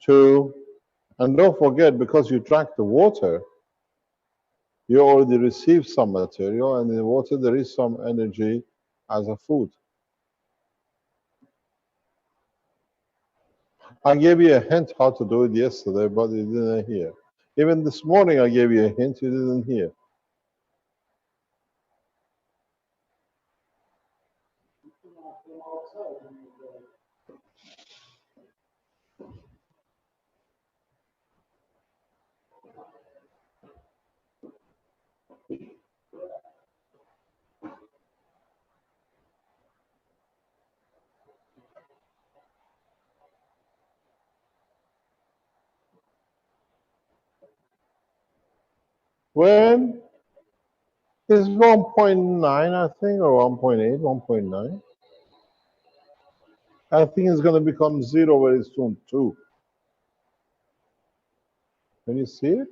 to, and don't forget, because you drank the water, you already received some material, and in the water there is some energy as a food. I gave you a hint how to do it yesterday, but you didn't hear. Even this morning I gave you a hint, you didn't hear. When is 1.9, I think, or 1.8, 1.9? I think it's going to become 0 very soon, too. Can you see it?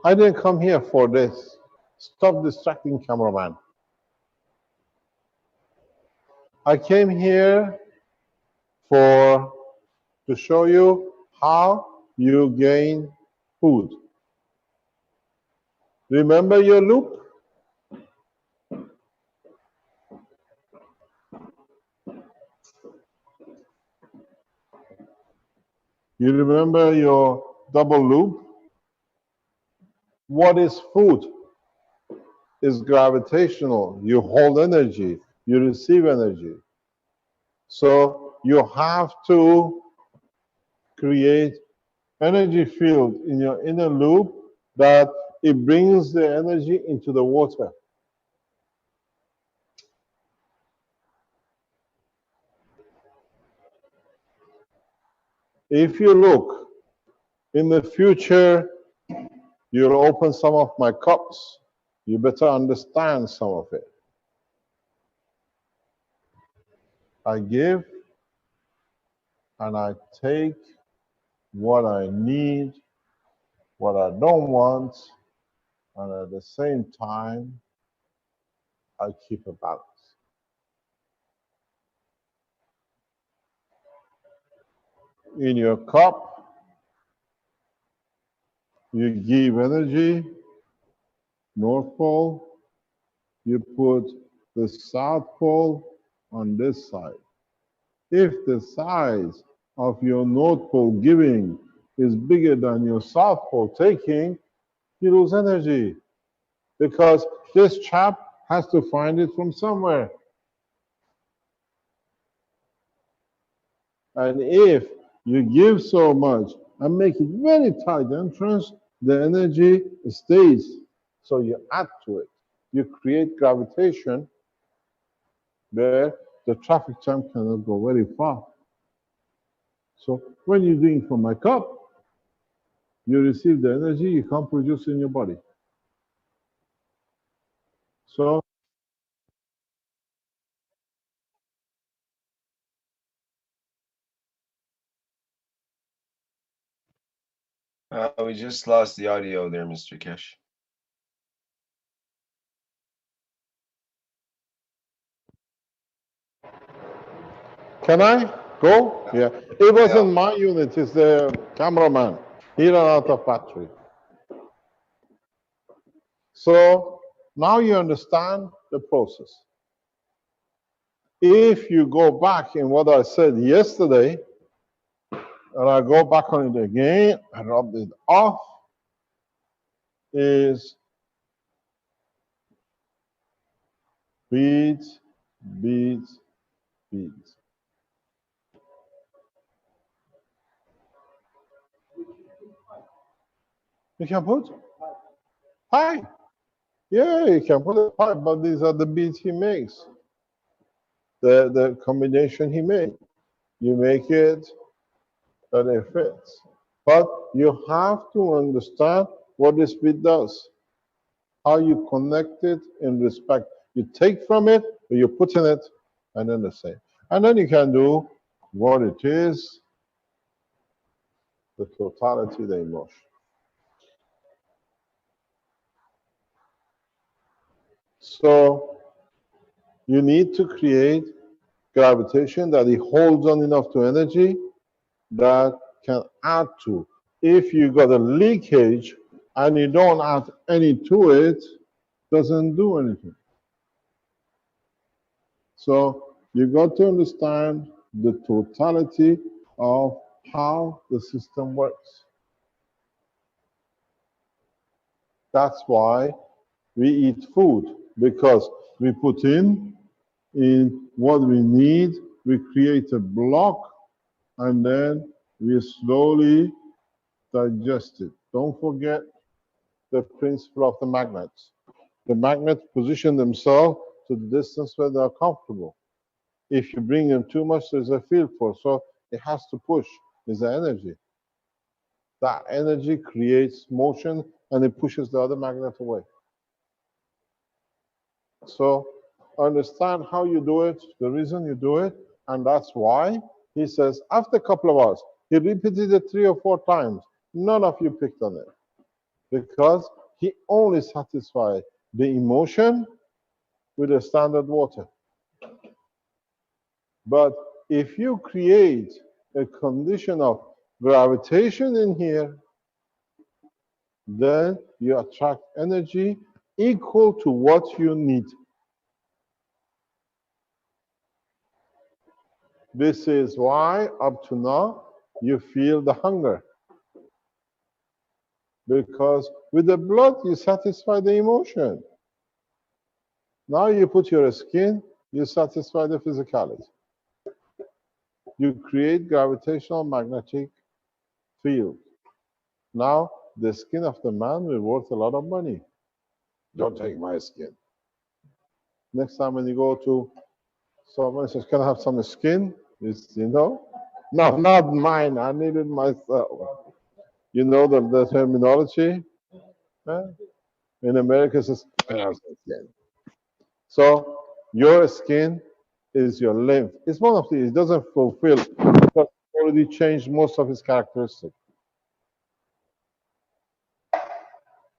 I didn't come here for this. Stop distracting cameraman. I came here to show you how you gain food. Remember your loop? You remember your double loop? What is food? It's gravitational. You hold energy, you receive energy. So you have to create energy field in your inner loop that it brings the energy into the water. If you look in the future, you'll open some of my cups. You better understand some of it. I give and I take what I need, what I don't want, and at the same time, I keep a balance. In your cup, you give energy, North Pole, you put the South Pole on this side. If the size of your North Pole giving is bigger than your South Pole taking, you lose energy because this chap has to find it from somewhere. And if you give so much and make it very tight entrance, the energy stays. So you add to it. You create gravitation where the traffic jam cannot go very far. So when you're doing from my cup, you receive the energy you can't produce in your body. So We just lost the audio there, Mr. Kesh. can I go? Yeah. It wasn't my unit, it's the cameraman. He ran out of battery. So now you understand the process. If you go back in what I said yesterday, and I go back on it again and rub it off, is beads, beads, beads. You can put pipe. Yeah, you can put a pipe, but these are the beads he makes. The combination he made. You make it that it fits. But you have to understand what this bead does. How you connect it in respect. You take from it, or you put in it, and then the same. And then you can do what it is, the totality, the emotion. So you need to create gravitation that it holds on enough to energy that can add to. If you got a leakage and you don't add any to it, doesn't do anything. So you got to understand the totality of how the system works. That's why we eat food, because we put in what we need, we create a block, and then we slowly digest it. Don't forget the principle of the magnets. The magnets position themselves to the distance where they are comfortable. If you bring them too much, there's a field force, so it has to push. There's the energy. That energy creates motion and it pushes the other magnet away. So understand how you do it, the reason you do it, and that's why he says after a couple of hours, he repeated it 3 or 4 times. None of you picked on it because he only satisfied the emotion with a standard water. But if you create a condition of gravitation in here, then you attract energy equal to what you need. This is why up to now you feel the hunger. Because with the blood you satisfy the emotion. Now you put your skin, you satisfy the physicality. You create gravitational magnetic field. Now the skin of the man will worth a lot of money. Don't take my skin. Next time when you go to someone says, can I have some skin? It's, no, not mine. I need it myself. You know the terminology? In America, it says, can I have some skin? So your skin is your lymph. It's one of these. It doesn't fulfill because it already changed most of its characteristics.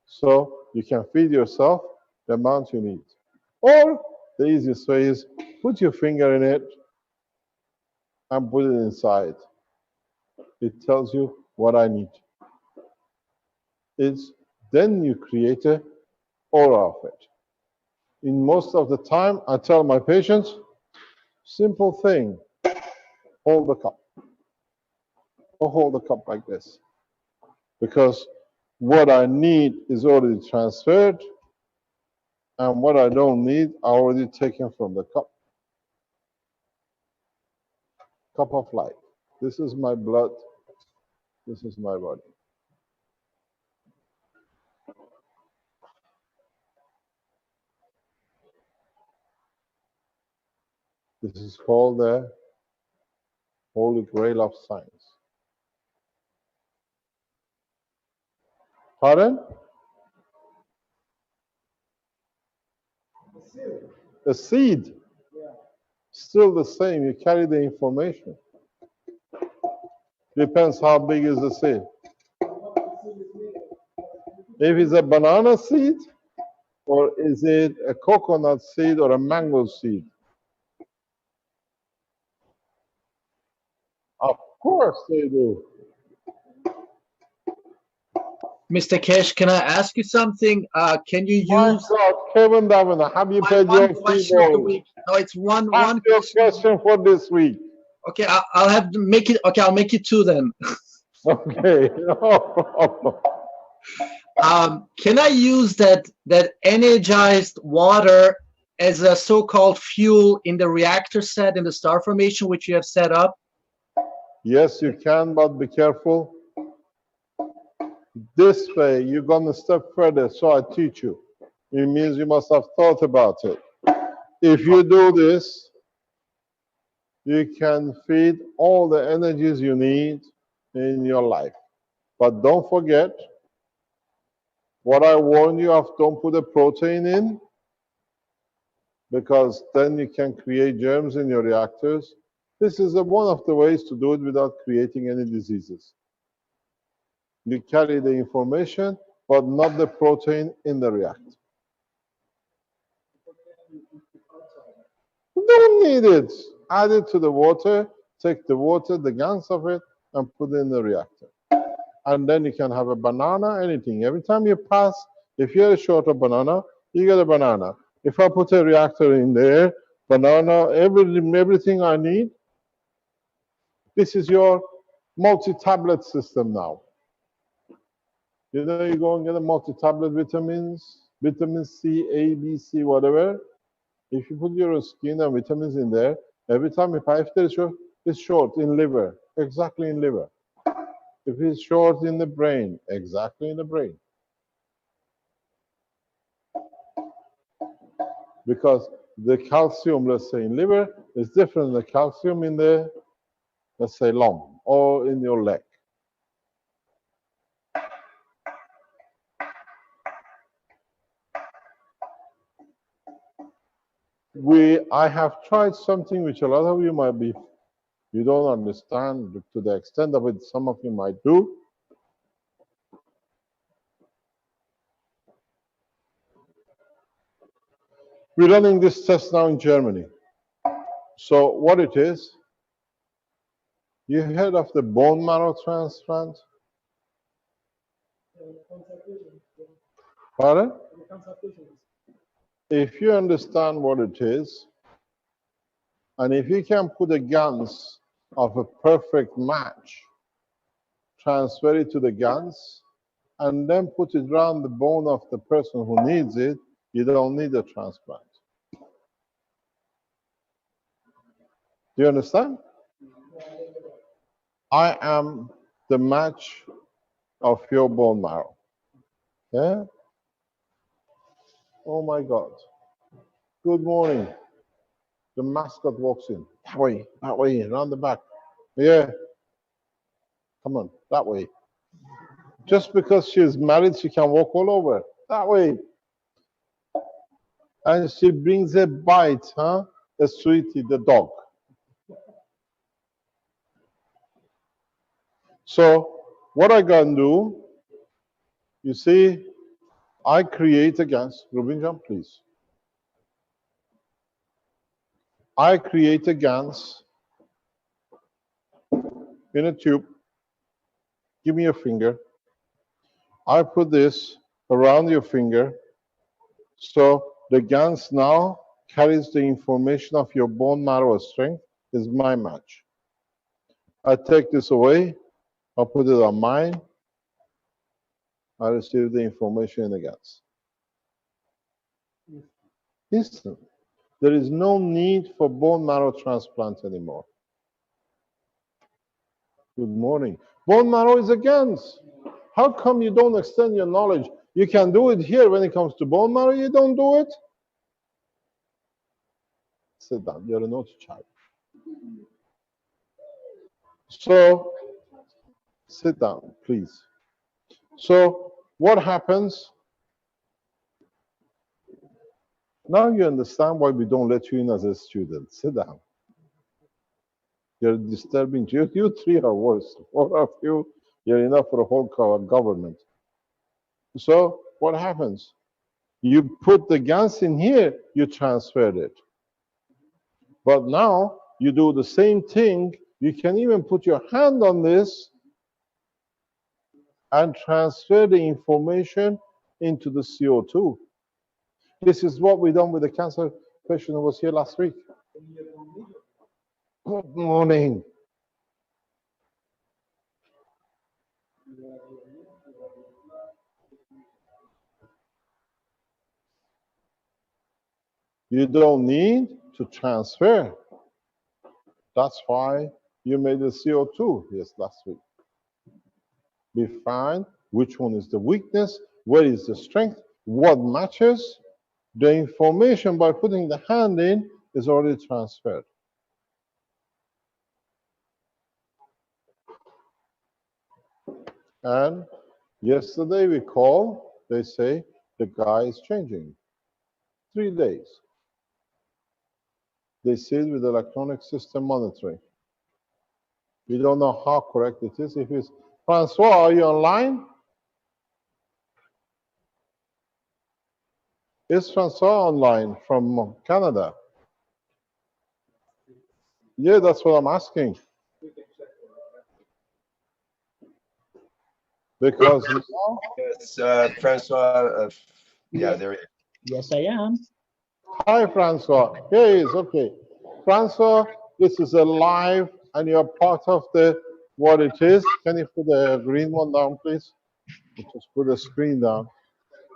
So you can feed yourself the amount you need. Or the easiest way is put your finger in it and put it inside. It tells you what I need. It's then you create an aura of it. In most of the time, I tell my patients, simple thing, hold the cup. Or hold the cup like this. Because what I need is already transferred, and what I don't need, I already taken from the cup. Cup of life. This is my blood. This is my body. This is called the Holy Grail of Science. Pardon? The seed. Still the same. You carry the information. Depends how big is the seed. If it's a banana seed, or is it a coconut seed or a mango seed? Of course they do. Mr. Cash, can I ask you something? Can you My use God, Kevin Davina, have you paid your one fee? question of the week? No, it's one Ask your question for this week. Okay, I'll have to make it. Okay, I'll make it 2 then. Okay. Can I use that energized water as a so-called fuel in the reactor set in the star formation which you have set up? Yes, you can, but be careful. This way, you're going to step further, so I teach you. It means you must have thought about it. If you do this, you can feed all the energies you need in your life. But don't forget what I warned you of, don't put the protein in, because then you can create germs in your reactors. This is one of the ways to do it without creating any diseases. You carry the information, but not the protein in the reactor. You don't need it. Add it to the water, take the water, the gans of it, and put it in the reactor. And then you can have a banana, anything. Every time you pass, if you're short of banana, you get a banana. If I put a reactor in there, banana, everything I need, this is your multi-tablet system now. You know, you go and get a multi-tablet vitamins, vitamin C, A, B, C, whatever. If you put your skin and vitamins in there, every time if it's short in liver, exactly in liver. If it's short in the brain, exactly in the brain. Because the calcium, let's say in liver, is different than the calcium in the, let's say, lung or in your leg. I have tried something which a lot of you might be, you don't understand to the extent of it, some of you might do. We're running this test now in Germany. So what it is, you heard of the bone marrow transplant? Pardon? If you understand what it is, and if you can put a gans of a perfect match, transfer it to the gans, and then put it around the bone of the person who needs it, you don't need a transplant. Do you understand? I am the match of your bone marrow. Yeah? Oh my God. Good morning. The mascot walks in. That way, around the back. Yeah. Come on, that way. Just because she's married, she can walk all over. That way. And she brings a bite, huh? The sweetie, the dog. So what I can do, you see, I create a gas. Rubinjan, please. I create a GANS in a tube. Give me your finger. I put this around your finger. So the GANS now carries the information of your bone marrow strength, is my match. I take this away. I put it on mine. I receive the information in the GANS. Instant. There is no need for bone marrow transplant anymore. Good morning. Bone marrow is a GANS. How come you don't extend your knowledge? You can do it here when it comes to bone marrow, you don't do it? Sit down, you're a naughty child. So, sit down, please. So, what happens? Now you understand why we don't let you in as a student. Sit down. You're disturbing. You three are worse. Four of you, you're enough for a whole government. So, what happens? You put the GANS in here, you transferred it. But now you do the same thing. You can even put your hand on this and transfer the information into the CO2. This is what we done with the cancer patient who was here last week. Good morning. You don't need to transfer. That's why you made the CO2 yes last week. Be fine. which one is the weakness, where is the strength, what matches. The information by putting the hand in is already transferred. And yesterday we call, they say the guy is changing. 3 days. They see it with electronic system monitoring. We don't know how correct it is. If it's Francois, are you online? Is Francois online from Canada? Yeah, that's what I'm asking. Because now, Yes, Francois, yeah, there. Yes, I am. hi Francois. Here he is. Okay, Francois, this is a live, and you're part of the what it is. Can you put the green one down, please? Just put the screen down.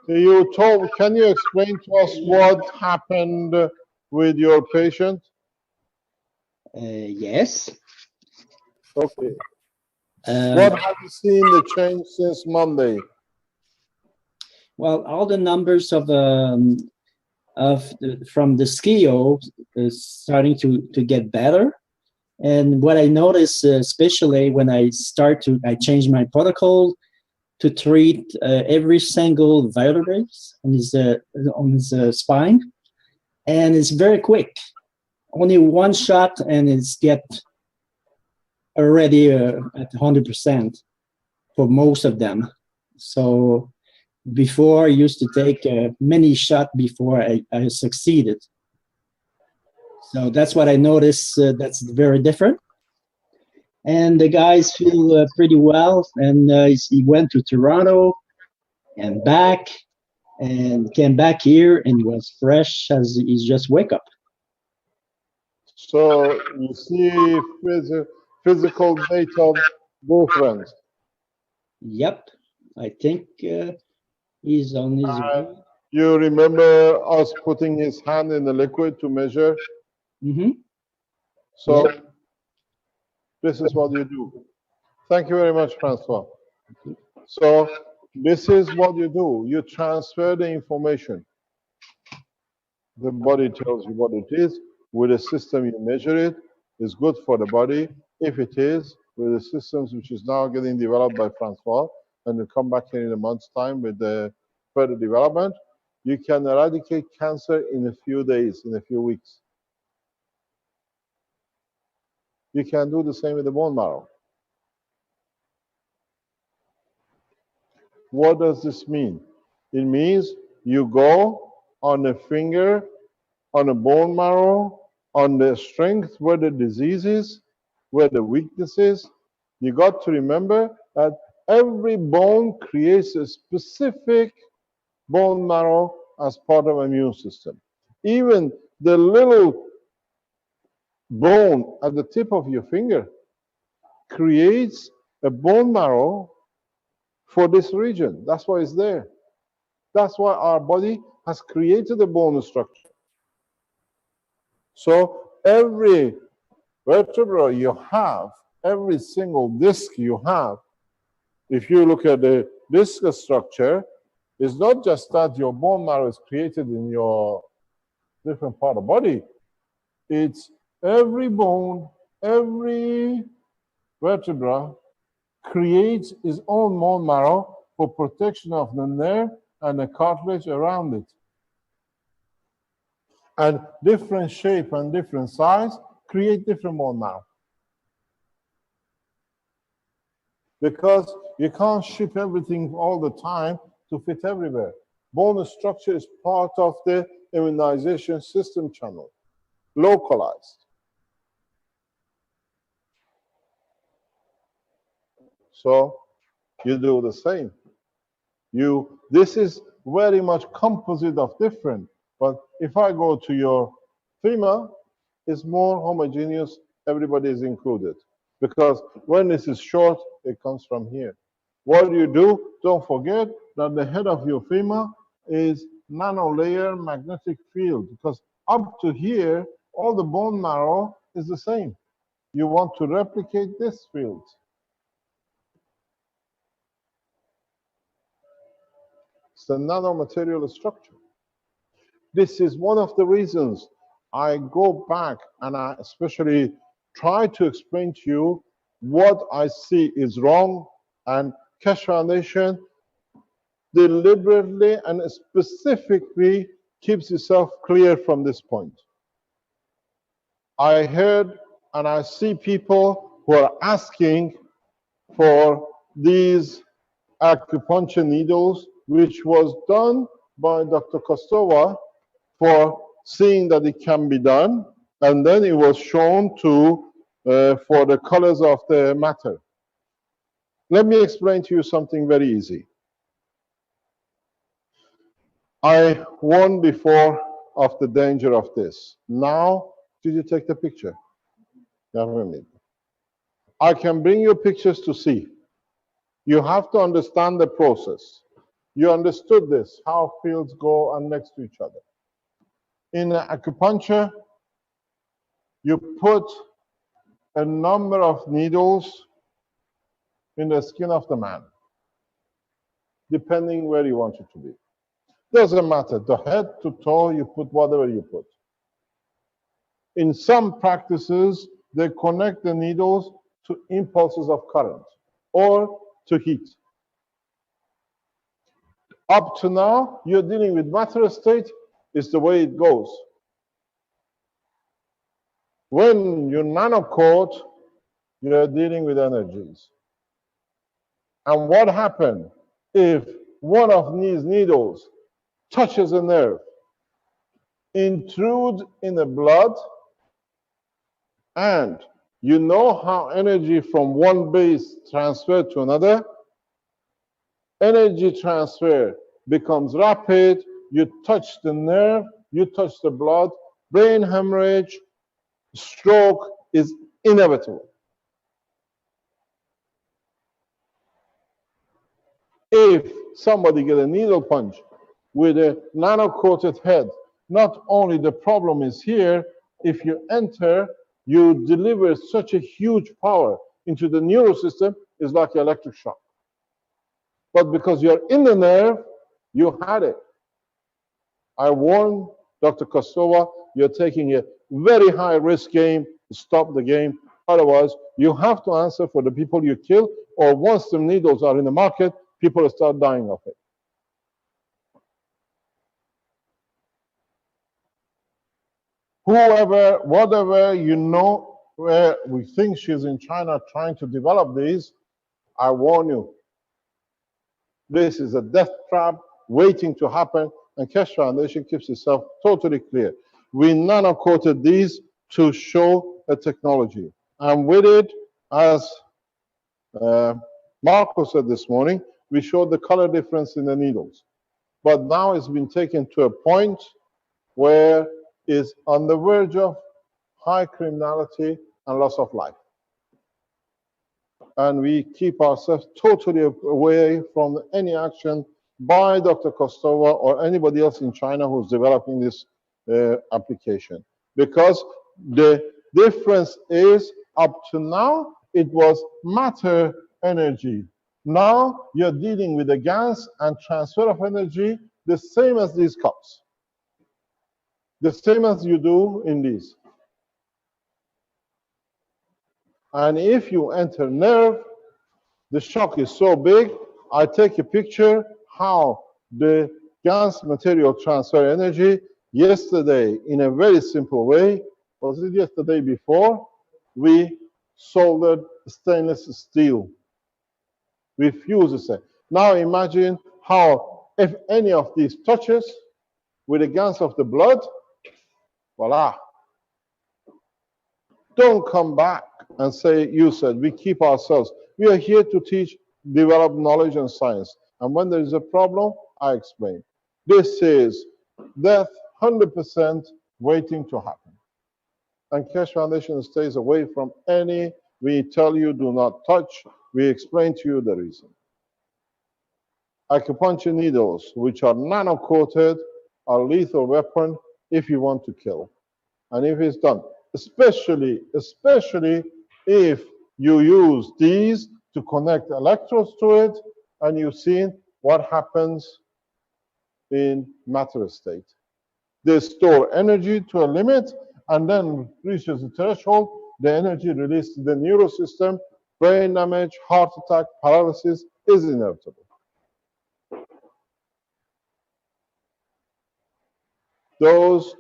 You told. Can you explain to us what happened with your patient? Yes. Okay. What have you seen the change since Monday? Well, all the numbers of from the SKIO is starting to get better. And what I notice, especially when I change my protocol to treat every single vertebrae on his spine, and it's very quick. Only one shot, and it's get already at 100% for most of them. So before I used to take many shots before I succeeded. So that's what I noticed. That's very different. And the guys feel pretty well. And he went to Toronto and back, and came back here and was fresh as he's just wake up. So you see physical data difference. Yep, I think he's on his way. You remember us putting his hand in the liquid to measure? Mm-hmm. So Yep. This is what you do. Thank you very much, Francois. So this is what you do. You transfer the information. The body tells you what it is. With a system, you measure it. It's good for the body. If it is, with the systems which is now getting developed by Francois, and will come back here in a month's time with the further development, you can eradicate cancer in a few days, in a few weeks. You can do the same with the bone marrow. What does this mean? It means you go on a finger, on a bone marrow, on the strength where the disease is, where the weakness is. You got to remember that every bone creates a specific bone marrow as part of the immune system. Even the little bone at the tip of your finger creates a bone marrow for this region. That's why it's there. That's why our body has created a bone structure. So every vertebra you have, every single disc you have, if you look at the disc structure, it's not just that your bone marrow is created in your different part of the body. It's every bone, every vertebra creates its own bone marrow for protection of the nerve and the cartilage around it. And different shape and different size create different bone marrow. Because you can't ship everything all the time to fit everywhere. Bone structure is part of the immunization system channel, localized. So you do the same. This is very much composite of different, but if I go to your femur, it's more homogeneous, everybody is included. Because when this is short, it comes from here. What do? Don't forget that the head of your femur is nanolayer magnetic field, because up to here, all the bone marrow is the same. You want to replicate this field. It's a nanomaterial structure. This is one of the reasons I go back and I especially try to explain to you what I see is wrong, and Keshe Foundation deliberately and specifically keeps itself clear from this point. I heard and I see people who are asking for these acupuncture needles, which was done by Dr. Kostova for seeing that it can be done, and then it was shown to for the colors of the matter. Let me explain to you something very easy. I warned before of the danger of this. Now, did you take the picture? I can bring you pictures to see. You have to understand the process. You understood this, how fields go on next to each other. In acupuncture, you put a number of needles in the skin of the man, depending where you want it to be. Doesn't matter, the head to toe, you put whatever you put. In some practices, they connect the needles to impulses of current or to heat. Up to now, you're dealing with matter state, it's the way it goes. When you nanocoat, you're dealing with energies. And what happens if one of these needles touches a nerve, intrudes in the blood, and you know how energy from one base transfers to another? Energy transfer becomes rapid, you touch the nerve, you touch the blood, brain hemorrhage, stroke is inevitable. If somebody gets a needle punch with a nano-coated head, not only the problem is here, if you enter, you deliver such a huge power into the neural system, it's like an electric shock. But because you're in the nerve, you had it. I warn Dr. Kostova, you're taking a very high risk game. Stop the game. Otherwise, you have to answer for the people you kill, or once the needles are in the market, people will start dying of it. Whoever, whatever you know, where we think she's in China trying to develop these, I warn you, this is a death trap waiting to happen, and Keshe Foundation keeps itself totally clear. We nano-coated these to show a technology. And with it, as Marco said this morning, we showed the color difference in the needles. But now it's been taken to a point where it's on the verge of high criminality and loss of life. And we keep ourselves totally away from any action by Dr. Kostova or anybody else in China who's developing this application. Because the difference is, up to now, it was matter energy. Now you're dealing with the gas and transfer of energy, the same as these cups. The same as you do in these. And if you enter nerve, the shock is so big, I take a picture how the gas material transfer energy yesterday in a very simple way, was it yesterday before, we soldered stainless steel. We fused it. Now imagine how if any of these touches with the gas of the blood, voila. Don't come back and say, you said, we keep ourselves. We are here to teach, develop knowledge and science. And when there is a problem, I explain. This is death 100% waiting to happen. And Keshe Foundation stays away from any, we tell you do not touch, we explain to you the reason. Acupuncture needles, which are nano-coated, are a lethal weapon if you want to kill. And if it's done, especially if you use these to connect electrodes to it, and you've seen what happens in matter state. They store energy to a limit, and then reaches the threshold, the energy released to the nervous system, brain damage, heart attack, paralysis is inevitable. Those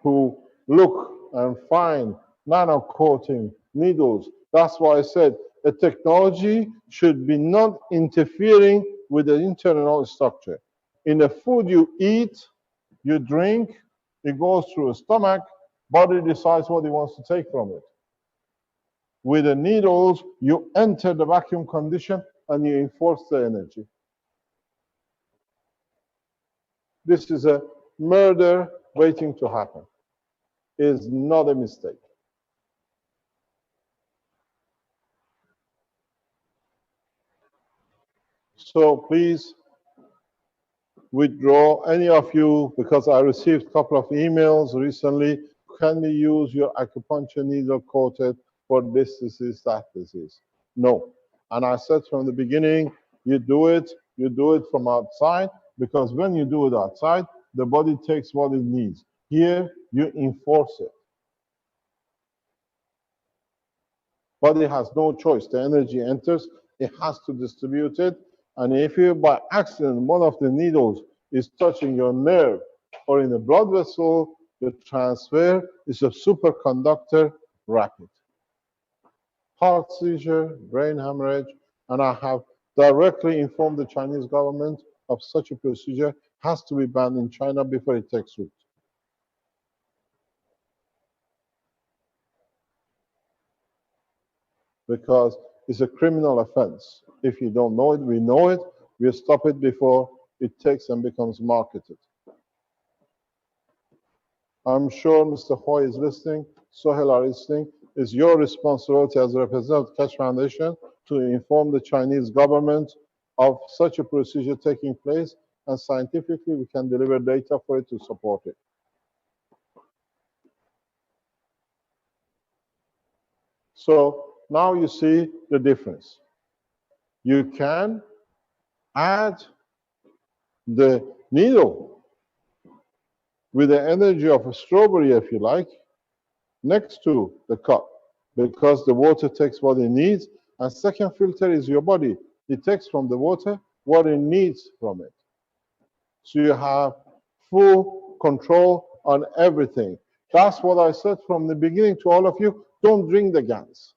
who look and find nano-coating needles, that's why I said the technology should be not interfering with the internal structure. In the food you eat, you drink, it goes through the stomach, body decides what it wants to take from it. With the needles, you enter the vacuum condition and you enforce the energy. This is a murder waiting to happen. It is not a mistake. So please withdraw, any of you, because I received a couple of emails recently, can we use your acupuncture needle coated for this disease, that disease? No. And I said from the beginning, you do it from outside, because when you do it outside, the body takes what it needs. Here, you enforce it. Body has no choice. The energy enters, it has to distribute it. And if you, by accident, one of the needles is touching your nerve or in a blood vessel, the transfer is a superconductor rapid. Heart seizure, brain hemorrhage, and I have directly informed the Chinese government of such a procedure has to be banned in China before it takes root. Because it's a criminal offense. If you don't know it, we know it. We stop it before it takes and becomes marketed. I'm sure Mr. Hoy is listening, Sohail are listening. It's your responsibility as a representative of Keshe Foundation to inform the Chinese government of such a procedure taking place, and scientifically we can deliver data for it to support it. So now you see the difference. You can add the needle with the energy of a strawberry, if you like, next to the cup, because the water takes what it needs, and second filter is your body. It takes from the water what it needs from it. So you have full control on everything. That's what I said from the beginning to all of you. Don't drink the GANs.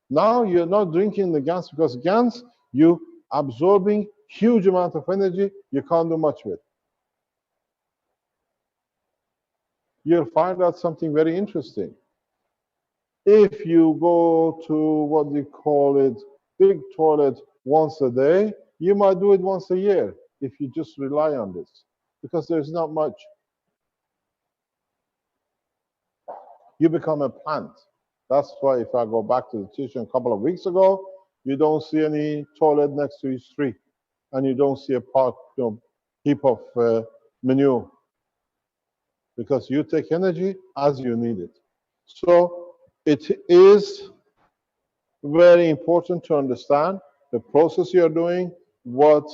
Now you're not drinking the GANs because GANs, you absorbing huge amount of energy, you can't do much with. You'll find out something very interesting. If you go to what you call it, big toilet once a day, you might do it once a year if you just rely on this, because there's not much. You become a plant. That's why if I go back to the teaching a couple of weeks ago, you don't see any toilet next to each tree, and you don't see a part, heap of manure, because you take energy as you need it. So it is very important to understand the process you're doing, what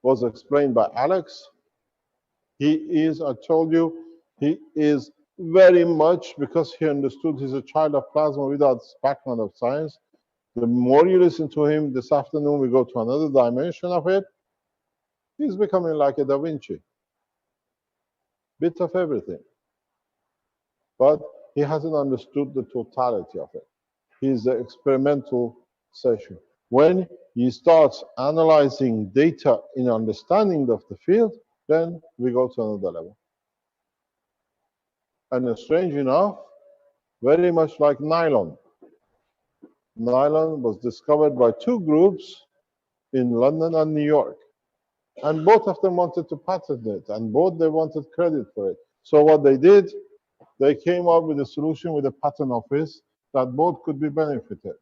was explained by Alex. He is, I told you, he is very much, because he understood he's a child of plasma without background of science. The more you listen to him, this afternoon we go to another dimension of it, he's becoming like a Da Vinci. Bit of everything. But he hasn't understood the totality of it. He's the experimental session. When he starts analyzing data in understanding of the field, then we go to another level. And strange enough, very much like nylon. Nylon was discovered by two groups in London and New York. And both of them wanted to patent it, and both they wanted credit for it. So what they did, they came up with a solution with a patent office that both could be benefited.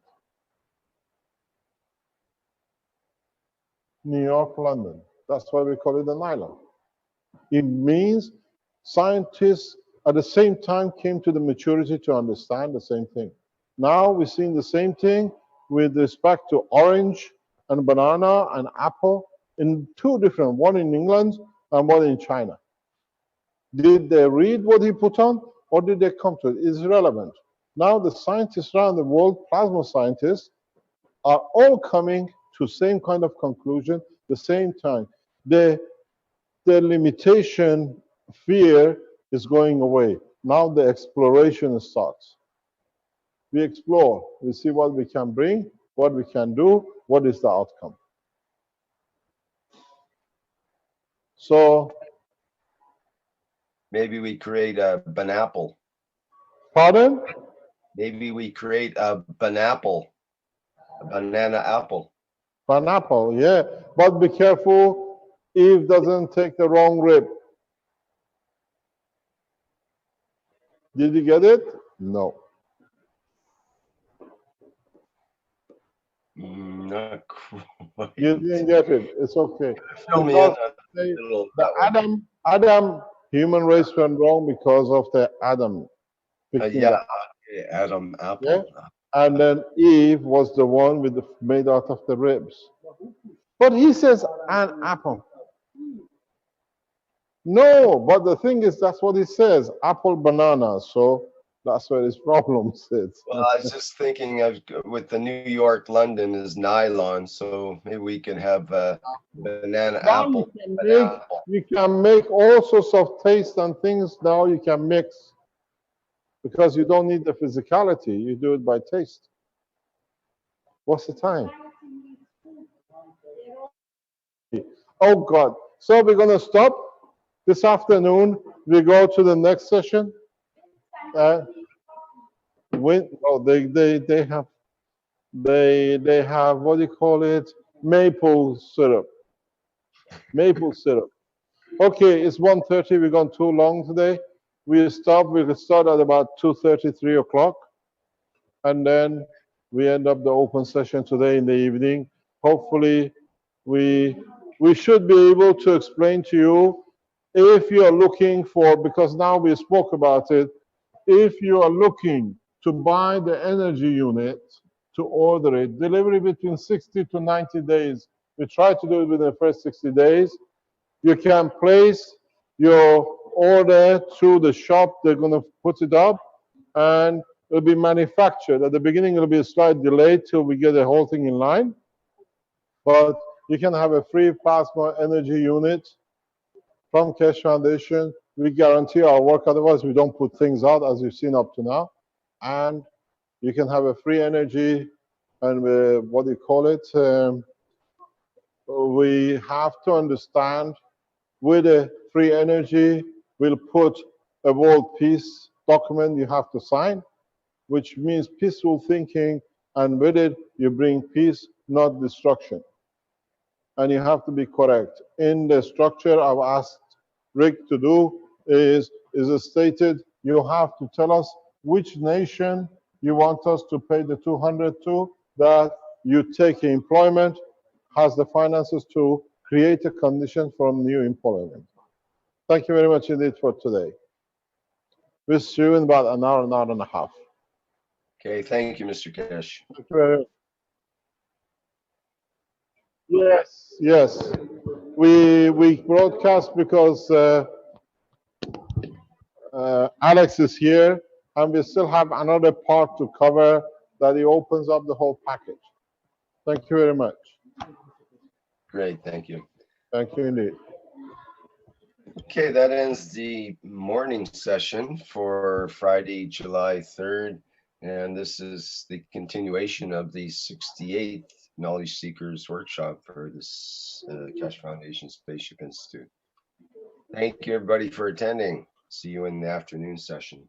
New York, London. That's why we call it a nylon. It means scientists at the same time came to the maturity to understand the same thing. Now we're seeing the same thing with respect to orange and banana and apple. in two different, one in England and one in China. Did they read what he put on, or did they come to it? It's irrelevant. Now the scientists around the world, plasma scientists, are all coming to same kind of conclusion the same time. The limitation fear is going away. Now the exploration starts. We explore, we see what we can bring, what we can do, what is the outcome. So Maybe we create a banapple. pardon? Maybe we create a banapple, a banana apple. Pineapple, yeah. But be careful, Eve doesn't take the wrong rib. Did you get it? No. Not quite. You didn't get it. It's okay. Fill me in on They- a little the that one. Adam human race went wrong because of the Adam. picking Yeah, the- okay, Adam apple. Yeah. And then Eve was the one with the made out of the ribs. But he says an apple. No, but the thing is, that's what he says, apple banana. So that's where his problem sits. Well, I was just thinking of with the New York London is nylon, so maybe we can have banana Now apple. you can make all sorts of taste and things now you can mix because you don't need the physicality. You do it by taste. What's the time? Oh God. So we're going to stop this afternoon. We go to the next session. They have what do you call it? Maple syrup. Maple syrup. Okay, it's 1:30. We've gone too long today. We'll stop. We'll start at about 2:30, 3 o'clock. And then we end up the open session today in the evening. Hopefully, we should be able to explain to you if you are looking for, because now we spoke about it, if you are looking to buy the energy unit, to order it, delivery between 60 to 90 days. We try to do it within the first 60 days. You can place your order through the shop. They're going to put it up and it'll be manufactured. At the beginning, it'll be a slight delay till we get the whole thing in line. But you can have a free plasma energy unit from Keshe Foundation. We guarantee our work. Otherwise, we don't put things out as you've seen up to now. And you can have a free energy and what do you call it? We have to understand with a free energy, we'll put a world peace document you have to sign, which means peaceful thinking, and with it, you bring peace, not destruction. And you have to be correct. In the structure I've asked Rick to do is stated, you have to tell us which nation you want us to pay the 200 to, that you take employment, has the finances to create a condition for new employment. Thank you very much indeed for today. We'll see you in about an hour and a half. Okay, thank you, Mr. Keshe. Thank you very much. Yes, yes. We broadcast because Alex is here, and we still have another part to cover that he opens up the whole package. Thank you very much. Great, thank you. Thank you indeed. Okay, that ends the morning session for Friday, July 3rd. And this is the continuation of the 68th Knowledge Seekers Workshop for this Keshe Foundation Spaceship Institute. Thank you, everybody, for attending. See you in the afternoon session.